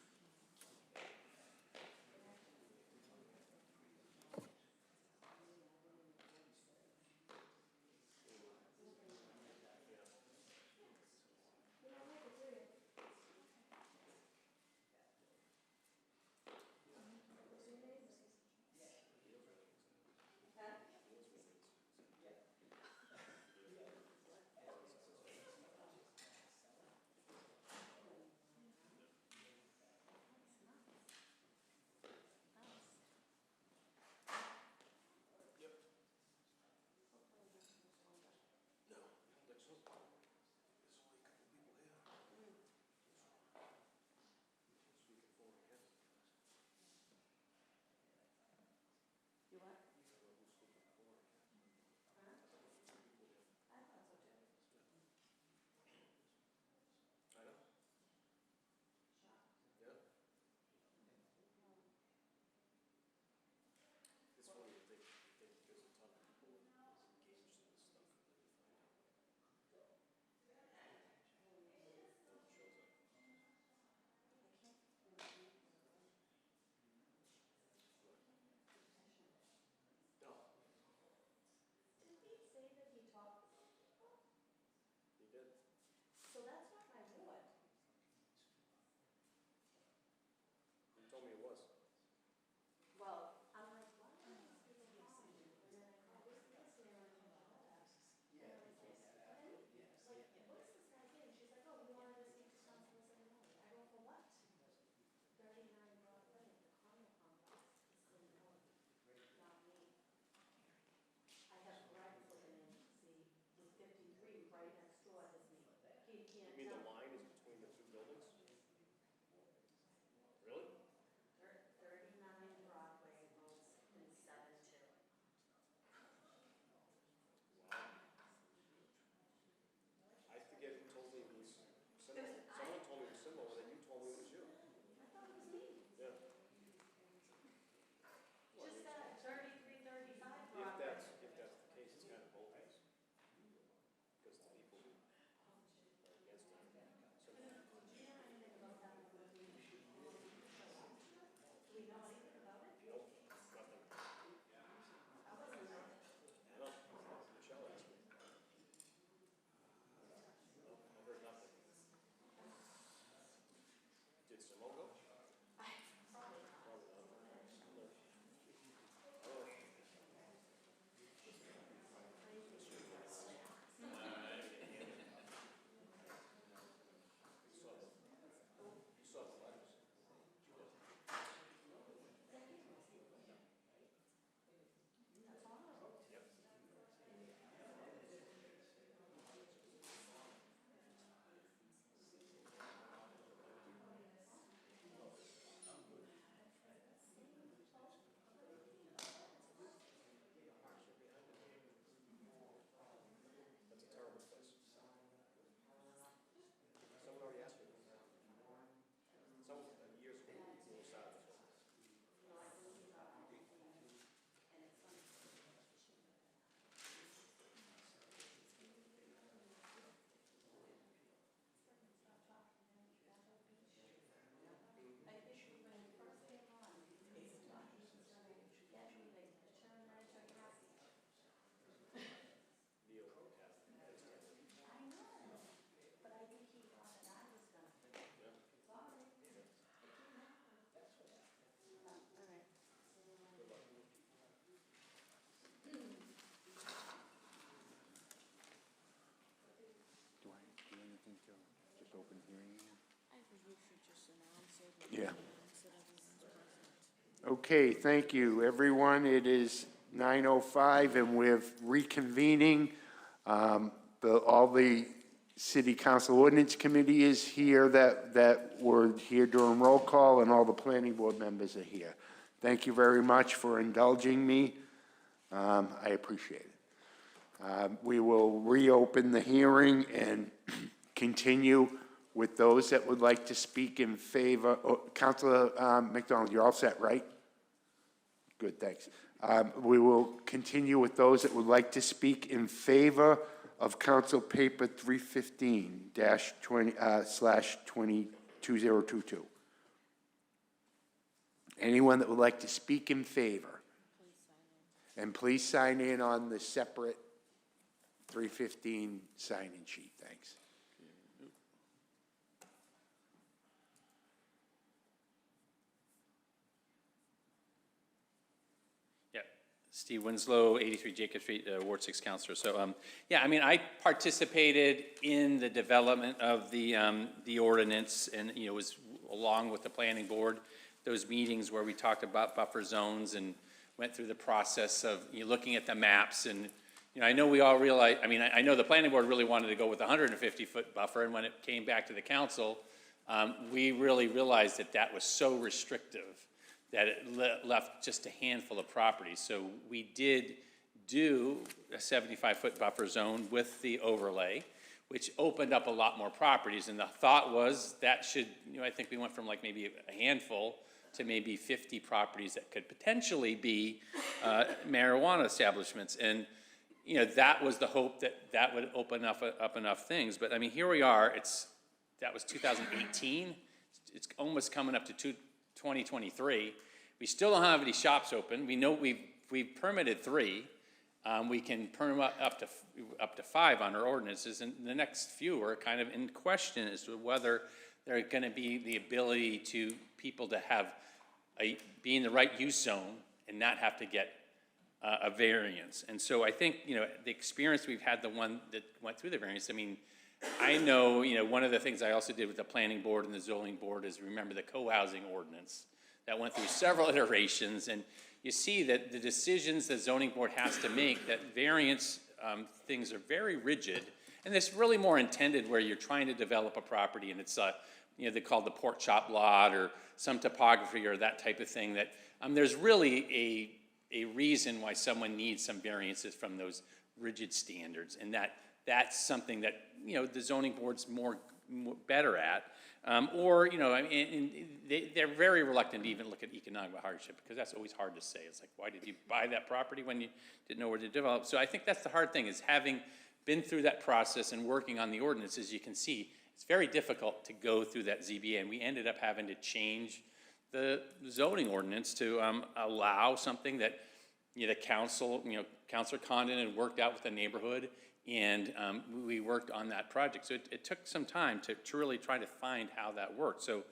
So that's not my ward. You told me it was. Well, I'm like, why are these people calling me? And then I call this man on the phone. And I'm like, what is this guy saying? She's like, oh, you wanted to speak to Councilor Simonelli. I go, for what? 39 Broad Lane, the condo complex is Simonelli, not me. I have Greg's living in, see, with 53 right next door is me. He can't You mean the tell. line is between the two buildings? Really? 39 Broadway owns in 7-2. I forget who told me it was similar. Someone told me it was similar, and then you told me it was you. I thought it was me. Yeah. Just that 3335 If Broadway. that's the case, it's kind of both ways. Because the people who are against it are similar. Do you know anything about that? Do we know anything about it? Nope, nothing. I wasn't there. No, Michelle asked me. No, I heard nothing. Did Simone go? Probably not. Probably not. No. You saw the letters. That's horrible. Yep. That's a terrible place. Someone already asked me. Someone, years ago, we were sad this one. I issued when it first came on, he thought he was gonna get me the veterinary happy. Neil had extended. I know, but I think he thought that I was gonna. Yeah. Sorry. It didn't happen. All right. Good luck. Do anything to just open hearing? I think we should just announce it. Yeah. Announce that everyone's present. Okay, thank you, everyone. It is 9:05, and we're reconvening. All the City Council Ordinance Committee is here that were here during roll call, and all the planning board members are here. Thank you very much for indulging me. I appreciate it. We will reopen the hearing and continue with those that would like to speak in favor. Councilor McDonald, you're all set, right? Good, thanks. We will continue with those that would like to speak in favor of Council Paper 315-20/2022. Anyone that would like to speak in favor? And please sign in on the separate 315 sign-in sheet, thanks. Steve Winslow, 83 Jacob Street, Ward 6 Counselor. So, yeah, I mean, I participated in the development of the ordinance, and, you know, was along with the planning board, those meetings where we talked about buffer zones and went through the process of, you know, looking at the maps. And, you know, I know we all realize, I mean, I know the planning board really wanted to go with a 150-foot buffer, and when it came back to the council, we really realized that that was so restrictive that it left just a handful of properties. So we did do a 75-foot buffer zone with the overlay, which opened up a lot more properties. And the thought was that should, you know, I think we went from like maybe a handful to maybe 50 properties that could potentially be marijuana establishments. And, you know, that was the hope that that would open up enough things. But I mean, here we are, that was 2018. It's almost coming up to 2023. We still don't have any shops open. We know we've permitted 3. We can permit up to 5 on our ordinances, and the next few are kind of in question as to whether there are going to be the ability to people to have be in the right use zone and not have to get a variance. And so I think, you know, the experience we've had, the one that went through the variance, I mean, I know, you know, one of the things I also did with the planning board and the zoning board is remember the co-housing ordinance that went through several iterations, and you see that the decisions the zoning board has to make, that variance things are very rigid, and it's really more intended where you're trying to develop a property and it's, you know, they call the pork chop lot or some topography or that type of thing, that there's really a reason why someone needs some variances from those rigid standards, and that's something that, you know, the zoning board's more better at. Or, you know, I mean, they're very reluctant to even look at economic hardship, because that's always hard to say. It's like, why did you buy that property when you didn't know where to develop? So I think that's the hard thing, is having been through that process and working on the ordinances, you can see it's very difficult to go through that ZBA, and we ended up having to change the zoning ordinance to allow something that, you know, the council, you know, Councilor Condon had worked out with the neighborhood, and we worked on that project. So it took some time to really try to find how that worked. So,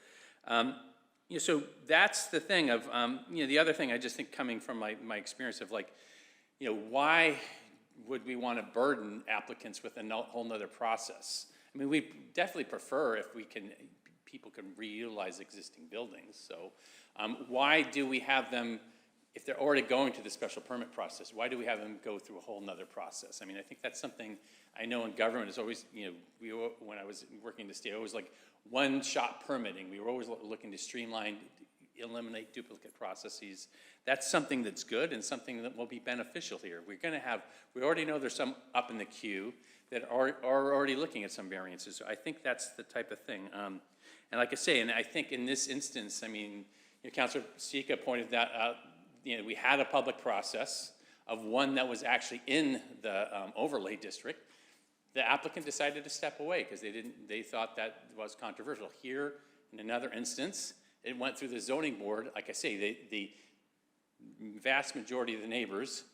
you know, so that's the thing of, you know, the other thing I just think coming from my experience of, like, you know, why would we want to burden applicants with a whole nother process? I mean, we definitely prefer if people can reutilize existing buildings. So why do we have them, if they're already going to the special permit process, why do we have them go through a whole nother process? I mean, I think that's something I know in government is always, you know, when I was working in the state, it was like one-shot permitting. We were always looking to streamline, eliminate duplicate processes. That's something that's good and something that will be beneficial here. We already know there's some up in the queue that are already looking at some variances. So I think that's the type of thing. And like I say, and I think in this instance, I mean, you know, Councilor Sika pointed that out. You know, we had a public process of one that was actually in the overlay district. The applicant decided to step away because they thought that was controversial. Here, in another instance, it went through the zoning board. Like I say, the vast majority of the neighbors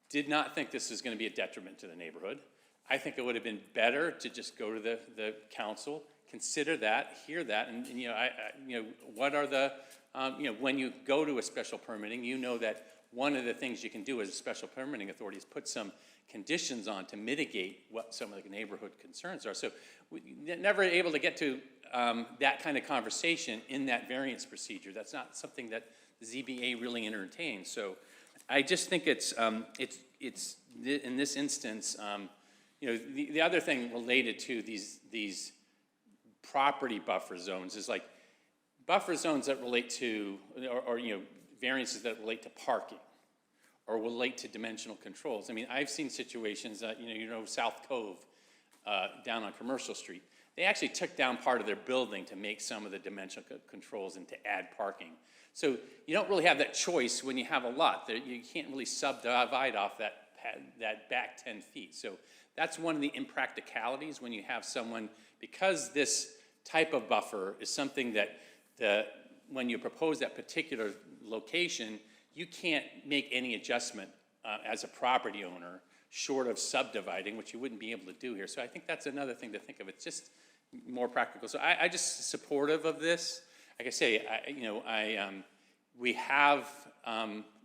did not think this was going to be a detriment to the neighborhood. I think it would have been better to just go to the council, consider that, hear that, and you know, you know, what are the you know, when you go to a special permitting, you know that one of the things you can do as a special permitting authority is put some conditions on to mitigate what some of the neighborhood concerns are. So we're never able to get to that kind of conversation in that variance procedure. That's not something that the ZBA really entertains. So I just think it's in this instance, you know, the other thing related to these property buffer zones is like, buffer zones that relate to, or you know, variances that relate to parking or relate to dimensional controls. I mean, I've seen situations that, you know, South Cove down on Commercial Street. they actually took down part of their building to make some of the dimensional controls and to add parking. So you don't really have that choice when you have a lot. You can't really subdivide off that back 10 feet. So that's one of the impracticalities when you have someone, because this type of buffer is something that when you propose that particular location, you can't make any adjustment as a property owner short of subdividing, which you wouldn't be able to do here. So I think that's another thing to think of. It's just more practical. So I just supportive of this. Like I say, we have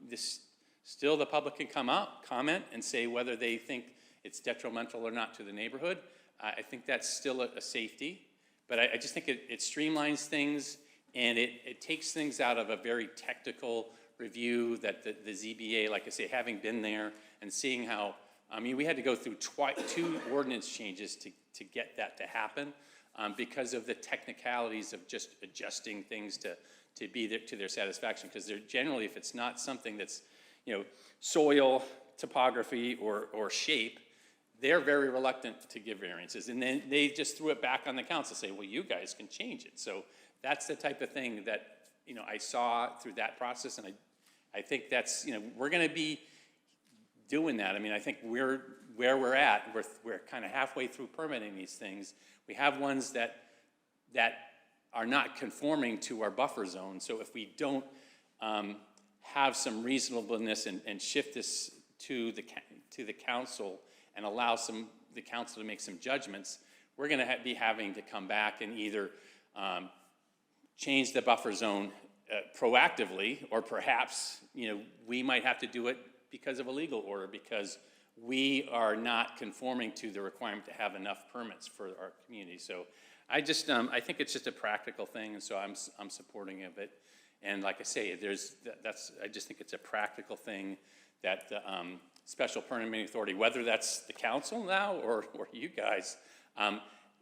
this, still the public can come out, comment, and say whether they think it's detrimental or not to the neighborhood. I think that's still a safety, but I just think it streamlines things, and it takes things out of a very technical review that the ZBA, like I say, having been there and seeing how, I mean, we had to go through 2 ordinance changes to get that to happen because of the technicalities of just adjusting things to be there, to their satisfaction. Because they're generally, if it's not something that's, soil, topography, or shape, they're very reluctant to give variances. And then they just threw it back on the council, say, well, you guys can change it. So that's the type of thing that, I saw through that process. And I think that's, we're going to be doing that. I mean, I think where we're at, we're kind of halfway through permitting these things. We have ones that are not conforming to our buffer zone. So if we don't have some reasonableness and shift this to the council and allow the council to make some judgments, we're going to be having to come back and either change the buffer zone proactively, or perhaps we might have to do it because of a legal order, because we are not conforming to the requirement to have enough permits for our community. So I just I think it's just a practical thing, and so I'm supporting of it. And like I say, I just think it's a practical thing that the special permitting authority, whether that's the council now or you guys,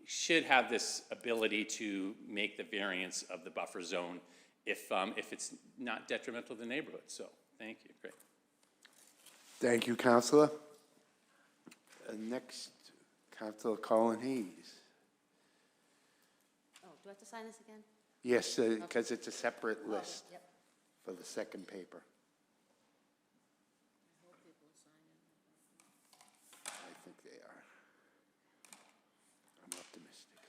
should have this ability to make the variance of the buffer zone if it's not detrimental to the neighborhood. So thank you. Great. Thank you, Councilor. Next, Councilor Colin Hayes. Oh, do I have to sign this again? Yes, because it's a separate list Yep. for the second paper. I think they are. I'm optimistic.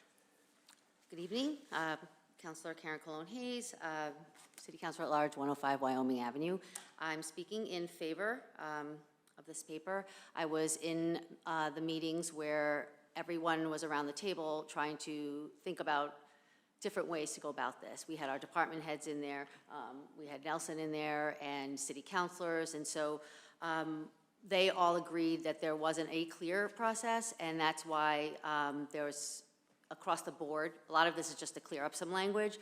Good evening, Councilor Karen Colon Hayes, City Councilor at Large, 105 Wyoming Avenue. I'm speaking in favor of this paper. I was in the meetings where everyone was around the table trying to think about different ways to go about this. We had our department heads in there, we had Nelson in there, and city councilors, and so they all agreed that there wasn't a clear process, and that's why there was, across the board, a lot of this is just to clear up some language,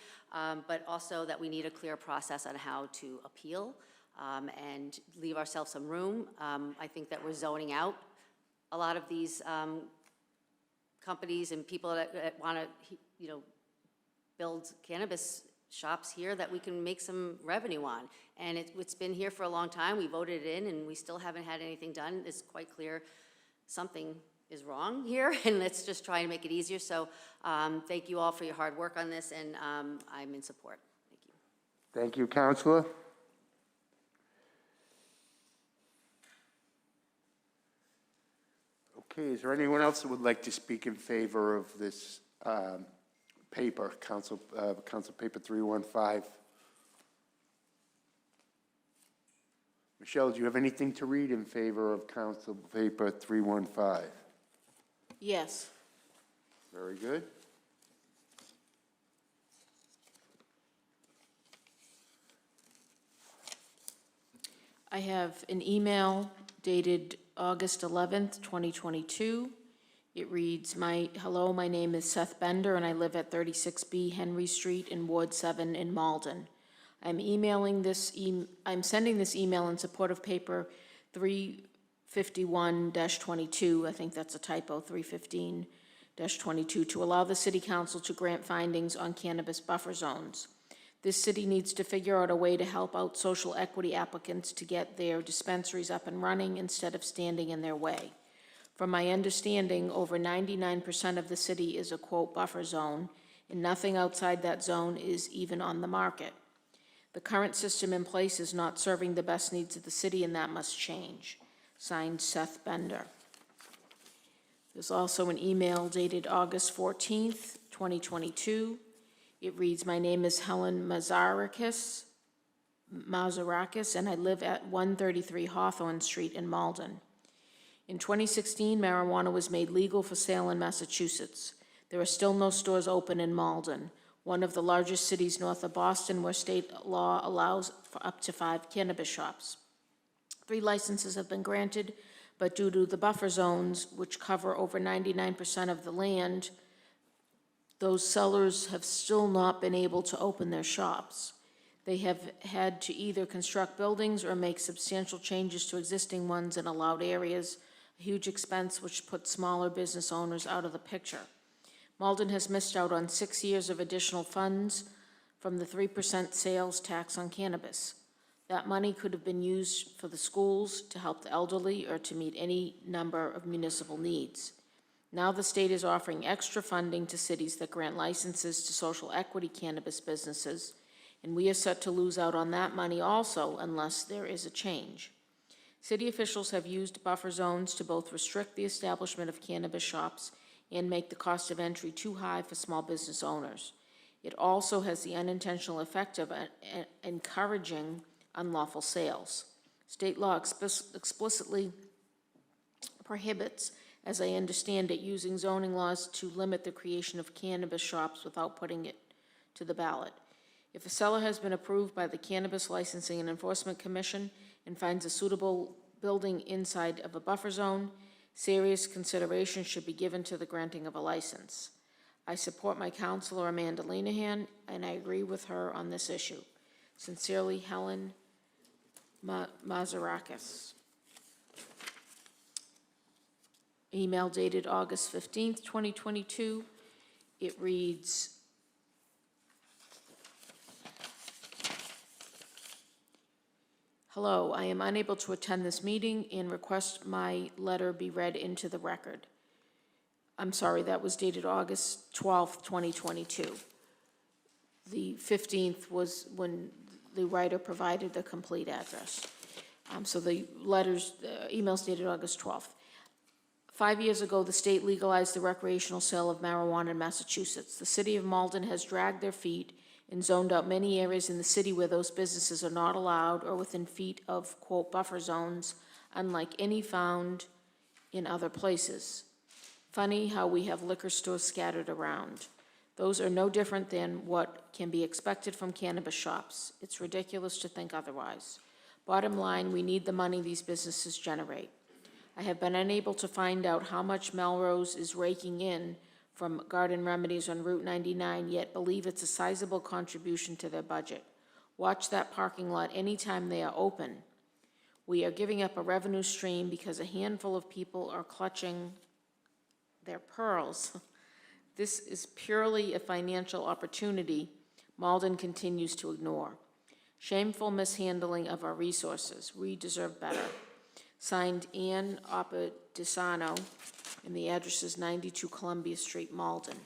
but also that we need a clear process on how to appeal and leave ourselves some room. I think that we're zoning out a lot of these companies and people that want to, build cannabis shops here that we can make some revenue on. And it's been here for a long time. We voted it in, and we still haven't had anything done. It's quite clear something is wrong here, and let's just try and make it easier. So thank you all for your hard work on this, and I'm in support. Thank you. Thank you, Councilor. Okay, is there anyone else that would like to speak in favor of this paper, Council Paper 315? Michelle, do you have anything to read in favor of Council Paper 315? Yes. Very good. I have an email dated August 11th, 2022. It reads, hello, my name is Seth Bender, and I live at 36B Henry Street in Ward 7 in Malden. I'm sending this email in support of paper 351-22, I think that's a typo, 315-22, to allow the city council to grant findings on cannabis buffer zones. This city needs to figure out a way to help out social equity applicants to get their dispensaries up and running instead of standing in their way. From my understanding, over 99% of the city is a quote buffer zone, and nothing outside that zone is even on the market. The current system in place is not serving the best needs of the city, and that must change. Signed, Seth Bender. There's also an email dated August 14th, 2022. It reads, my name is Helen Mazarakis, and I live at 133 Hawthorne Street in Malden. In 2016, marijuana was made legal for sale in Massachusetts. There are still no stores open in Malden, one of the largest cities north of Boston, where state law allows for up to 5 cannabis shops. 3 licenses have been granted, but due to the buffer zones, which cover over 99% of the land, those sellers have still not been able to open their shops. They have had to either construct buildings or make substantial changes to existing ones in allowed areas, a huge expense which puts smaller business owners out of the picture. Malden has missed out on 6 years of additional funds from the 3% sales tax on cannabis. That money could have been used for the schools, to help the elderly, or to meet any number of municipal needs. Now the state is offering extra funding to cities that grant licenses to social equity cannabis businesses, and we are set to lose out on that money also unless there is a change. City officials have used buffer zones to both restrict the establishment of cannabis shops and make the cost of entry too high for small business owners. It also has the unintentional effect of encouraging unlawful sales. State law explicitly prohibits, as I understand it, using zoning laws to limit the creation of cannabis shops without putting it to the ballot. If a seller has been approved by the Cannabis Licensing and Enforcement Commission and finds a suitable building inside of a buffer zone, serious consideration should be given to the granting of a license. I support my counselor, Amanda Lenahan, and I agree with her on this issue. Sincerely, Helen Mazarakis. Email dated August 15th, 2022. It reads, hello, I am unable to attend this meeting and request my letter be read into the record. I'm sorry, that was dated August 12th, 2022. The 15th was when the writer provided the complete address. So the email's dated August 12th. 5 years ago, the state legalized the recreational sale of marijuana in Massachusetts. The city of Malden has dragged their feet and zoned out many areas in the city where those businesses are not allowed or within feet of, quote, buffer zones, unlike any found in other places. Funny how we have liquor stores scattered around. Those are no different than what can be expected from cannabis shops. It's ridiculous to think otherwise. Bottom line, we need the money these businesses generate. I have been unable to find out how much Melrose is raking in from Garden Remedies on Route 99, yet believe it's a sizable contribution to their budget. Watch that parking lot anytime they are open. We are giving up a revenue stream because a handful of people are clutching their pearls. This is purely a financial opportunity Malden continues to ignore. Shameful mishandling of our resources. We deserve better. Signed, Ann Appadisano, and the address is 92 Columbia Street, Malden.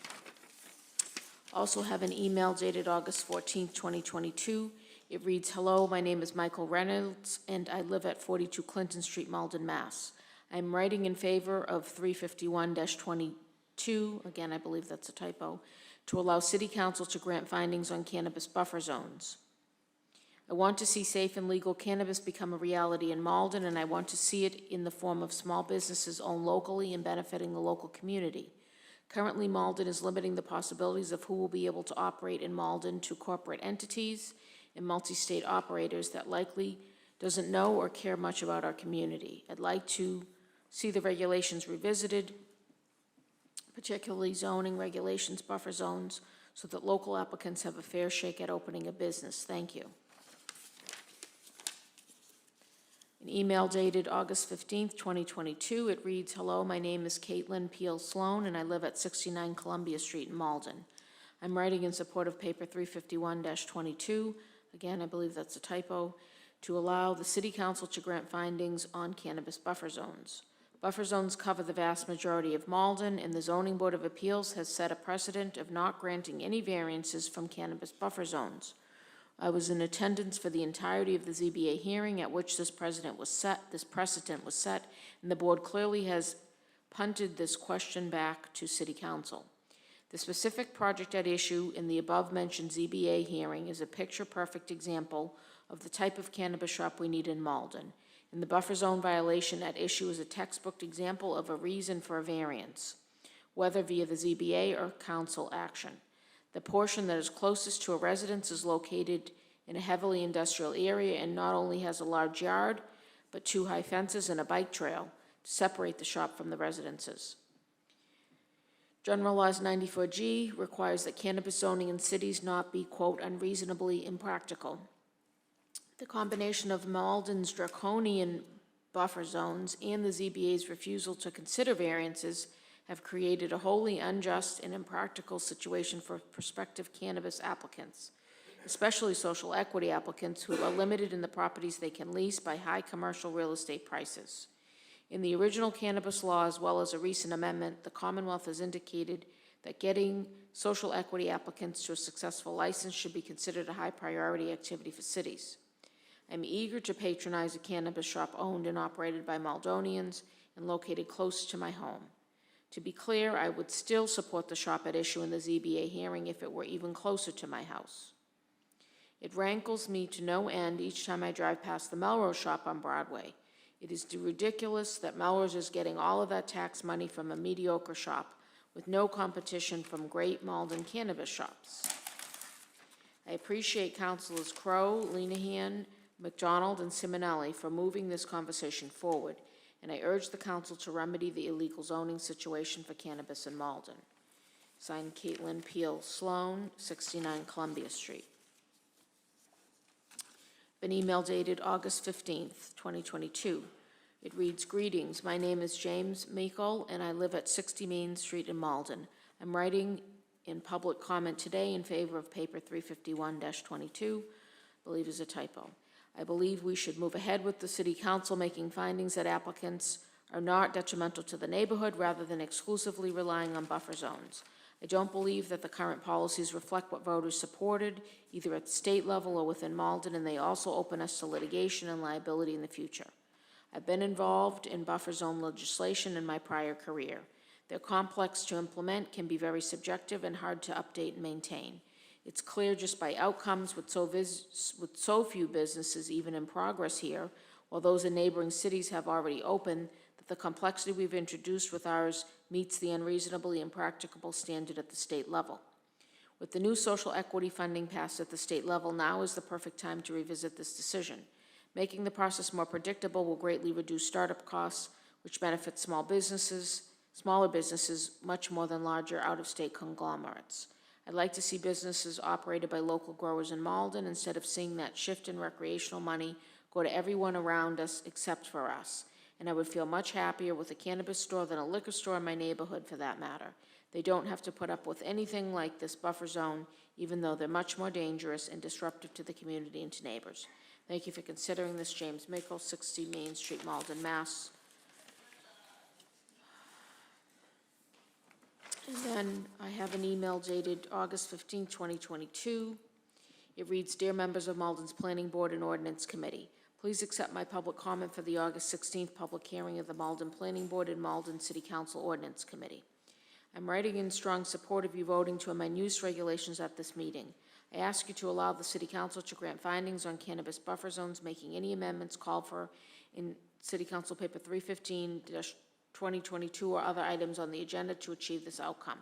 Also have an email dated August 14th, 2022. It reads, hello, my name is Michael Reynolds, and I live at 42 Clinton Street, Malden, Mass. I'm writing in favor of 351-22, again, I believe that's a typo, to allow City Council to grant findings on cannabis buffer zones. I want to see safe and legal cannabis become a reality in Malden, and I want to see it in the form of small businesses owned locally and benefiting the local community. Currently, Malden is limiting the possibilities of who will be able to operate in Malden to corporate entities and multi-state operators that likely doesn't know or care much about our community. I'd like to see the regulations revisited, particularly zoning regulations, buffer zones, so that local applicants have a fair shake at opening a business. Thank you. An email dated August 15th, 2022. It reads, hello, my name is Caitlin Peel Sloan, and I live at 69 Columbia Street in Malden. I'm writing in support of paper 351-22. Again, I believe that's a typo, to allow the City Council to grant findings on cannabis buffer zones. Buffer zones cover the vast majority of Malden, and the Zoning Board of Appeals has set a precedent of not granting any variances from cannabis buffer zones. I was in attendance for the entirety of the ZBA hearing at which this precedent was set, and the board clearly has punted this question back to City Council. The specific project at issue in the above-mentioned ZBA hearing is a picture-perfect example of the type of cannabis shop we need in Malden, and the buffer zone violation at issue is a textbook example of a reason for a variance, whether via the ZBA or council action. The portion that is closest to a residence is located in a heavily industrial area and not only has a large yard, but 2 high fences and a bike trail to separate the shop from the residences. General Laws 94G requires that cannabis zoning in cities not be, quote, unreasonably impractical. The combination of Malden's draconian buffer zones and the ZBA's refusal to consider variances have created a wholly unjust and impractical situation for prospective cannabis applicants, especially social equity applicants who are limited in the properties they can lease by high commercial real estate prices. In the original cannabis law, as well as a recent amendment, the Commonwealth has indicated that getting social equity applicants to a successful license should be considered a high priority activity for cities. I'm eager to patronize a cannabis shop owned and operated by Maldonians and located close to my home. To be clear, I would still support the shop at issue in the ZBA hearing if it were even closer to my house. It rankles me to no end each time I drive past the Melrose shop on Broadway. It is ridiculous that Melrose is getting all of that tax money from a mediocre shop with no competition from great Malden cannabis shops. I appreciate Councilors Crowe, Lenahan, McDonald, and Simonelli for moving this conversation forward, and I urge the council to remedy the illegal zoning situation for cannabis in Malden. Signed, Caitlin Peel Sloan, 69 Columbia Street. An email dated August 15th, 2022. It reads, greetings, my name is James Meikle and I live at 60 Main Street in Malden. I'm writing in public comment today in favor of paper 351-22, I believe is a typo. I believe we should move ahead with the City Council making findings that applicants are not detrimental to the neighborhood rather than exclusively relying on buffer zones. I don't believe that the current policies reflect what voters supported, either at the state level or within Malden, and they also open us to litigation and liability in the future. I've been involved in buffer zone legislation in my prior career. They're complex to implement, can be very subjective, and hard to update and maintain. It's clear just by outcomes with so few businesses even in progress here, while those in neighboring cities have already opened, that the complexity we've introduced with ours meets the unreasonably impracticable standard at the state level. With the new social equity funding passed at the state level, now is the perfect time to revisit this decision. Making the process more predictable will greatly reduce startup costs, which benefits smaller businesses much more than larger out-of-state conglomerates. I'd like to see businesses operated by local growers in Malden instead of seeing that shift in recreational money go to everyone around us except for us. And I would feel much happier with a cannabis store than a liquor store in my neighborhood for that matter. They don't have to put up with anything like this buffer zone, even though they're much more dangerous and disruptive to the community and to neighbors. Thank you for considering this. James Mickle, 60 Main Street, Malden, Mass. And then I have an email dated August 15, 2022. It reads, Dear members of Malden's Planning Board and Ordinance Committee, please accept my public comment for the August 16th public hearing of the Malden Planning Board and Malden City Council Ordinance Committee. I'm writing in strong support of you voting to amend use regulations at this meeting. I ask you to allow the City Council to grant findings on cannabis buffer zones, making any amendments called for in City Council Paper 315-2022 or other items on the agenda to achieve this outcome.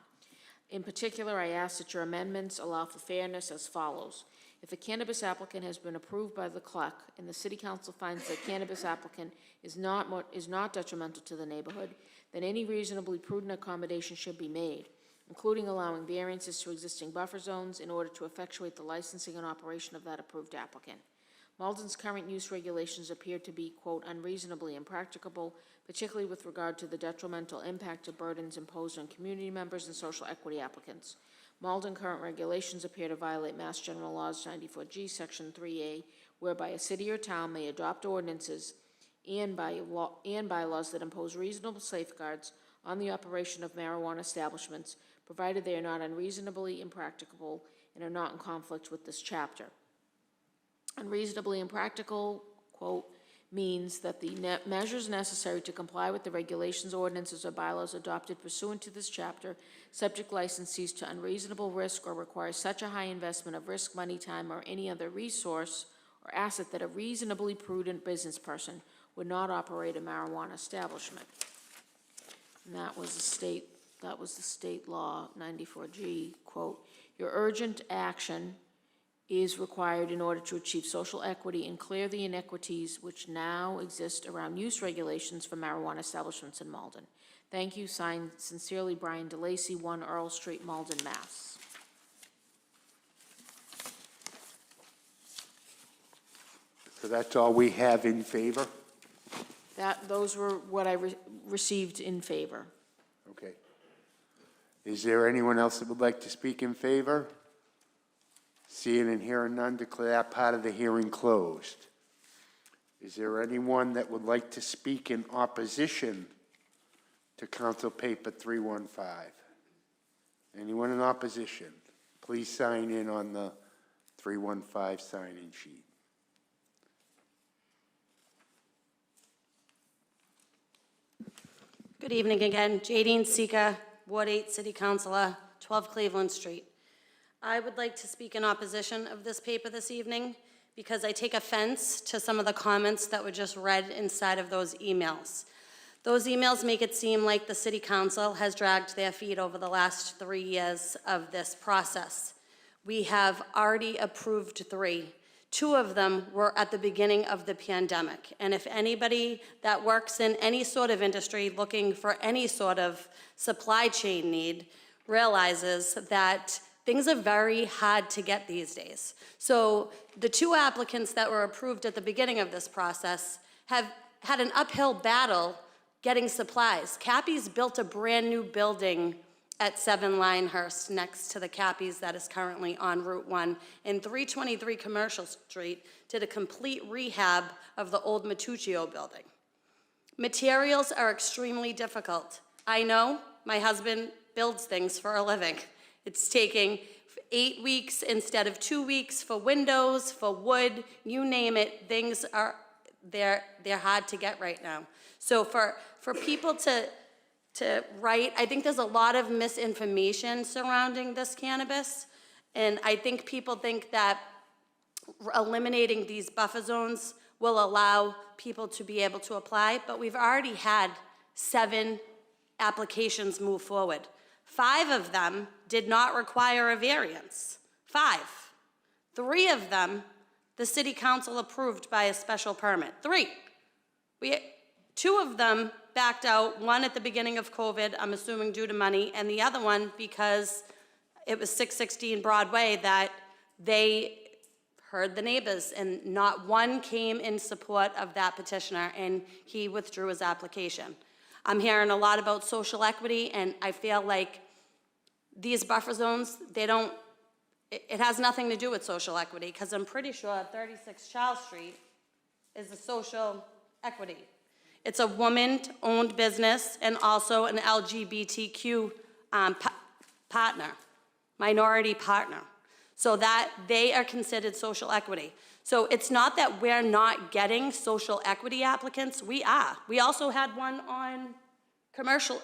In particular, I ask that your amendments allow for fairness as follows. If a cannabis applicant has been approved by the CLEC and the City Council finds that cannabis applicant is not detrimental to the neighborhood, then any reasonably prudent accommodation should be made, including allowing variances to existing buffer zones in order to effectuate the licensing and operation of that approved applicant. Malden's current use regulations appear to be, quote, unreasonably impracticable, particularly with regard to the detrimental impact of burdens imposed on community members and social equity applicants. Malden current regulations appear to violate Mass General Laws 94G, Section 3A, whereby a city or town may adopt ordinances and bylaws that impose reasonable safeguards on the operation of marijuana establishments, provided they are not unreasonably impracticable and are not in conflict with this chapter. Unreasonably impractical, quote, means that the measures necessary to comply with the regulations, ordinances, or bylaws adopted pursuant to this chapter subject licensees to unreasonable risk or require such a high investment of risk, money, time, or any other resource or asset that a reasonably prudent business person would not operate a marijuana establishment. And that was the state law 94G, quote, your urgent action is required in order to achieve social equity and clear the inequities which now exist around use regulations for marijuana establishments in Malden. Thank you. Signed, sincerely, Brian DeLacy, 1 Earl Street, Malden, Mass. So that's all we have in favor? Those were what I received in favor. Okay. Is there anyone else that would like to speak in favor? Seeing and hearing none, declare that part of the hearing closed. Is there anyone that would like to speak in opposition to Council Paper 315? Anyone in opposition? Please sign in on the 315 sign-in sheet. Good evening again. Jadine Sika, Ward 8 City Councilor, 12 Cleveland Street. I would like to speak in opposition of this paper this evening because I take offense to some of the comments that were just read inside of those emails. Those emails make it seem like the City Council has dragged their feet over the last 3 years of this process. We have already approved 3. 2 of them were at the beginning of the pandemic. And if anybody that works in any sort of industry looking for any sort of supply chain need realizes that things are very hard to get these days. So the 2 applicants that were approved at the beginning of this process have had an uphill battle getting supplies. Cappy's built a brand new building at 7 Linehurst next to the Cappy's that is currently on Route 1, and 323 Commercial Street did a complete rehab of the old Matuccio building. Materials are extremely difficult. I know, my husband builds things for a living. It's taking 8 weeks instead of 2 weeks for windows, for wood, you name it. Things are, they're hard to get right now. So for people to write, I think there's a lot of misinformation surrounding this cannabis. And I think people think that eliminating these buffer zones will allow people to be able to apply, but we've already had 7 applications move forward. 5 of them did not require a variance. 5. 3 of them, the City Council approved by a special permit. 3. 2 of them backed out, 1 at the beginning of COVID, I'm assuming due to money, and the other one because it was 616 Broadway that they heard the neighbors, and not 1 came in support of that petitioner, and he withdrew his application. I'm hearing a lot about social equity, and I feel like these buffer zones, it has nothing to do with social equity, because I'm pretty sure 36 Charles Street is a social equity. It's a woman-owned business and also an LGBTQ partner, minority partner, so that they are considered social equity. So it's not that we're not getting social equity applicants, we are. We also had one on commercial,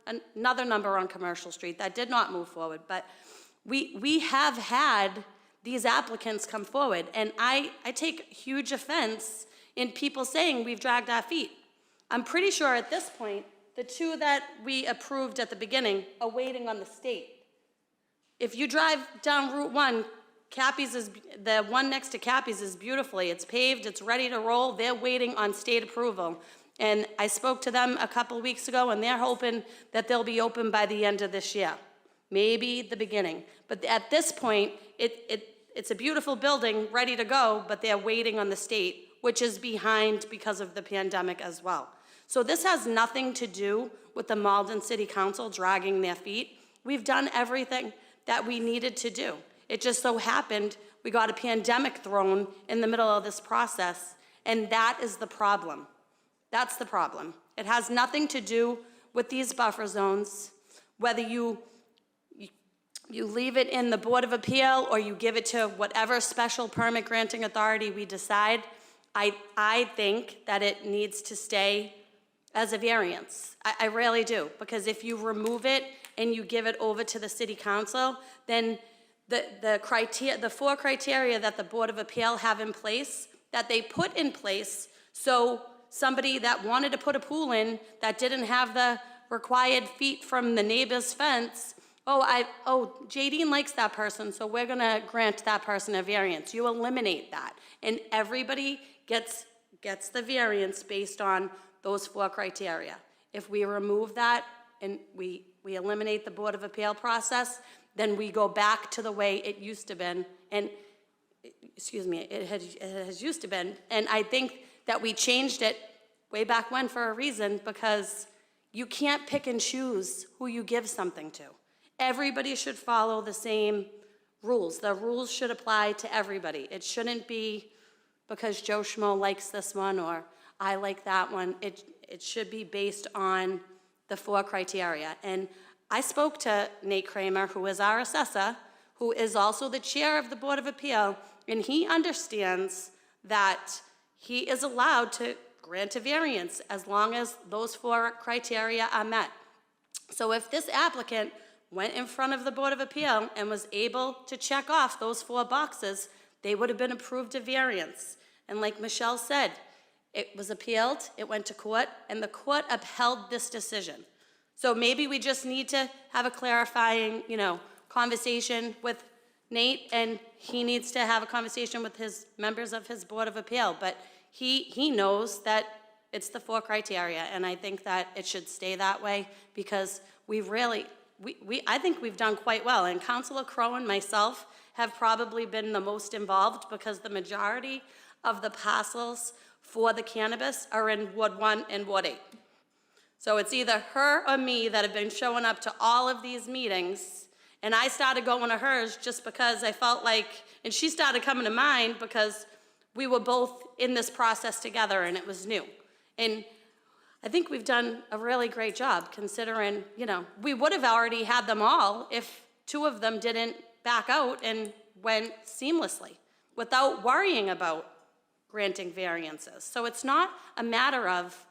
another number on Commercial Street that did not move forward, but we have had these applicants come forward, and I take huge offense in people saying we've dragged our feet. I'm pretty sure at this point, the 2 that we approved at the beginning are waiting on the state. If you drive down Route 1, the one next to Cappy's is beautifully, it's paved, it's ready to roll, they're waiting on state approval. And I spoke to them a couple weeks ago, and they're hoping that they'll be open by the end of this year, maybe the beginning. But at this point, it's a beautiful building, ready to go, but they're waiting on the state, which is behind because of the pandemic as well. So this has nothing to do with the Malden City Council dragging their feet. We've done everything that we needed to do. It just so happened we got a pandemic thrown in the middle of this process, And that is the problem. That's the problem. It has nothing to do with these buffer zones, whether you leave it in the Board of Appeal or you give it to whatever special permit granting authority we decide. I think that it needs to stay as a variance. I really do, because if you remove it and you give it over to the city council, then the four criteria that the Board of Appeal have in place, that they put in place, so somebody that wanted to put a pool in that didn't have the required feet from the neighbor's fence, Jadine likes that person, so we're gonna grant that person a variance. You eliminate that, and everybody gets the variance based on those four criteria. If we remove that and we eliminate the Board of Appeal process, then we go back to the way it used to been, and, excuse me, it has used to been, and I think that we changed it way back when for a reason, because you can't pick and choose who you give something to. Everybody should follow the same rules. The rules should apply to everybody. It shouldn't be because Joe Schmo likes this one or I like that one. It should be based on the four criteria. And I spoke to Nate Kramer, who is our assessor, who is also the chair of the Board of Appeal, and he understands that he is allowed to grant a variance as long as those four criteria are met. So if this applicant went in front of the Board of Appeal and was able to check off those four boxes, they would have been approved a variance. And like Michelle said, it was appealed, it went to court, and the court upheld this decision. So maybe we just need to have a clarifying, conversation with Nate, and he needs to have a conversation with his members of his Board of Appeal. But he knows that it's the four criteria, and I think that it should stay that way, because I think we've done quite well. And Councilor Crowe and myself have probably been the most involved, because the majority of the parcels for the cannabis are in Ward 1 and Ward 8. So it's either her or me that have been showing up to all of these meetings, and I started going to hers just because I felt like, and she started coming to mine because we were both in this process together and it was new. And I think we've done a really great job, considering, we would have already had them all if two of them didn't back out and went seamlessly without worrying about granting variances. So it's not a matter of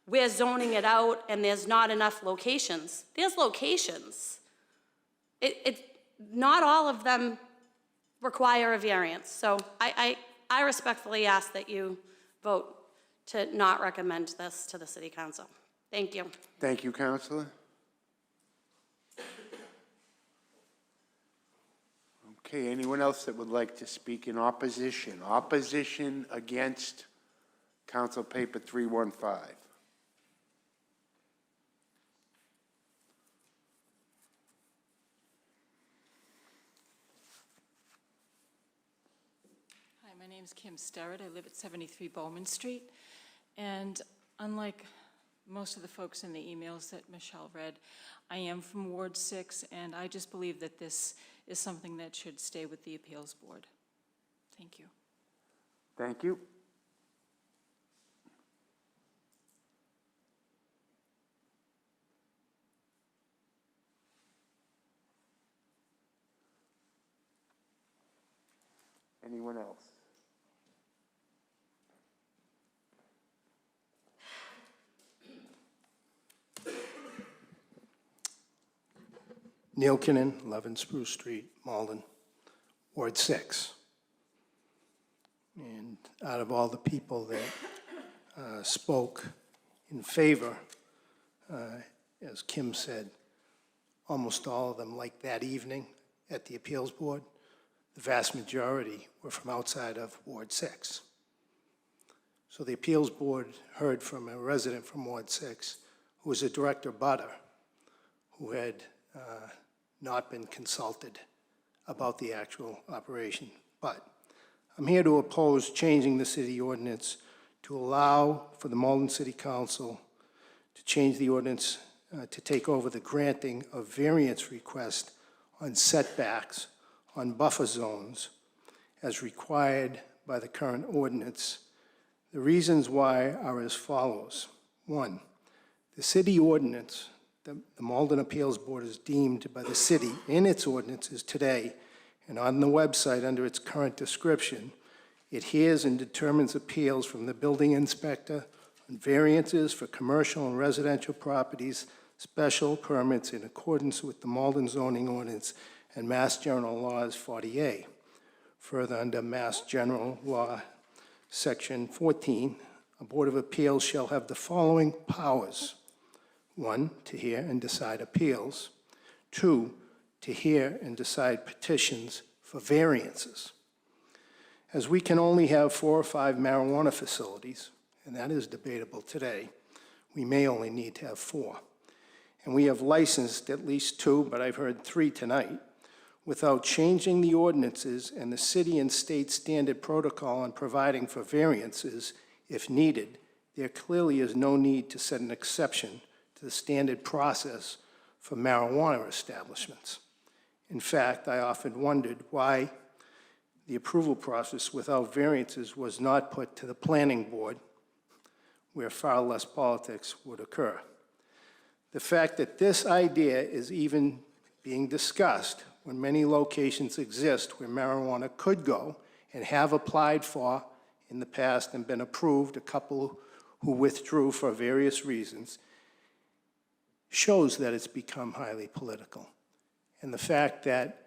we're zoning it out and there's not enough locations. There's locations. Not all of them require a variance. So I respectfully ask that you vote to not recommend this to the City Council. Thank you. Thank you, Councilor. Okay, anyone else that would like to speak in opposition? Opposition against Council Paper 315. Hi, my name is Kim Sterrett. I live at 73 Bowman Street. And unlike most of the folks in the emails that Michelle read, I am from Ward 6, and I just believe that this is something that should stay with the Appeals Board. Thank you. Thank you. Anyone else? Neil Kinnan, 11 Spruce Street, Malden, Ward 6. And out of all the people that spoke in favor, as Kim said, almost all of them, like that evening at the Appeals Board, the vast majority were from outside of Ward 6. So the Appeals Board heard from a resident from Ward 6 who was a direct abutter who had not been consulted about the actual operation. But I'm here to oppose changing the city ordinance to allow for the Malden City Council to change the ordinance to take over the granting of variance requests on setbacks on buffer zones as required by the current ordinance The reasons why are as follows. One, the city ordinance, the Malden Appeals Board is deemed by the city in its ordinances today and on the website under its current description, it hears and determines appeals from the building inspector on variances for commercial and residential properties, special permits in accordance with the Malden zoning ordinance and Mass General Laws 40A. Further, under Mass General Law, Section 14, a Board of Appeals shall have the following powers. 1, to hear and decide appeals. 2, to hear and decide petitions for variances. As we can only have 4 or 5 marijuana facilities, and that is debatable today, we may only need to have 4. And we have licensed at least 2, but I've heard 3 tonight, without changing the ordinances and the city and state standard protocol on providing for variances if needed. There clearly is no need to set an exception to the standard process for marijuana establishments. In fact, I often wondered why the approval process without variances was not put to the planning board, where far less politics would occur. The fact that this idea is even being discussed when many locations exist where marijuana could go and have applied for in the past and been approved, a couple who withdrew for various reasons, shows that it's become highly political. And the fact that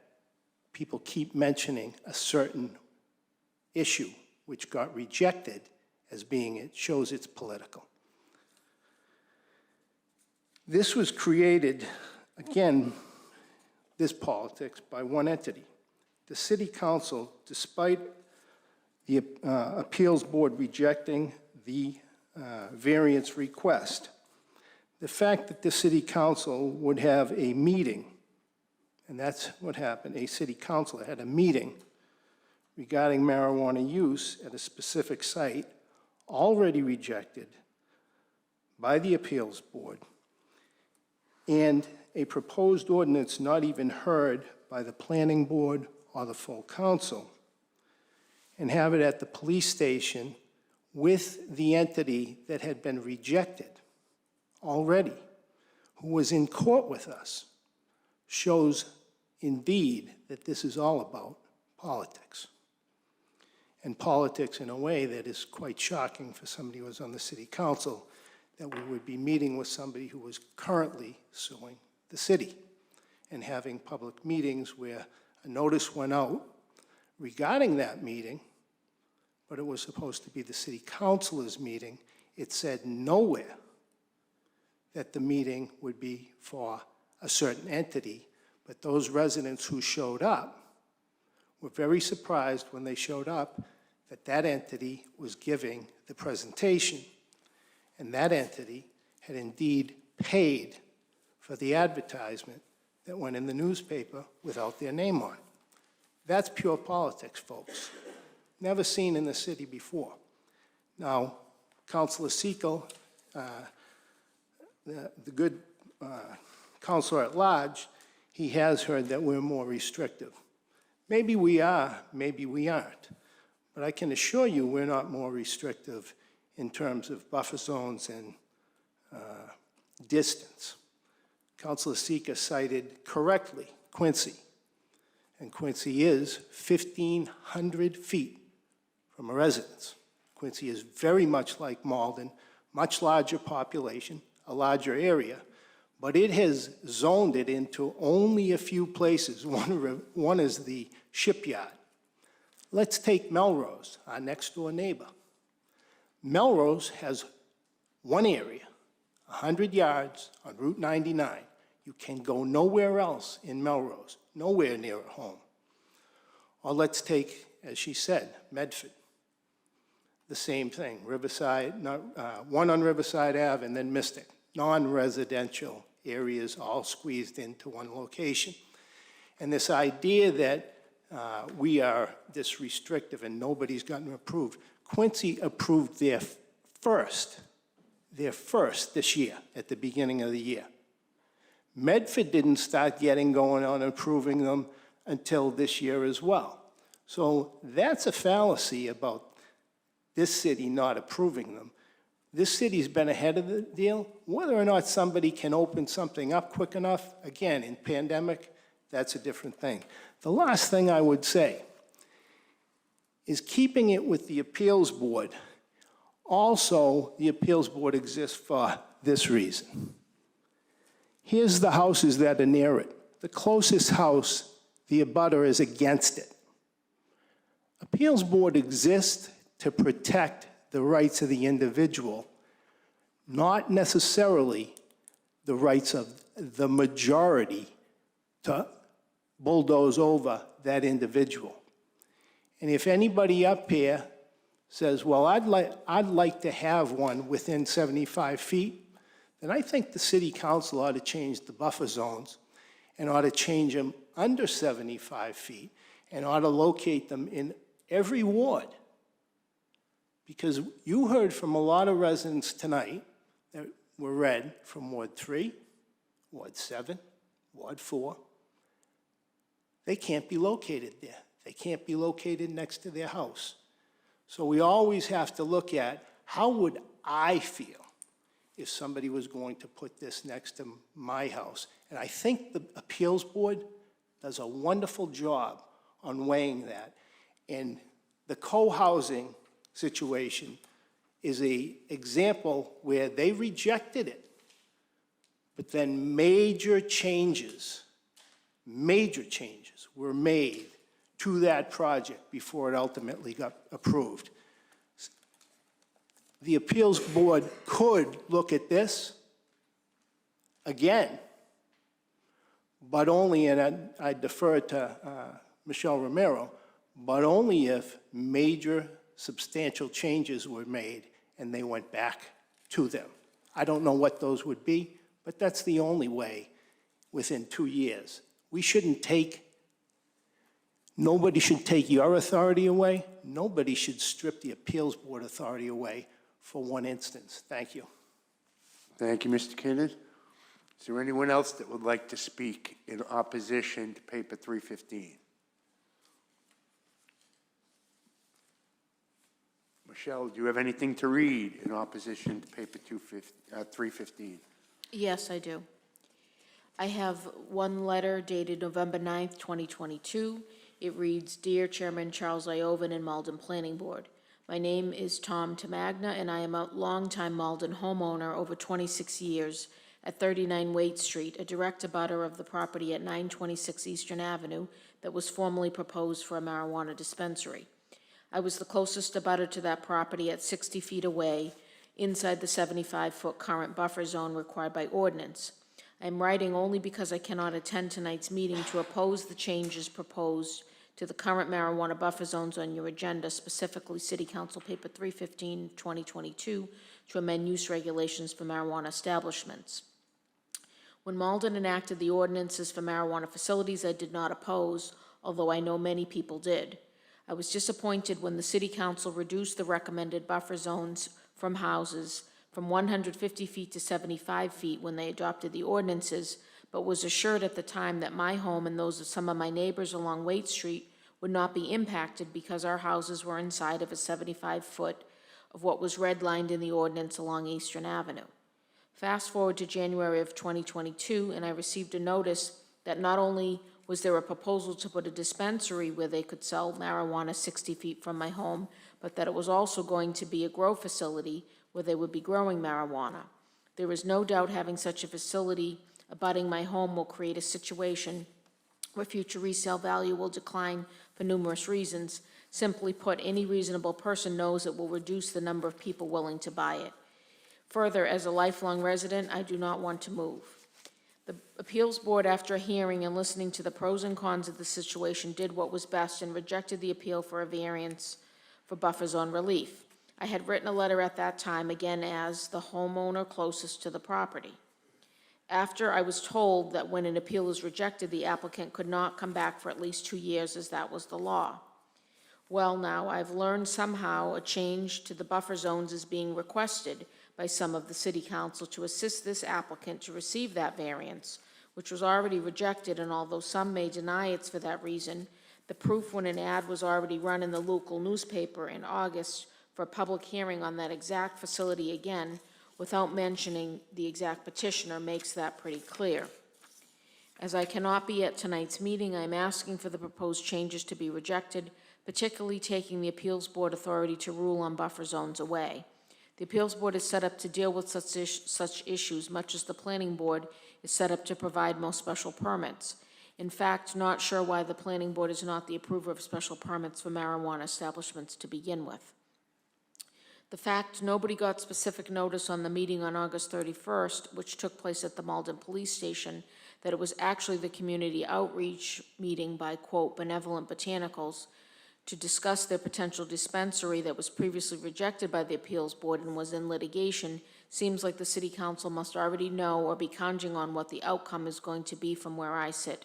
people keep mentioning a certain issue which got rejected as being it shows it's political. This was created, again, this politics by one entity. The City Council, despite the Appeals Board rejecting the variance request, the fact that the City Council would have a meeting, and that's what happened, a City Council had a meeting regarding marijuana use at a specific site, already rejected by the Appeals Board, and a proposed ordinance not even heard by the Planning Board or the full council, and have it at the police station with the entity that had been rejected already, who was in court with us, shows indeed that this is all about politics. And politics in a way that is quite shocking for somebody who was on the city council, that we would be meeting with somebody who was currently suing the city and having public meetings where a notice went out regarding that meeting, but it was supposed to be the city councilor's meeting. It said nowhere that the meeting would be for a certain entity, but those residents who showed up were very surprised when they showed up that that entity was giving the presentation, and that entity had indeed paid for the advertisement that went in the newspaper without their name on. That's pure politics, folks. Never seen in the city before. Now, Councilor Segal, the good counselor at large, he has heard that we're more restrictive. Maybe we are, maybe we aren't. But I can assure you we're not more restrictive in terms of buffer zones and distance. Councilor Segal cited correctly Quincy, and Quincy is 1,500 feet from a residence. Quincy is very much like Malden, much larger population, a larger area, but it has zoned it into only a few places. One is the shipyard. Let's take Melrose, our next door neighbor. Melrose has one area, 100 yards on Route 99. You can go nowhere else in Melrose, nowhere near at home. Or let's take, as she said, Medford. The same thing, Riverside, one on Riverside Ave and then Mystic. Non-residential areas all squeezed into one location. And this idea that we are this restrictive and nobody's gotten approved. Quincy approved their first this year, at the beginning of the year. Medford didn't start getting going on approving them until this year as well. So that's a fallacy about this city not approving them. This city's been ahead of the deal. Whether or not somebody can open something up quick enough, again, in pandemic, that's a different thing. The last thing I would say is keeping it with the appeals board. Also, the appeals board exists for this reason. Here's the houses that are near it. The closest house, the abutter is against it. Appeals board exists to protect the rights of the individual, not necessarily the rights of the majority to bulldoze over that individual. And if anybody up here says, well, I'd like to have one within 75 feet, then I think the city council ought to change the buffer zones and ought to change them under 75 feet and ought to locate them in every ward. Because you heard from a lot of residents tonight that were read from Ward 3, Ward 7, Ward 4. They can't be located there. They can't be located next to their house. So we always have to look at how would I feel if somebody was going to put this next to my house. And I think the appeals board does a wonderful job on weighing that. And the co-housing situation is an example where they rejected it, but then major changes were made to that project before it ultimately got approved. The appeals board could look at this again, but only, and I defer to Michelle Romero, but only if major substantial changes were made and they went back to them. I don't know what those would be, but that's the only way within 2 years. Nobody should take your authority away. Nobody should strip the appeals board authority away for one instance. Thank you. Thank you, Mr. Kinnon. Is there anyone else that would like to speak in opposition to paper 315? Michelle, do you have anything to read in opposition to paper 315? Yes, I do. I have one letter dated November 9th, 2022. It reads, Dear Chairman Charles Iovan and Malden Planning Board, my name is Tom Tamagna, and I am a longtime Malden homeowner over 26 years at 39 Waite Street, a direct abutter of the property at 926 Eastern Avenue that was formerly proposed for a marijuana dispensary. I was the closest abutter to that property at 60 feet away, inside the 75-foot current buffer zone required by ordinance. I am writing only because I cannot attend tonight's meeting to oppose the changes proposed to the current marijuana buffer zones on your agenda, specifically City Council Paper 315, 2022, to amend use regulations for marijuana establishments. When Malden enacted the ordinances for marijuana facilities, I did not oppose, although I know many people did. I was disappointed when the City Council reduced the recommended buffer zones from houses from 150 feet to 75 feet when they adopted the ordinances, but was assured at the time that my home and those of some of my neighbors along Waite Street would not be impacted because our houses were inside of a 75-foot of what was redlined in the ordinance along Eastern Avenue. Fast forward to January of 2022, and I received a notice that not only was there a proposal to put a dispensary where they could sell marijuana 60 feet from my home, but that it was also going to be a grow facility where they would be growing marijuana. There is no doubt having such a facility abutting my home will create a situation where future resale value will decline for numerous reasons. Simply put, any reasonable person knows it will reduce the number of people willing to buy it. Further, as a lifelong resident, I do not want to move. The appeals board, after a hearing and listening to the pros and cons of the situation, did what was best and rejected the appeal for a variance for buffer zone relief. I had written a letter at that time, again as the homeowner closest to the property. After I was told that when an appeal is rejected, the applicant could not come back for at least 2 years, as that was the law. Well, now I've learned somehow a change to the buffer zones is being requested by some of the city council to assist this applicant to receive that variance, which was already rejected, and although some may deny it's for that reason, the proof when an ad was already run in the local newspaper in August for a public hearing on that exact facility again without mentioning the exact petitioner makes that pretty clear. As I cannot be at tonight's meeting, I'm asking for the proposed changes to be rejected, particularly taking the Appeals Board authority to rule on buffer zones away. The Appeals Board is set up to deal with such issues, much as the Planning Board is set up to provide most special permits. In fact, not sure why the Planning Board is not the approver of special permits for marijuana establishments to begin with. The fact nobody got specific notice on the meeting on August 31st, which took place at the Malden Police Station, that it was actually the community outreach meeting by, quote, Benevolent Botanicals to discuss their potential dispensary that was previously rejected by the Appeals Board and was in litigation, seems like the City Council must already know or be conjing on what the outcome is going to be from where I sit.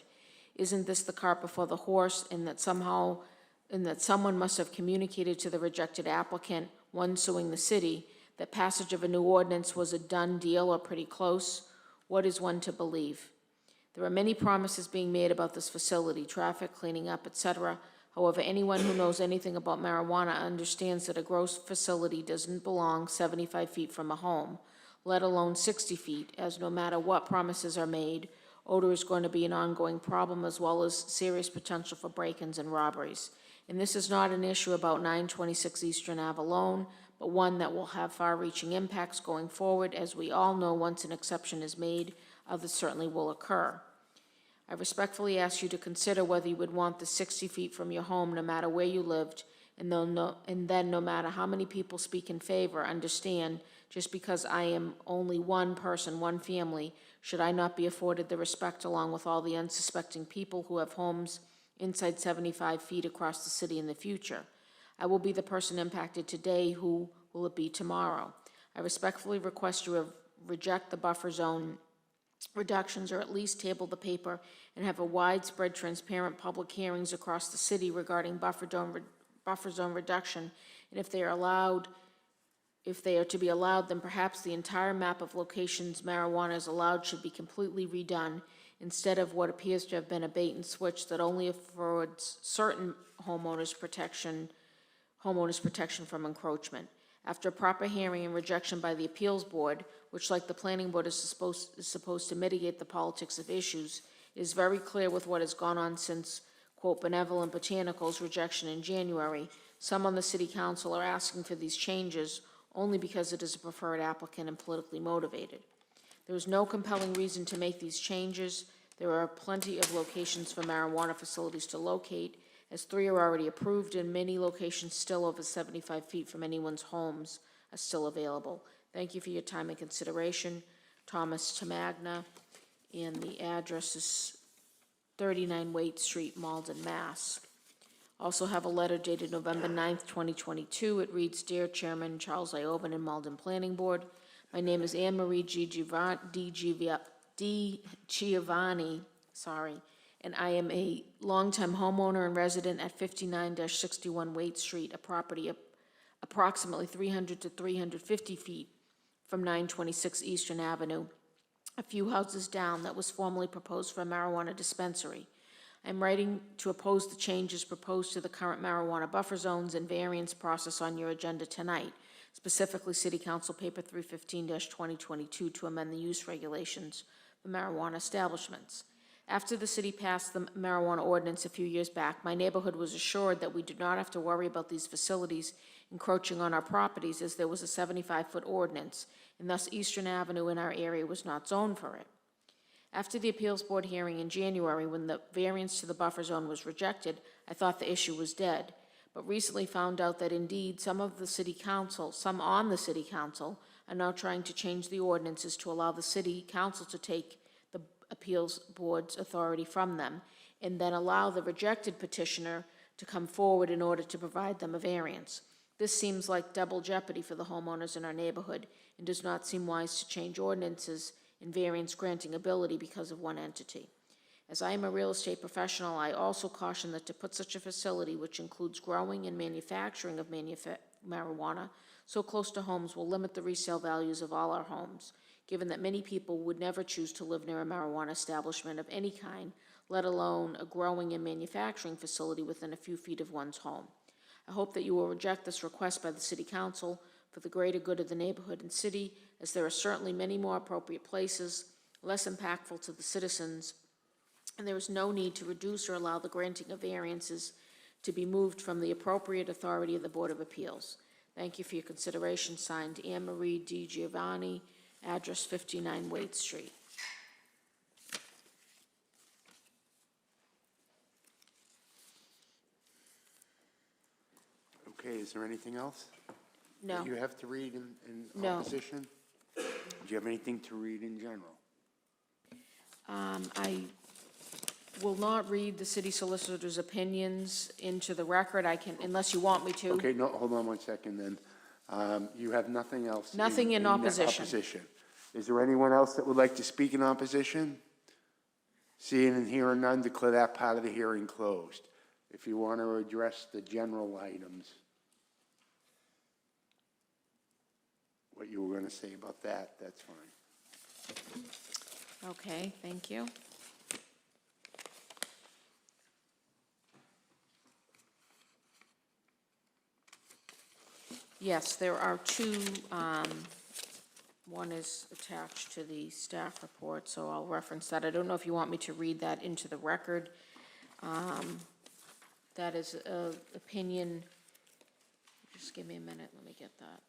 Isn't this the cart before the horse, in that someone must have communicated to the rejected applicant, one suing the city, that passage of a new ordinance was a done deal or pretty close? What is one to believe? There are many promises being made about this facility, traffic, cleaning up, etc. However, anyone who knows anything about marijuana understands that a gross facility doesn't belong 75 feet from a home, let alone 60 feet, as no matter what promises are made, odor is going to be an ongoing problem, as well as serious potential for break-ins and robberies. And this is not an issue about 926 Eastern Ave alone, but one that will have far-reaching impacts going forward. As we all know, once an exception is made, others certainly will occur. I respectfully ask you to consider whether you would want the 60 feet from your home, no matter where you lived, and then no matter how many people speak in favor, understand, just because I am only one person, one family, should I not be afforded the respect along with all the unsuspecting people who have homes inside 75 feet across the city in the future? I will be the person impacted today. Who will it be tomorrow? I respectfully request you reject the buffer zone reductions, or at least table the paper and have a widespread, transparent public hearings across the city regarding buffer zone reduction. And if they are to be allowed, then perhaps the entire map of locations marijuana is allowed should be completely redone, instead of what appears to have been a bait and switch that only affords certain homeowners protection from encroachment. After a proper hearing and rejection by the Appeals Board, which, like the Planning Board, is supposed to mitigate the politics of issues, it is very clear with what has gone on since, quote, Benevolent Botanicals rejection in January, some on the City Council are asking for these changes only because it is a preferred applicant and politically motivated. There is no compelling reason to make these changes. There are plenty of locations for marijuana facilities to locate, as 3 are already approved, and many locations still over 75 feet from anyone's homes are still available. Thank you for your time and consideration. Thomas Tamagna, and the address is 39 Waite Street, Malden, Mass. Also have a letter dated November 9th, 2022. It reads, Dear Chairman Charles Iobin and Malden Planning Board, my name is Anne Marie D. Giovanni, and I am a longtime homeowner and resident at 59-61 Waite Street, a property approximately 300 to 350 feet from 926 Eastern Avenue, a few houses down, that was formerly proposed for a marijuana dispensary. I'm writing to oppose the changes proposed to the current marijuana buffer zones and variance process on your agenda tonight, specifically City Council Paper 315-2022 to amend the use regulations for marijuana establishments. After the city passed the marijuana ordinance a few years back, my neighborhood was assured that we did not have to worry about these facilities encroaching on our properties, as there was a 75-foot ordinance, and thus Eastern Avenue in our area was not zoned for it. After the Appeals Board hearing in January, when the variance to the buffer zone was rejected, I thought the issue was dead, but recently found out that indeed some on the City Council are now trying to change the ordinances to allow the City Council to take the Appeals Board's authority from them, and then allow the rejected petitioner to come forward in order to provide them a variance. This seems like double jeopardy for the homeowners in our neighborhood, and does not seem wise to change ordinances and variance granting ability because of one entity. As I am a real estate professional, I also caution that to put such a facility, which includes growing and manufacturing of marijuana, so close to homes will limit the resale values of all our homes, given that many people would never choose to live near a marijuana establishment of any kind, let alone a growing and manufacturing facility within a few feet of one's home. I hope that you will reject this request by the City Council for the greater good of the neighborhood and city, as there are certainly many more appropriate places, less impactful to the citizens, and there is no need to reduce or allow the granting of variances to be moved from the appropriate authority of the Board of Appeals. Thank you for your consideration. Signed, Anne Marie Di Giovanni, address 59 Waite Street. Okay, is there anything else? No. that you have to read in No. opposition? Do you have anything to read in general? I will not read the city solicitor's opinions into the record. I can, unless you want me to. Okay, no, hold on one second then. You have nothing else? Nothing in opposition. Is there anyone else that would like to speak in opposition? Seeing and hearing none, declare that part of the hearing closed. If you want to address the general items, what you were going to say about that, that's fine. Okay, thank you. Yes, there are two, one is attached to the staff report, so I'll reference that. I don't know if you want me to read that into the record. That is opinion, just give me a minute, let me get that.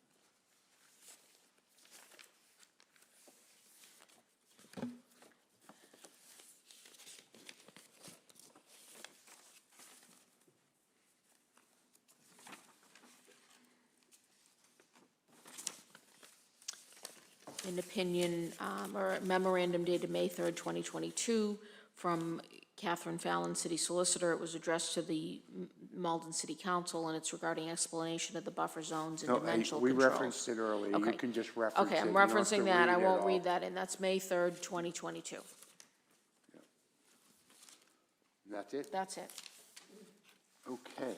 An opinion or memorandum dated May 3rd, 2022, from Catherine Fallon, City Solicitor. It was addressed to the Malden City Council, and it's regarding explanation of the buffer zones and No, dimensional we controls. referenced it earlier. You Okay. can just reference it. Okay, I'm You don't have to referencing that. I read it won't all. read that, and that's May 3rd, 2022. That's it? That's it. Okay.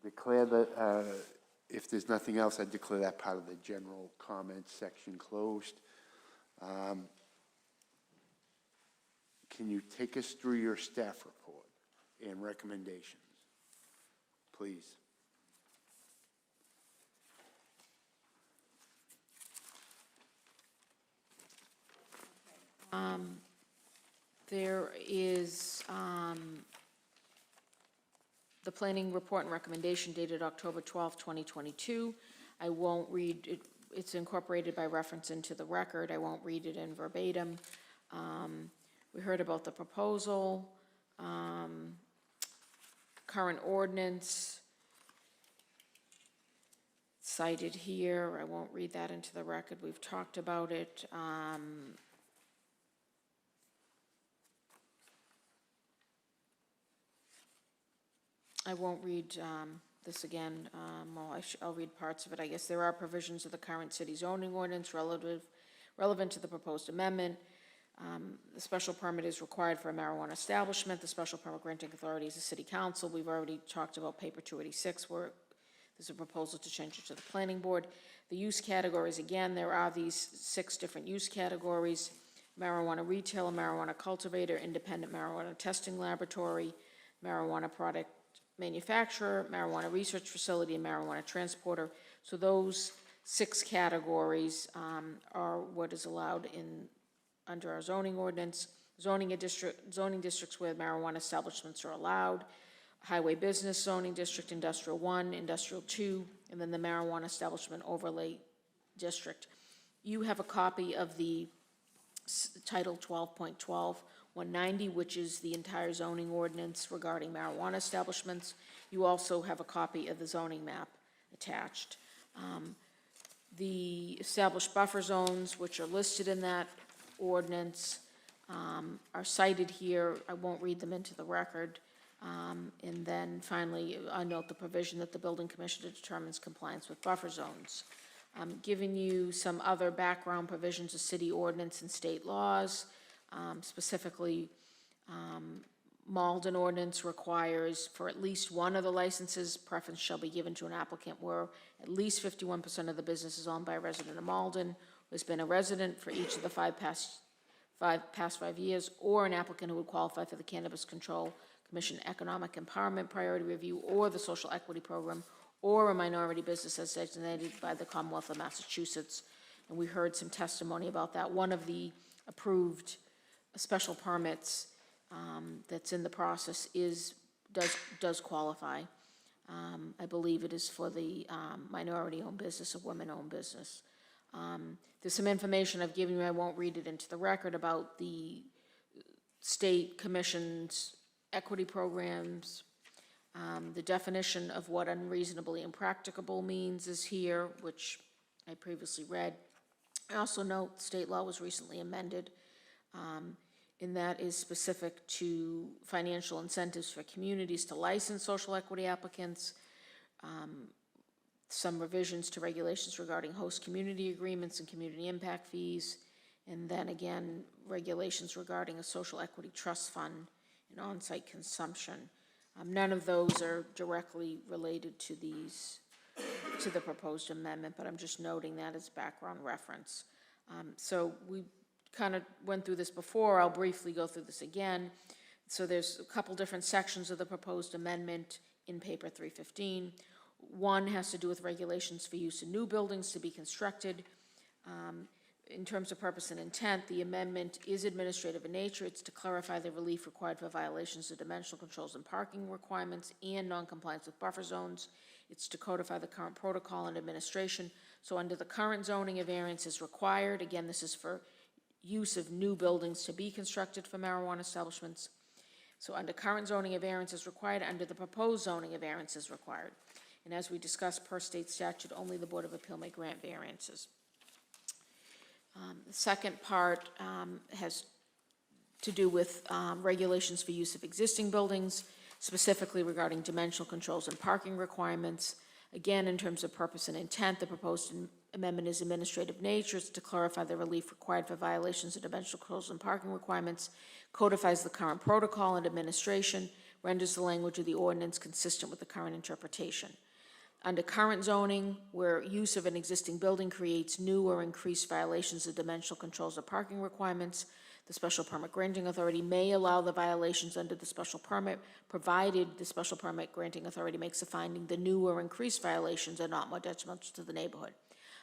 Declare that, if there's nothing else, I declare that part of the general comments section closed. Can you take us through your staff report and recommendations, please? There is the planning report and recommendation dated October 12th, 2022. I won't read it. It's incorporated by reference into the record. I won't read it in verbatim. We heard about the proposal, current ordinance cited here. I won't read that into the record. We've talked about it. I won't read this again. Well, I'll read parts of it. I guess there are provisions of the current city zoning ordinance relevant to the proposed amendment. The special permit is required for a marijuana establishment. The special permit granting authority is the city council. We've already talked about paper 286, where there's a proposal to change it to the planning board. The use categories, again, there are these 6 different use categories: marijuana retailer, marijuana cultivator, independent marijuana testing laboratory, marijuana product manufacturer, marijuana research facility, and marijuana transporter. So those 6 categories are what is allowed under our zoning ordinance. Zoning districts where marijuana establishments are allowed, highway business zoning district, industrial 1, industrial 2, and then the marijuana establishment overlay district. You have a copy of the Title 12.12-190, which is the entire zoning ordinance regarding marijuana establishments. You also have a copy of the zoning map attached. The established buffer zones, which are listed in that ordinance, are cited here. I won't read them into the record. And then finally, I note the provision that the building commissioner determines compliance with buffer zones. I'm giving you some other background provisions of city ordinance and state laws. Specifically, Malden ordinance requires for at least one of the licenses, preference shall be given to an applicant where at least 51% of the business is owned by a resident of Malden, who has been a resident for each of the past five years, or an applicant who would qualify for the Cannabis Control Commission Economic Empowerment Priority Review, or the Social Equity Program, or a minority business as designated by the Commonwealth of Massachusetts. And we heard some testimony about that. One of the approved special permits that's in the process does qualify. I believe it is for the minority-owned business, a women-owned business. There's some information I've given you, I won't read it into the record, about the state commission's equity programs. The definition of what unreasonably impracticable means is here, which I previously read. I also note state law was recently amended, and that is specific to financial incentives for communities to license social equity applicants, some revisions to regulations regarding host community agreements and community impact fees, and then again, regulations regarding a social equity trust fund and on-site consumption. None of those are directly related to the proposed amendment, but I'm just noting that as background reference. So we kind of went through this before. I'll briefly go through this again. So there's a couple different sections of the proposed amendment in paper 315. One has to do with regulations for use in new buildings to be constructed. In terms of purpose and intent, the amendment is administrative in nature. It's to clarify the relief required for violations of dimensional controls and parking requirements and noncompliance with buffer zones. It's to codify the current protocol and administration. So under the current zoning, a variance is required. Again, this is for use of new buildings to be constructed for marijuana establishments. So under current zoning, a variance is required. Under the proposed zoning, a variance is required. And as we discussed, per state statute, only the Board of Appeal may grant variances. The second part has to do with regulations for use of existing buildings, specifically regarding dimensional controls and parking requirements. Again, in terms of purpose and intent, the proposed amendment is administrative nature. It's to clarify the relief required for violations of dimensional controls and parking requirements, codifies the current protocol and administration, renders the language of the ordinance consistent with the current interpretation. Under current zoning, where use of an existing building creates new or increased violations of dimensional controls or parking requirements, the special permit granting authority may allow the violations under the special permit, provided the special permit granting authority makes a finding the new or increased violations are not more detrimental to the neighborhood.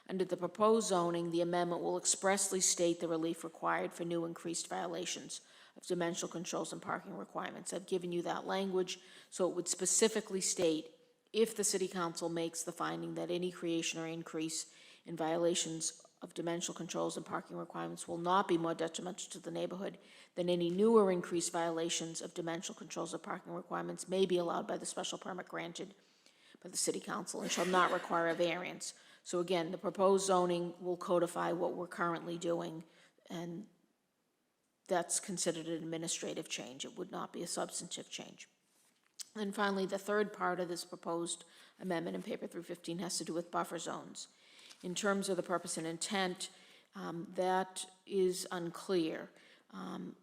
Under the proposed zoning, the amendment will expressly state the relief required for new increased violations of dimensional controls and parking requirements. I've given you that language, so it would specifically state if the city council makes the finding that any creation or increase in violations of dimensional controls and parking requirements will not be more detrimental to the neighborhood than any new or increased violations of dimensional controls or parking requirements may be allowed by the special permit granted by the city council and shall not require a variance. So again, the proposed zoning will codify what we're currently doing, and that's considered an administrative change. It would not be a substantive change. And finally, the third part of this proposed amendment in paper 315 has to do with buffer zones. In terms of the purpose and intent, that is unclear.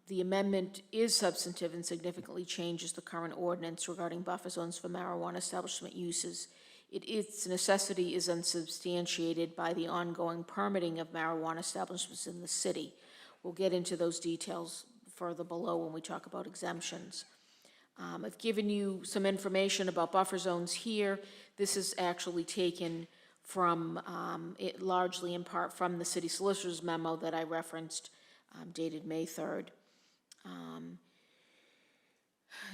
The amendment is substantive and significantly changes the current ordinance regarding buffer zones for marijuana establishment uses. Its necessity is unsubstantiated by the ongoing permitting of marijuana establishments in the city. We'll get into those details further below when we talk about exemptions. I've given you some information about buffer zones here. This is actually taken from, largely in part from the city solicitor's memo that I referenced, dated May 3rd.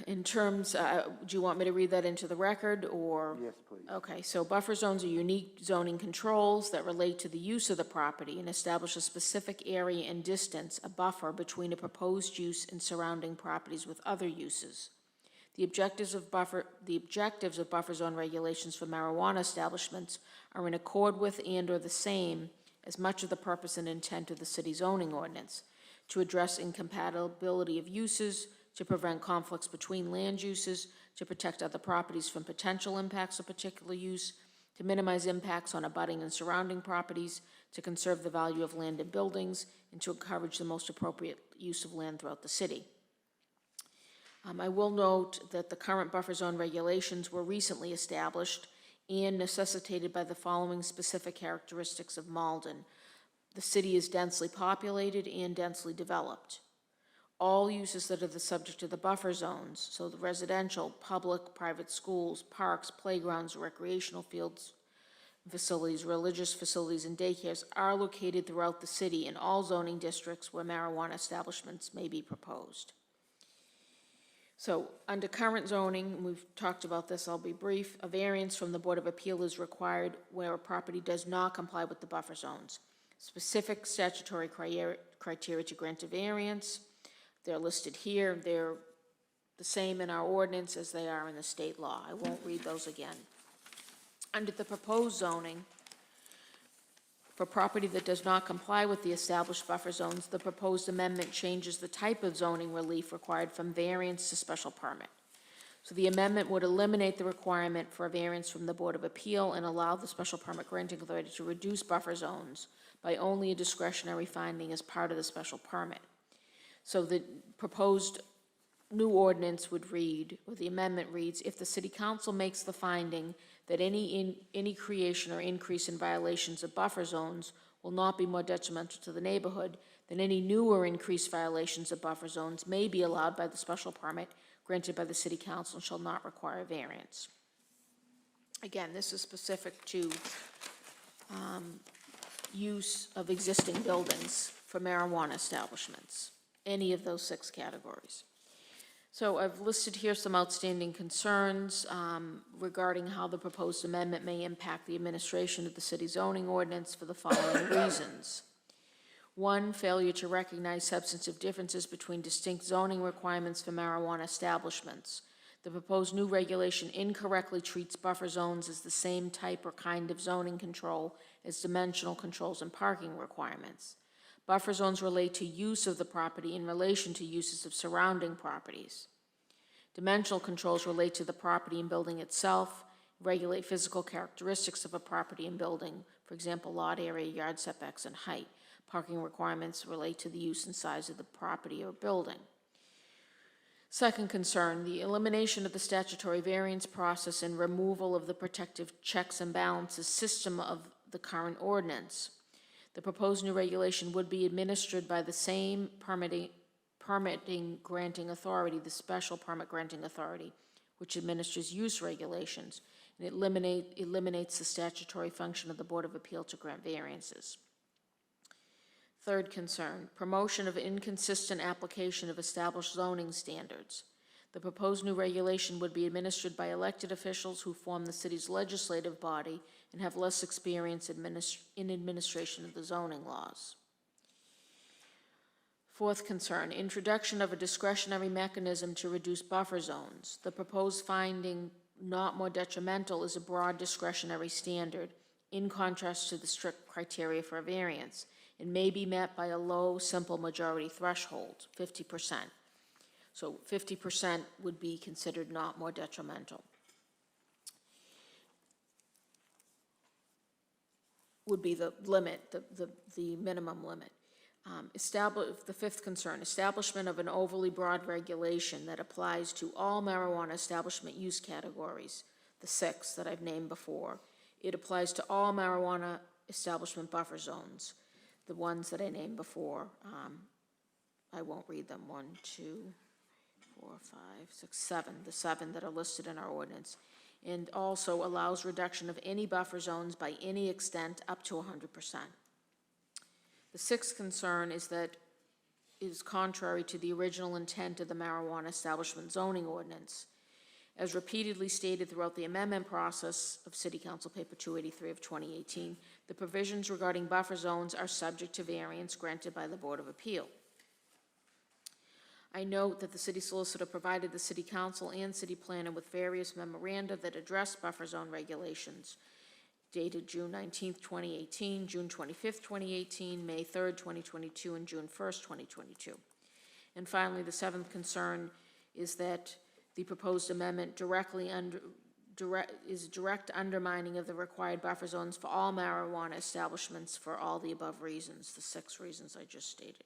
In terms, do you want me to read that into the record, or? Yes, please. Okay, so buffer zones are unique zoning controls that relate to the use of the property and establish a specific area and distance, a buffer between a proposed use and surrounding properties with other uses. The objectives of buffer zone regulations for marijuana establishments are in accord with and or the same as much of the purpose and intent of the city zoning ordinance, to address incompatibility of uses, to prevent conflicts between land uses, to protect other properties from potential impacts of particular use, to minimize impacts on abutting and surrounding properties, to conserve the value of land and buildings, and to encourage the most appropriate use of land throughout the city. I will note that the current buffer zone regulations were recently established and necessitated by the following specific characteristics of Malden. The city is densely populated and densely developed. all uses that are the subject of the buffer zones, so the residential, public, private schools, parks, playgrounds, recreational fields, facilities, religious facilities, and daycares are located throughout the city in all zoning districts where marijuana establishments may be proposed. So, under current zoning, we've talked about this, I'll be brief, a variance from the Board of Appeal is required where a property does not comply with the buffer zones. Specific statutory criteria to grant a variance, they're listed here. They're the same in our ordinance as they are in the state law. I won't read those again. Under the proposed zoning, for property that does not comply with the established buffer zones, the proposed amendment changes the type of zoning relief required from variance to special permit. So the amendment would eliminate the requirement for a variance from the Board of Appeal and allow the special permit granting authority to reduce buffer zones by only a discretionary finding as part of the special permit. So the proposed new ordinance would read, or the amendment reads, if the City Council makes the finding that any creation or increase in violations of buffer zones will not be more detrimental to the neighborhood, then any new or increased violations of buffer zones may be allowed by the special permit granted by the City Council and shall not require variance. Again, this is specific to use of existing buildings for marijuana establishments, any of those 6 categories. So I've listed here some outstanding concerns regarding how the proposed amendment may impact the administration of the city zoning ordinance for the following reasons. 1, failure to recognize substantive differences between distinct zoning requirements for marijuana establishments. The proposed new regulation incorrectly treats buffer zones as the same type or kind of zoning control as dimensional controls and parking requirements. Buffer zones relate to use of the property in relation to uses of surrounding properties. Dimensional controls relate to the property and building itself, regulate physical characteristics of a property and building, for example, lot area, yard setbacks, and height. Parking requirements relate to the use and size of the property or building. Second concern, the elimination of the statutory variance process and removal of the protective checks and balances system of the current ordinance. The proposed new regulation would be administered by the same permitting granting authority, the special permit granting authority, which administers use regulations, and it eliminates the statutory function of the Board of Appeal to grant variances. Third concern, promotion of inconsistent application of established zoning standards. The proposed new regulation would be administered by elected officials who form the city's legislative body and have less experience in administration of the zoning laws. Fourth concern, introduction of a discretionary mechanism to reduce buffer zones. The proposed finding not more detrimental is a broad discretionary standard in contrast to the strict criteria for a variance. It may be met by a low, simple majority threshold, 50%. So 50% would be considered not more detrimental. Would be the limit, the minimum limit. The fifth concern, establishment of an overly broad regulation that applies to all marijuana establishment use categories, the 6 that I've named before. It applies to all marijuana establishment buffer zones, the ones that I named before. I won't read them, 1, 2, 4, 5, 6, 7, the 7 that are listed in our ordinance, and also allows reduction of any buffer zones by any extent up to 100%. The 6th concern is that it is contrary to the original intent of the marijuana establishment zoning ordinance. As repeatedly stated throughout the amendment process of City Council Paper 283 of 2018, the provisions regarding buffer zones are subject to variance granted by the Board of Appeal. I note that the city solicitor provided the city council and city planner with various memoranda that address buffer zone regulations dated June 19th, 2018, June 25th, 2018, May 3rd, 2022, and June 1st, 2022. And finally, the 7th concern is that the proposed amendment is direct undermining of the required buffer zones for all marijuana establishments for all the above reasons, the 6 reasons I just stated.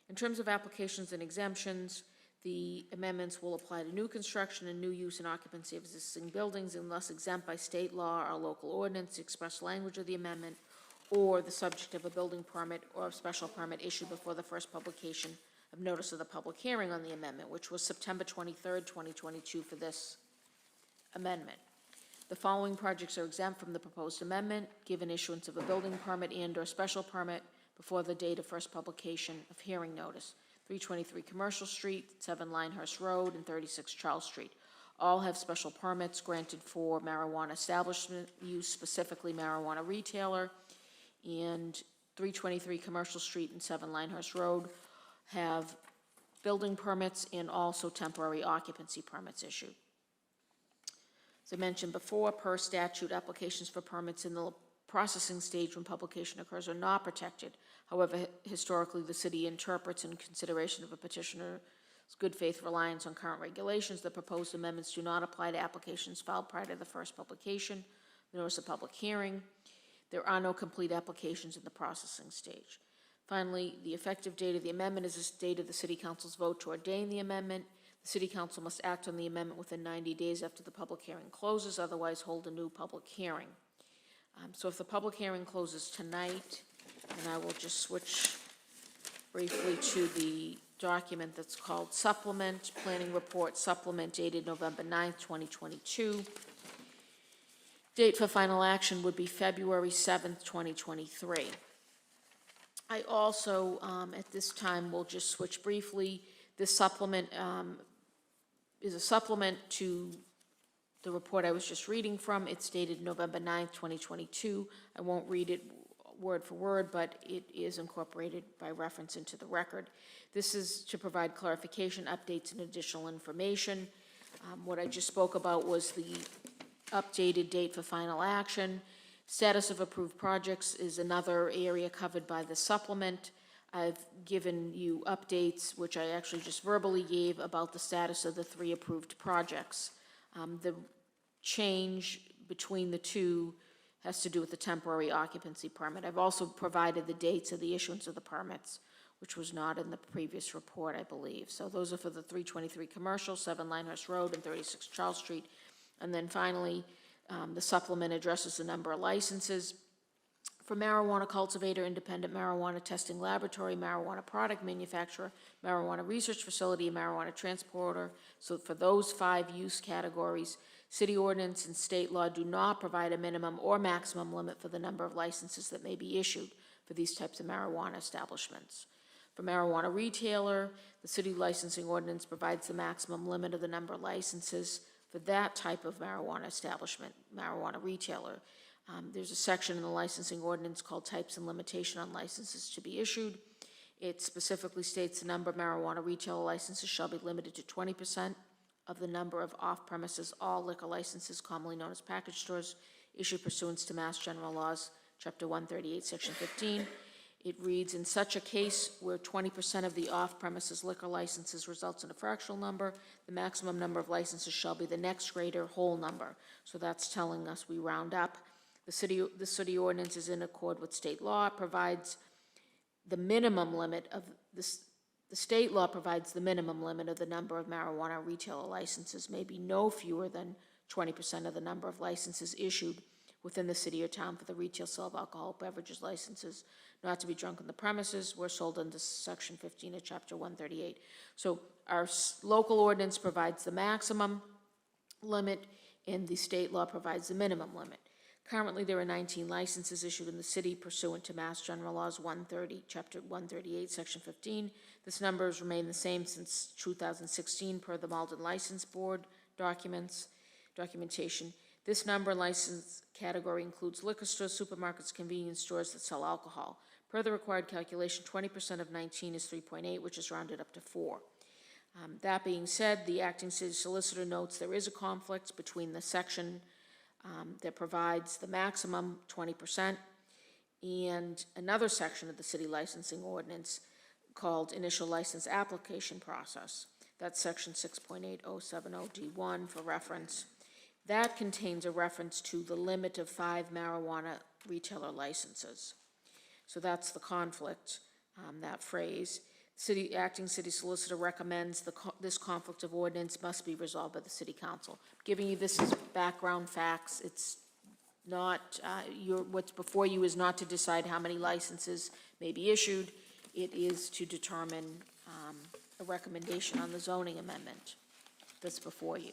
In terms of applications and exemptions, the amendments will apply to new construction and new use and occupancy of existing buildings unless exempt by state law or local ordinance, the express language of the amendment, or the subject of a building permit or a special permit issued before the first publication of notice of the public hearing on the amendment, which was September 23rd, 2022 for this amendment. The following projects are exempt from the proposed amendment, given issuance of a building permit and/or special permit before the date of first publication of hearing notice. 323 Commercial Street, 7 Linehurst Road, and 36 Charles Street. All have special permits granted for marijuana establishment use, specifically marijuana retailer. And 323 Commercial Street and 7 Linehurst Road have building permits and also temporary occupancy permits issued. As I mentioned before, per statute, applications for permits in the processing stage when publication occurs are not protected. However, historically, the city interprets in consideration of a petitioner's good faith reliance on current regulations. The proposed amendments do not apply to applications filed prior to the first publication, the notice of public hearing. There are no complete applications in the processing stage. Finally, the effective date of the amendment is the date of the City Council's vote to ordain the amendment. The City Council must act on the amendment within 90 days after the public hearing closes, otherwise hold a new public hearing. So if the public hearing closes tonight, and I will just switch briefly to the document that's called Supplement, Planning Report Supplement dated November 9th, 2022. Date for final action would be February 7th, 2023. I also, at this time, will just switch briefly. This supplement is a supplement to the report I was just reading from. It's dated November 9th, 2022. I won't read it word for word, but it is incorporated by reference into the record. This is to provide clarification, updates, and additional information. What I just spoke about was the updated date for final action. Status of approved projects is another area covered by the supplement. I've given you updates, which I actually just verbally gave, about the status of the 3 approved projects. The change between the 2 has to do with the temporary occupancy permit. I've also provided the dates of the issuance of the permits, which was not in the previous report, I believe. So those are for the 323 Commercial, 7 Linehurst Road, and 36 Charles Street. And then finally, the supplement addresses the number of licenses for marijuana cultivator, independent marijuana testing laboratory, marijuana product manufacturer, marijuana research facility, and marijuana transporter. So for those 5 use categories, city ordinance and state law do not provide a minimum or maximum limit for the number of licenses that may be issued for these types of marijuana establishments. For marijuana retailer, the city licensing ordinance provides the maximum limit of the number of licenses for that type of marijuana establishment, marijuana retailer. There's a section in the licensing ordinance called Types and Limitation on Licenses to be Issued. It specifically states the number of marijuana retailer licenses shall be limited to 20% of the number of off-premises all liquor licenses, commonly known as package stores, issued pursuant to Mass General Laws, Chapter 138, Section 15. It reads, in such a case where 20% of the off-premises liquor licenses results in a fractional number, the maximum number of licenses shall be the next greater whole number. So that's telling us we round up. The city ordinance is in accord with state law. It provides the minimum limit of this. The state law provides the minimum limit of the number of marijuana retailer licenses may be no fewer than 20% of the number of licenses issued within the city or town for the retail sale of alcoholic beverages licenses not to be drunk on the premises were sold under Section 15 of Chapter 138. So our local ordinance provides the maximum limit, and the state law provides the minimum limit. Currently, there are 19 licenses issued in the city pursuant to Mass General Laws 130, Chapter 138, Section 15. This number has remained the same since 2016 per the Malden License Board documentation. This number license category includes liquor stores, supermarkets, convenience stores that sell alcohol. Per the required calculation, 20% of 19 is 3.8, which is rounded up to 4. That being said, the acting city solicitor notes there is a conflict between the section that provides the maximum 20% and another section of the city licensing ordinance called initial license application process. That's section 6.8070D1 for reference. That contains a reference to the limit of 5 marijuana retailer licenses. So that's the conflict, that phrase. Acting city solicitor recommends this conflict of ordinance must be resolved by the city council. I'm giving you this as background facts. It's not, what's before you is not to decide how many licenses may be issued. It is to determine a recommendation on the zoning amendment that's before you.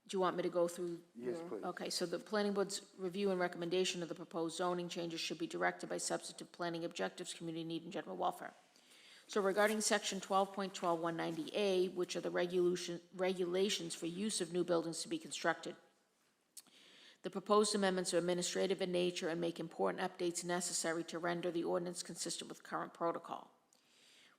Do you want me to go through? Yes, please. Okay, so the planning board's review and recommendation of the proposed zoning changes should be directed by substantive planning objectives, community need, and general welfare. So regarding section 12.12190A, which are the regulations for use of new buildings to be constructed, the proposed amendments are administrative in nature and make important updates necessary to render the ordinance consistent with current protocol.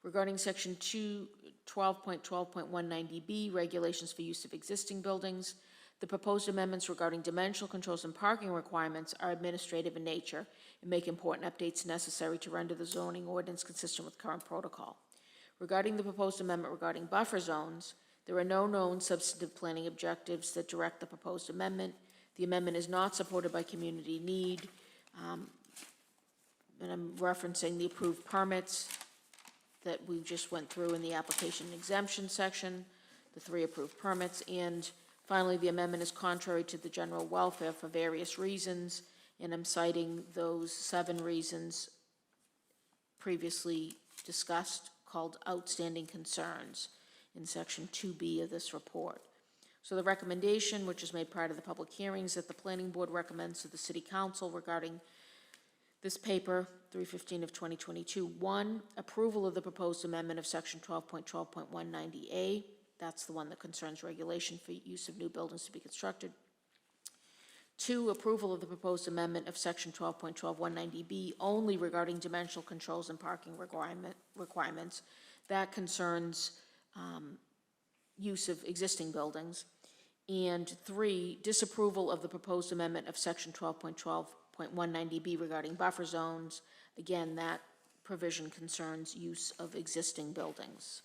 Regarding section 12.12.190B, regulations for use of existing buildings, the proposed amendments regarding dimensional controls and parking requirements are administrative in nature and make important updates necessary to render the zoning ordinance consistent with current protocol. Regarding the proposed amendment regarding buffer zones, there are no known substantive planning objectives that direct the proposed amendment. The amendment is not supported by community need, and I'm referencing the approved permits that we just went through in the application and exemption section, the 3 approved permits, and finally, the amendment is contrary to the general welfare for various reasons, and I'm citing those 7 reasons previously discussed called outstanding concerns in section 2B of this report. So the recommendation, which is made prior to the public hearings, that the planning board recommends to the city council regarding this paper, 315 of 2022, 1, approval of the proposed amendment of section 12.12.190A. That's the one that concerns regulation for use of new buildings to be constructed. 2, approval of the proposed amendment of section 12.12190B only regarding dimensional controls and parking requirements. That concerns use of existing buildings. And 3, disapproval of the proposed amendment of section 12.12.190B regarding buffer zones. Again, that provision concerns use of existing buildings.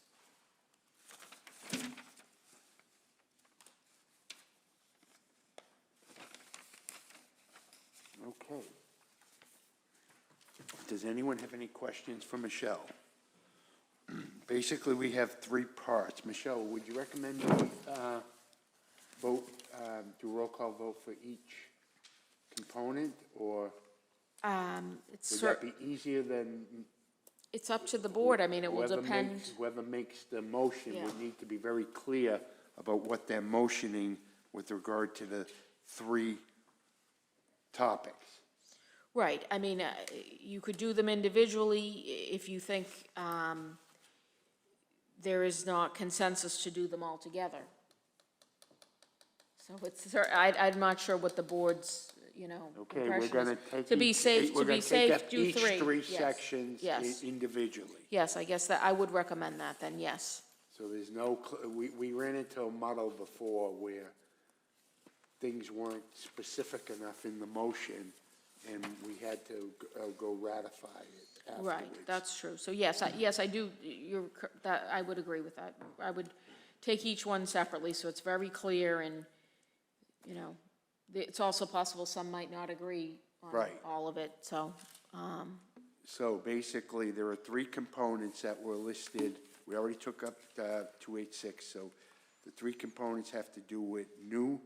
Okay. Does anyone have any questions for Michelle? Basically, we have 3 parts. Michelle, would you recommend we do a roll call vote for each component, or would that be easier than? It's up to the board. I mean, it will depend. Whoever makes the motion Yeah. would need to be very clear about what they're motioning with regard to the 3 topics. Right, I mean, you could do them individually if you think there is not consensus to do them all together. So it's, I'm not sure what the board's, Okay, we're impression gonna is. take. To be each- safe, we're to be gonna take safe, up do each 3. 3 Yes. sections Yes. individually. Yes, I guess that, I would recommend that then, yes. So there's no, we ran into a muddle before where things weren't specific enough in the motion, and we had to go ratify it afterwards. Right, that's true. So yes, I do, I would agree with that. I would take each one separately, so it's very clear, and, it's also possible some might not agree on Right. all of it, so, So basically, there are 3 components that were listed. We already took up 286, so the 3 components have to do with new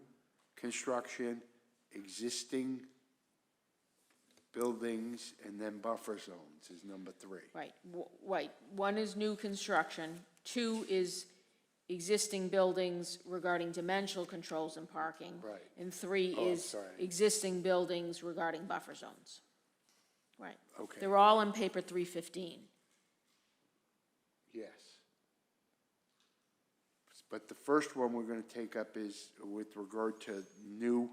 construction, existing buildings, and then buffer zones is number 3. right, right. 1 is new construction, 2 is existing buildings regarding dimensional controls and parking. Right. And 3 Oh, I'm is sorry. existing buildings regarding buffer zones. Right. Okay. They're all in paper 315. Yes. But the first one we're going to take up is with regard to new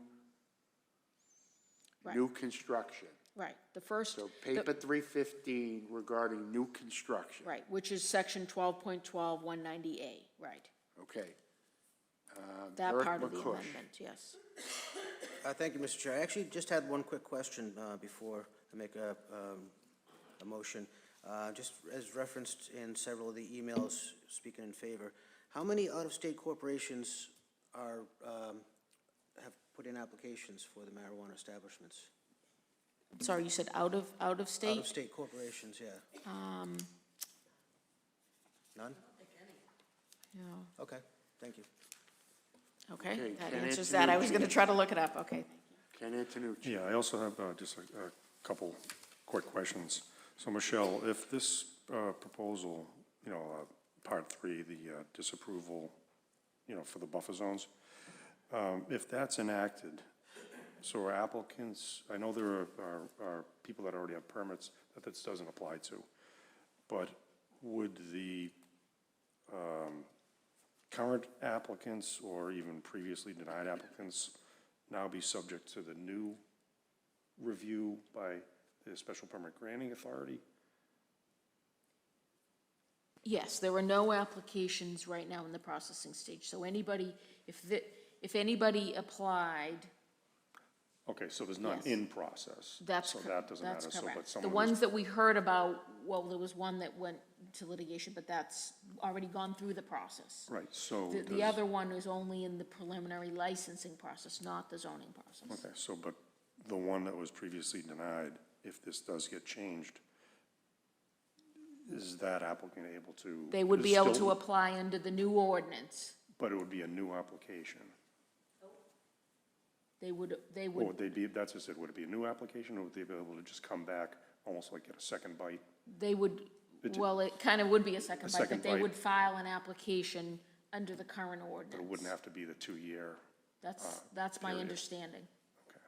construction. Right, the first. So paper 315 regarding new construction. Right, which is section 12.12.190A, right. Okay. That Eric part of the McCush. amendment, yes. Thank you, Mr. Chair. I actually just had one quick question before I make a motion. Just as referenced in several of the emails speaking in favor, how many out-of-state corporations have put in applications for the marijuana establishments? Sorry, you said out of state? Out-of-state corporations, yeah. None? No. Okay, thank you. Okay, Okay, that Ken answers that. I was Antonucci. going to try to look it up, okay. Ken Antonucci. Yeah, I also have just a couple quick questions. So Michelle, if this proposal Part 3, the disapproval, for the buffer zones. If that's enacted, so are applicants, I know there are people that already have permits that this doesn't apply to, but would the current applicants or even previously denied applicants now be subject to the new review by the special permit granting authority? Yes, there are no applications right now in the processing stage, so anybody, if anybody applied, Okay, so there's none Yes. in process. that's, So that doesn't that's matter. So, but correct. The someone ones that we heard about, well, there was one that went to litigation, but that's already gone through the process. Right, so The does- other one is only in the preliminary licensing process, not the zoning process. Okay, so, but the one that was previously denied, if this does get changed, is that applicant able to? They would is be able to still- apply under the new ordinance. But it would be a new application. They would, Or would they be, that's just it, would it be a new application, or would they be able to just come back, almost like get a second bite? They would, It- well, it kind of would be a second bite, second but they bite. would file an application under the current ordinance. But it wouldn't have to be the 2-year, That's my period. understanding. okay.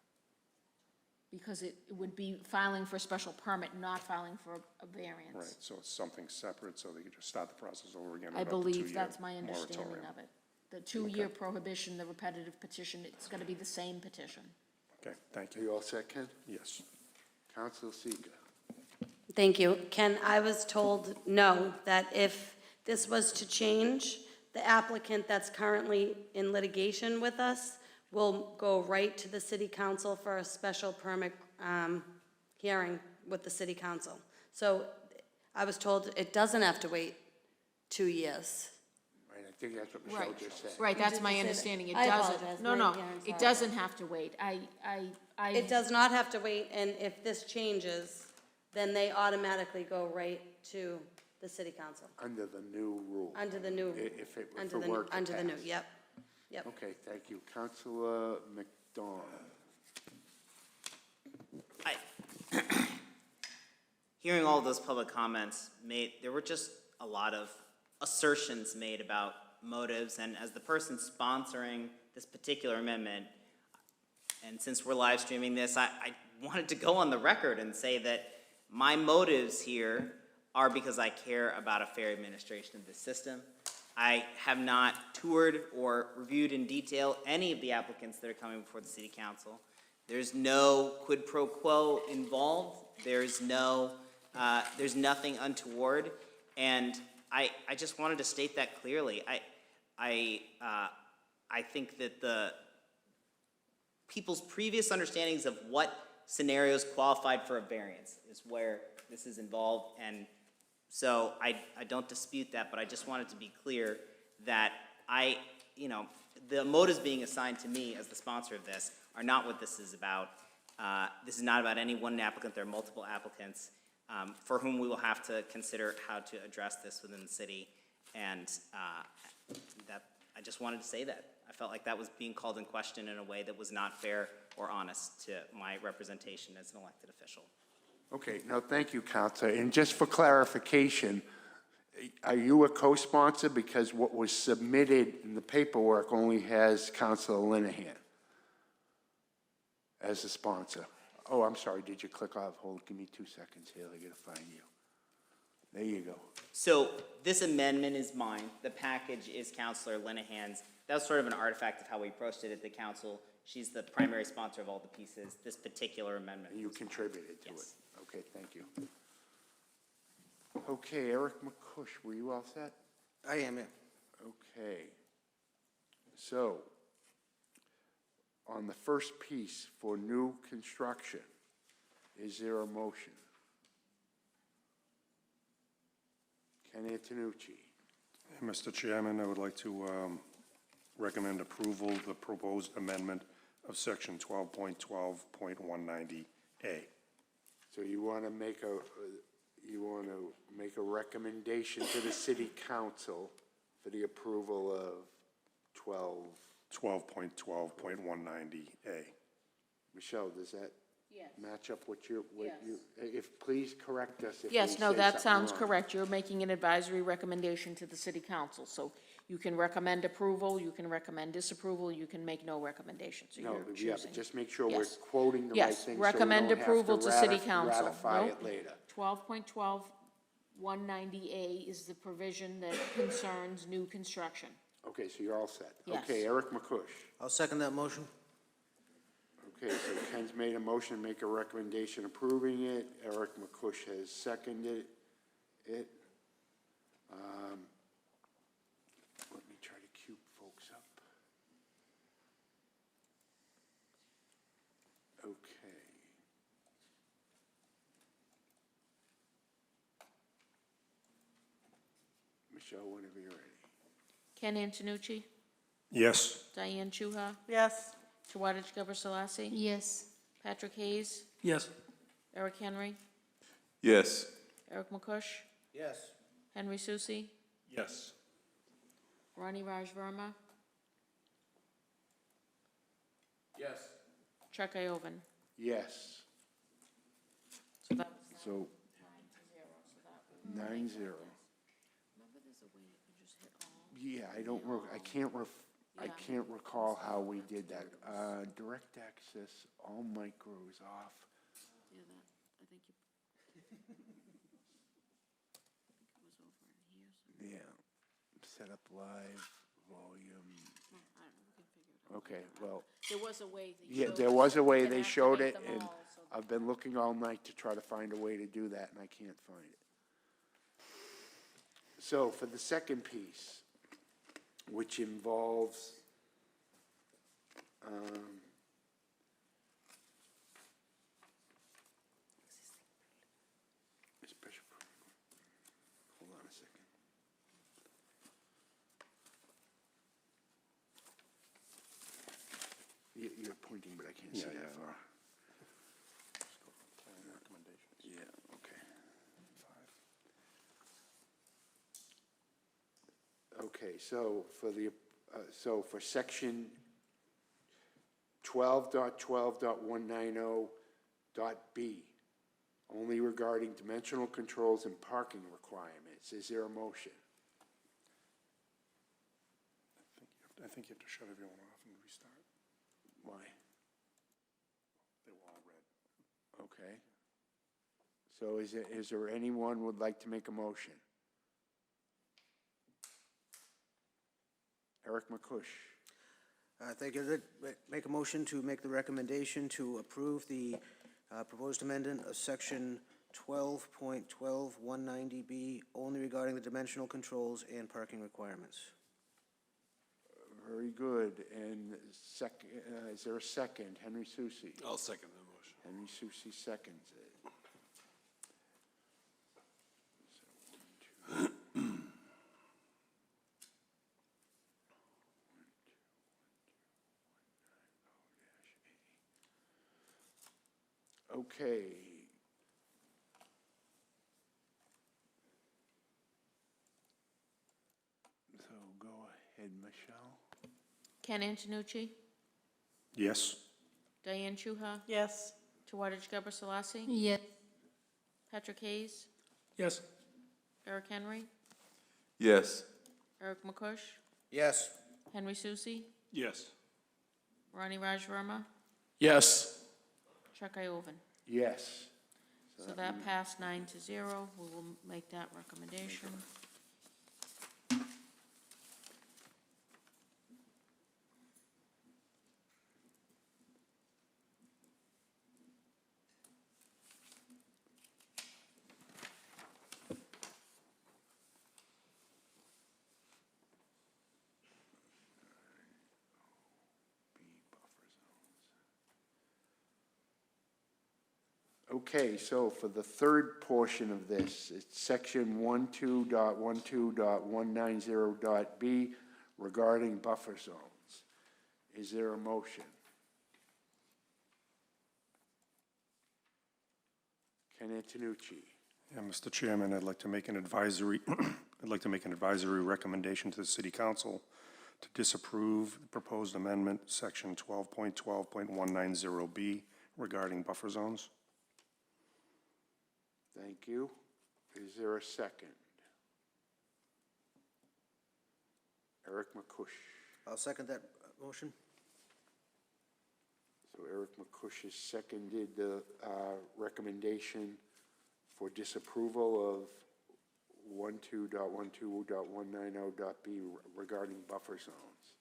Because it would be filing for a special permit, not filing for a variance. Right, so it's something separate, so they could just start the process over again I without the 2-year believe that's my understanding moratorium. of it. The 2-year prohibition, the repetitive petition, it's gonna be the same petition. Okay, thank Are you. you all set, Ken? Yes. Council Seeger. Thank you. Ken, I was told no, that if this was to change, the applicant that's currently in litigation with us will go right to the city council for a special permit hearing with the city council. So I was told it doesn't have to wait 2 years. Right, I think that's what Michelle just said. Right, that's did my say that. understanding. It I doesn't. apologize. No, My no, ignorance, it sorry. doesn't have to wait. It does not have to wait, and if this changes, then they automatically go right to the city council, Under the new rule. under the new, If it under the, were to under the new, pass. yep, yep. Okay, thank you. Councilor McDonald. Hearing all of those public comments there were just a lot of assertions made about motives, and as the person sponsoring this particular amendment, and since we're live streaming this, I wanted to go on the record and say that my motives here are because I care about a fair administration of this system. I have not toured or reviewed in detail any of the applicants that are coming before the city council. There's no quid pro quo involved. There's nothing untoward, and I just wanted to state that clearly. I think that the people's previous understandings of what scenarios qualified for a variance is where this is involved, and so I don't dispute that, but I just wanted to be clear that the motives being assigned to me as the sponsor of this are not what this is about. This is not about any one applicant. There are multiple applicants for whom we will have to consider how to address this within the city, and that I just wanted to say that. I felt like that was being called in question in a way that was not fair or honest to my representation as an elected official. Okay, no, thank you, Counselor. And just for clarification, are you a co-sponsor? Because what was submitted in the paperwork only has Counselor Linehan as a sponsor. Oh, I'm sorry, did you click off? Hold, give me 2 seconds here, I gotta find you. There you go. So this amendment is mine. The package is Councilor Linehan's. That was sort of an artifact of how we approached it at the council. She's the primary sponsor of all the pieces. This particular amendment. You contributed to it. Yes. Okay, thank you. Okay, Eric McCush, were you all set? I am, yeah. Okay. So, on the first piece for new construction, is there a motion? Ken Antonucci. Mr. Chairman, I would like to recommend approval of the proposed amendment of section 12.12.190A. So you want to make a recommendation to the city council for the approval of 12.12.190A. Michelle, does that match up what you, if, please correct us if we Yes, no, say that something sounds wrong. correct. You're making an advisory recommendation to the city council. So you can recommend approval, you can recommend disapproval, you can make no recommendation. So No, you're but choosing. just make sure we're Yes. quoting the right Yes, thing. recommend so we don't approval have to city ratif- council. Ratify Nope. it later. 12.12, 190A is the provision that concerns new construction. Okay, so you're all set. Yes. Okay, Eric McCush. I'll second that motion. Okay, so Ken's made a motion to make a recommendation approving it. Eric McCush has seconded it. Let me try to cue folks up. Okay. Michelle, whenever you're ready. Ken Antonucci, Yes. Diane Chuha, Yes, Tawadich Gubber Yes. Patrick Hayes, Yes. Eric Henry, Yes. Eric McCush, Yes. Henry Susi, Yes. Ronnie Raj Verma, Yes. Chuck Iovan. Yes. So that was So 9-0. Remember there's a way you can just hit all? Yeah, I can't recall how we did that. Direct access, all micros off. Yeah, that, I think you. I think it was over in here. Yeah. Set up live, volume. I don't know, we can figure it out. Okay, well, There was a way they yeah, showed there us. was a way You can they showed activate it, them and all, so- I've been looking all night to try to find a way to do that, and I can't find it. So for the second piece, which involves, special permit. Hold on a second. You're pointing, but I can't see that far. Yeah, okay. Okay, so for section 12.12.190.b, only regarding dimensional controls and parking requirements, is there a motion? I think you have to shut everyone off and restart. Why? They were all red. Okay. So is there anyone would like to make a motion? Eric McCush. Thank you. Make a motion to make the recommendation to approve the proposed amendment of section 12.12.190B only regarding the dimensional controls and parking requirements. Very good. And is there a second? Henry Susi. I'll second the motion. Henry Susi seconds it. Okay. So go ahead, Michelle. Ken Antonucci, Yes. Diane Chuha, yes, Tawadich Gubber Yes. Patrick Hayes, Yes. Eric Henry, Yes. Eric McCush, Yes. Henry Susi, Yes. Ronnie Raj Verma, Yes. Chuck Iovan. Yes. So that passed 9-0. We will make that recommendation. Okay, so for the third portion of this, it's section 12.12.190.b regarding buffer zones. Is there a motion? Ken Antonucci. Yeah, Mr. Chairman, I'd like to make an advisory, recommendation to the City Council to disapprove the proposed amendment, section 12.12.190B, regarding buffer zones. Thank you. Is there a second? Eric McCush. I'll second that motion. So Eric McCush has seconded the recommendation for disapproval of 12.12.190.b regarding buffer zones.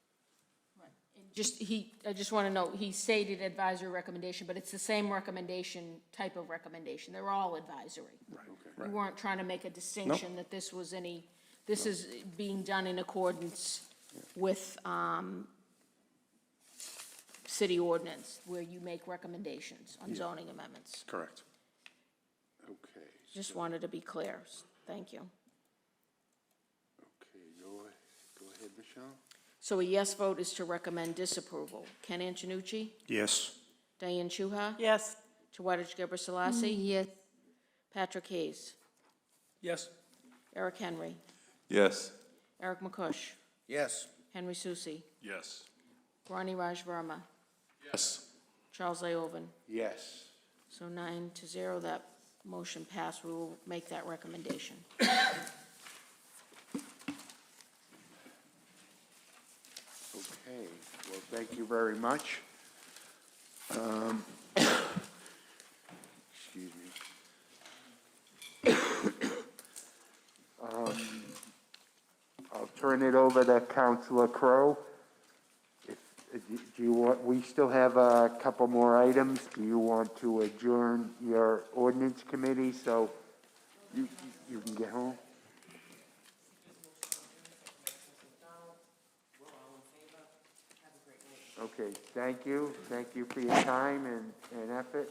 I just want to note, he stated advisory recommendation, but it's the same recommendation, type of recommendation. They're all advisory. We weren't trying to make a distinction that this was this is being done in accordance with city ordinance, where you make recommendations on zoning amendments. Correct. Okay. Just wanted to be clear. Thank you. Okay, go ahead, Michelle. So a yes vote is to recommend disapproval. Ken Antonucci? Yes. Diane Chuha? Yes. Tawadej Gabor Selassie? Yes. Patrick Hayes? Yes. Eric Henry? Yes. Eric McCush? Yes. Henry Susi? Yes. Ronnie Raj Verma? Yes. Charles Leoven? Yes. So 9-0, that motion passed. We will make that recommendation. Okay, well, thank you very much. Excuse me. I'll turn it over to Councilor Crowe. Do you want, we still have a couple more items. Do you want to adjourn your ordinance committee so you can get home? Okay, thank you. Thank you for your time and effort.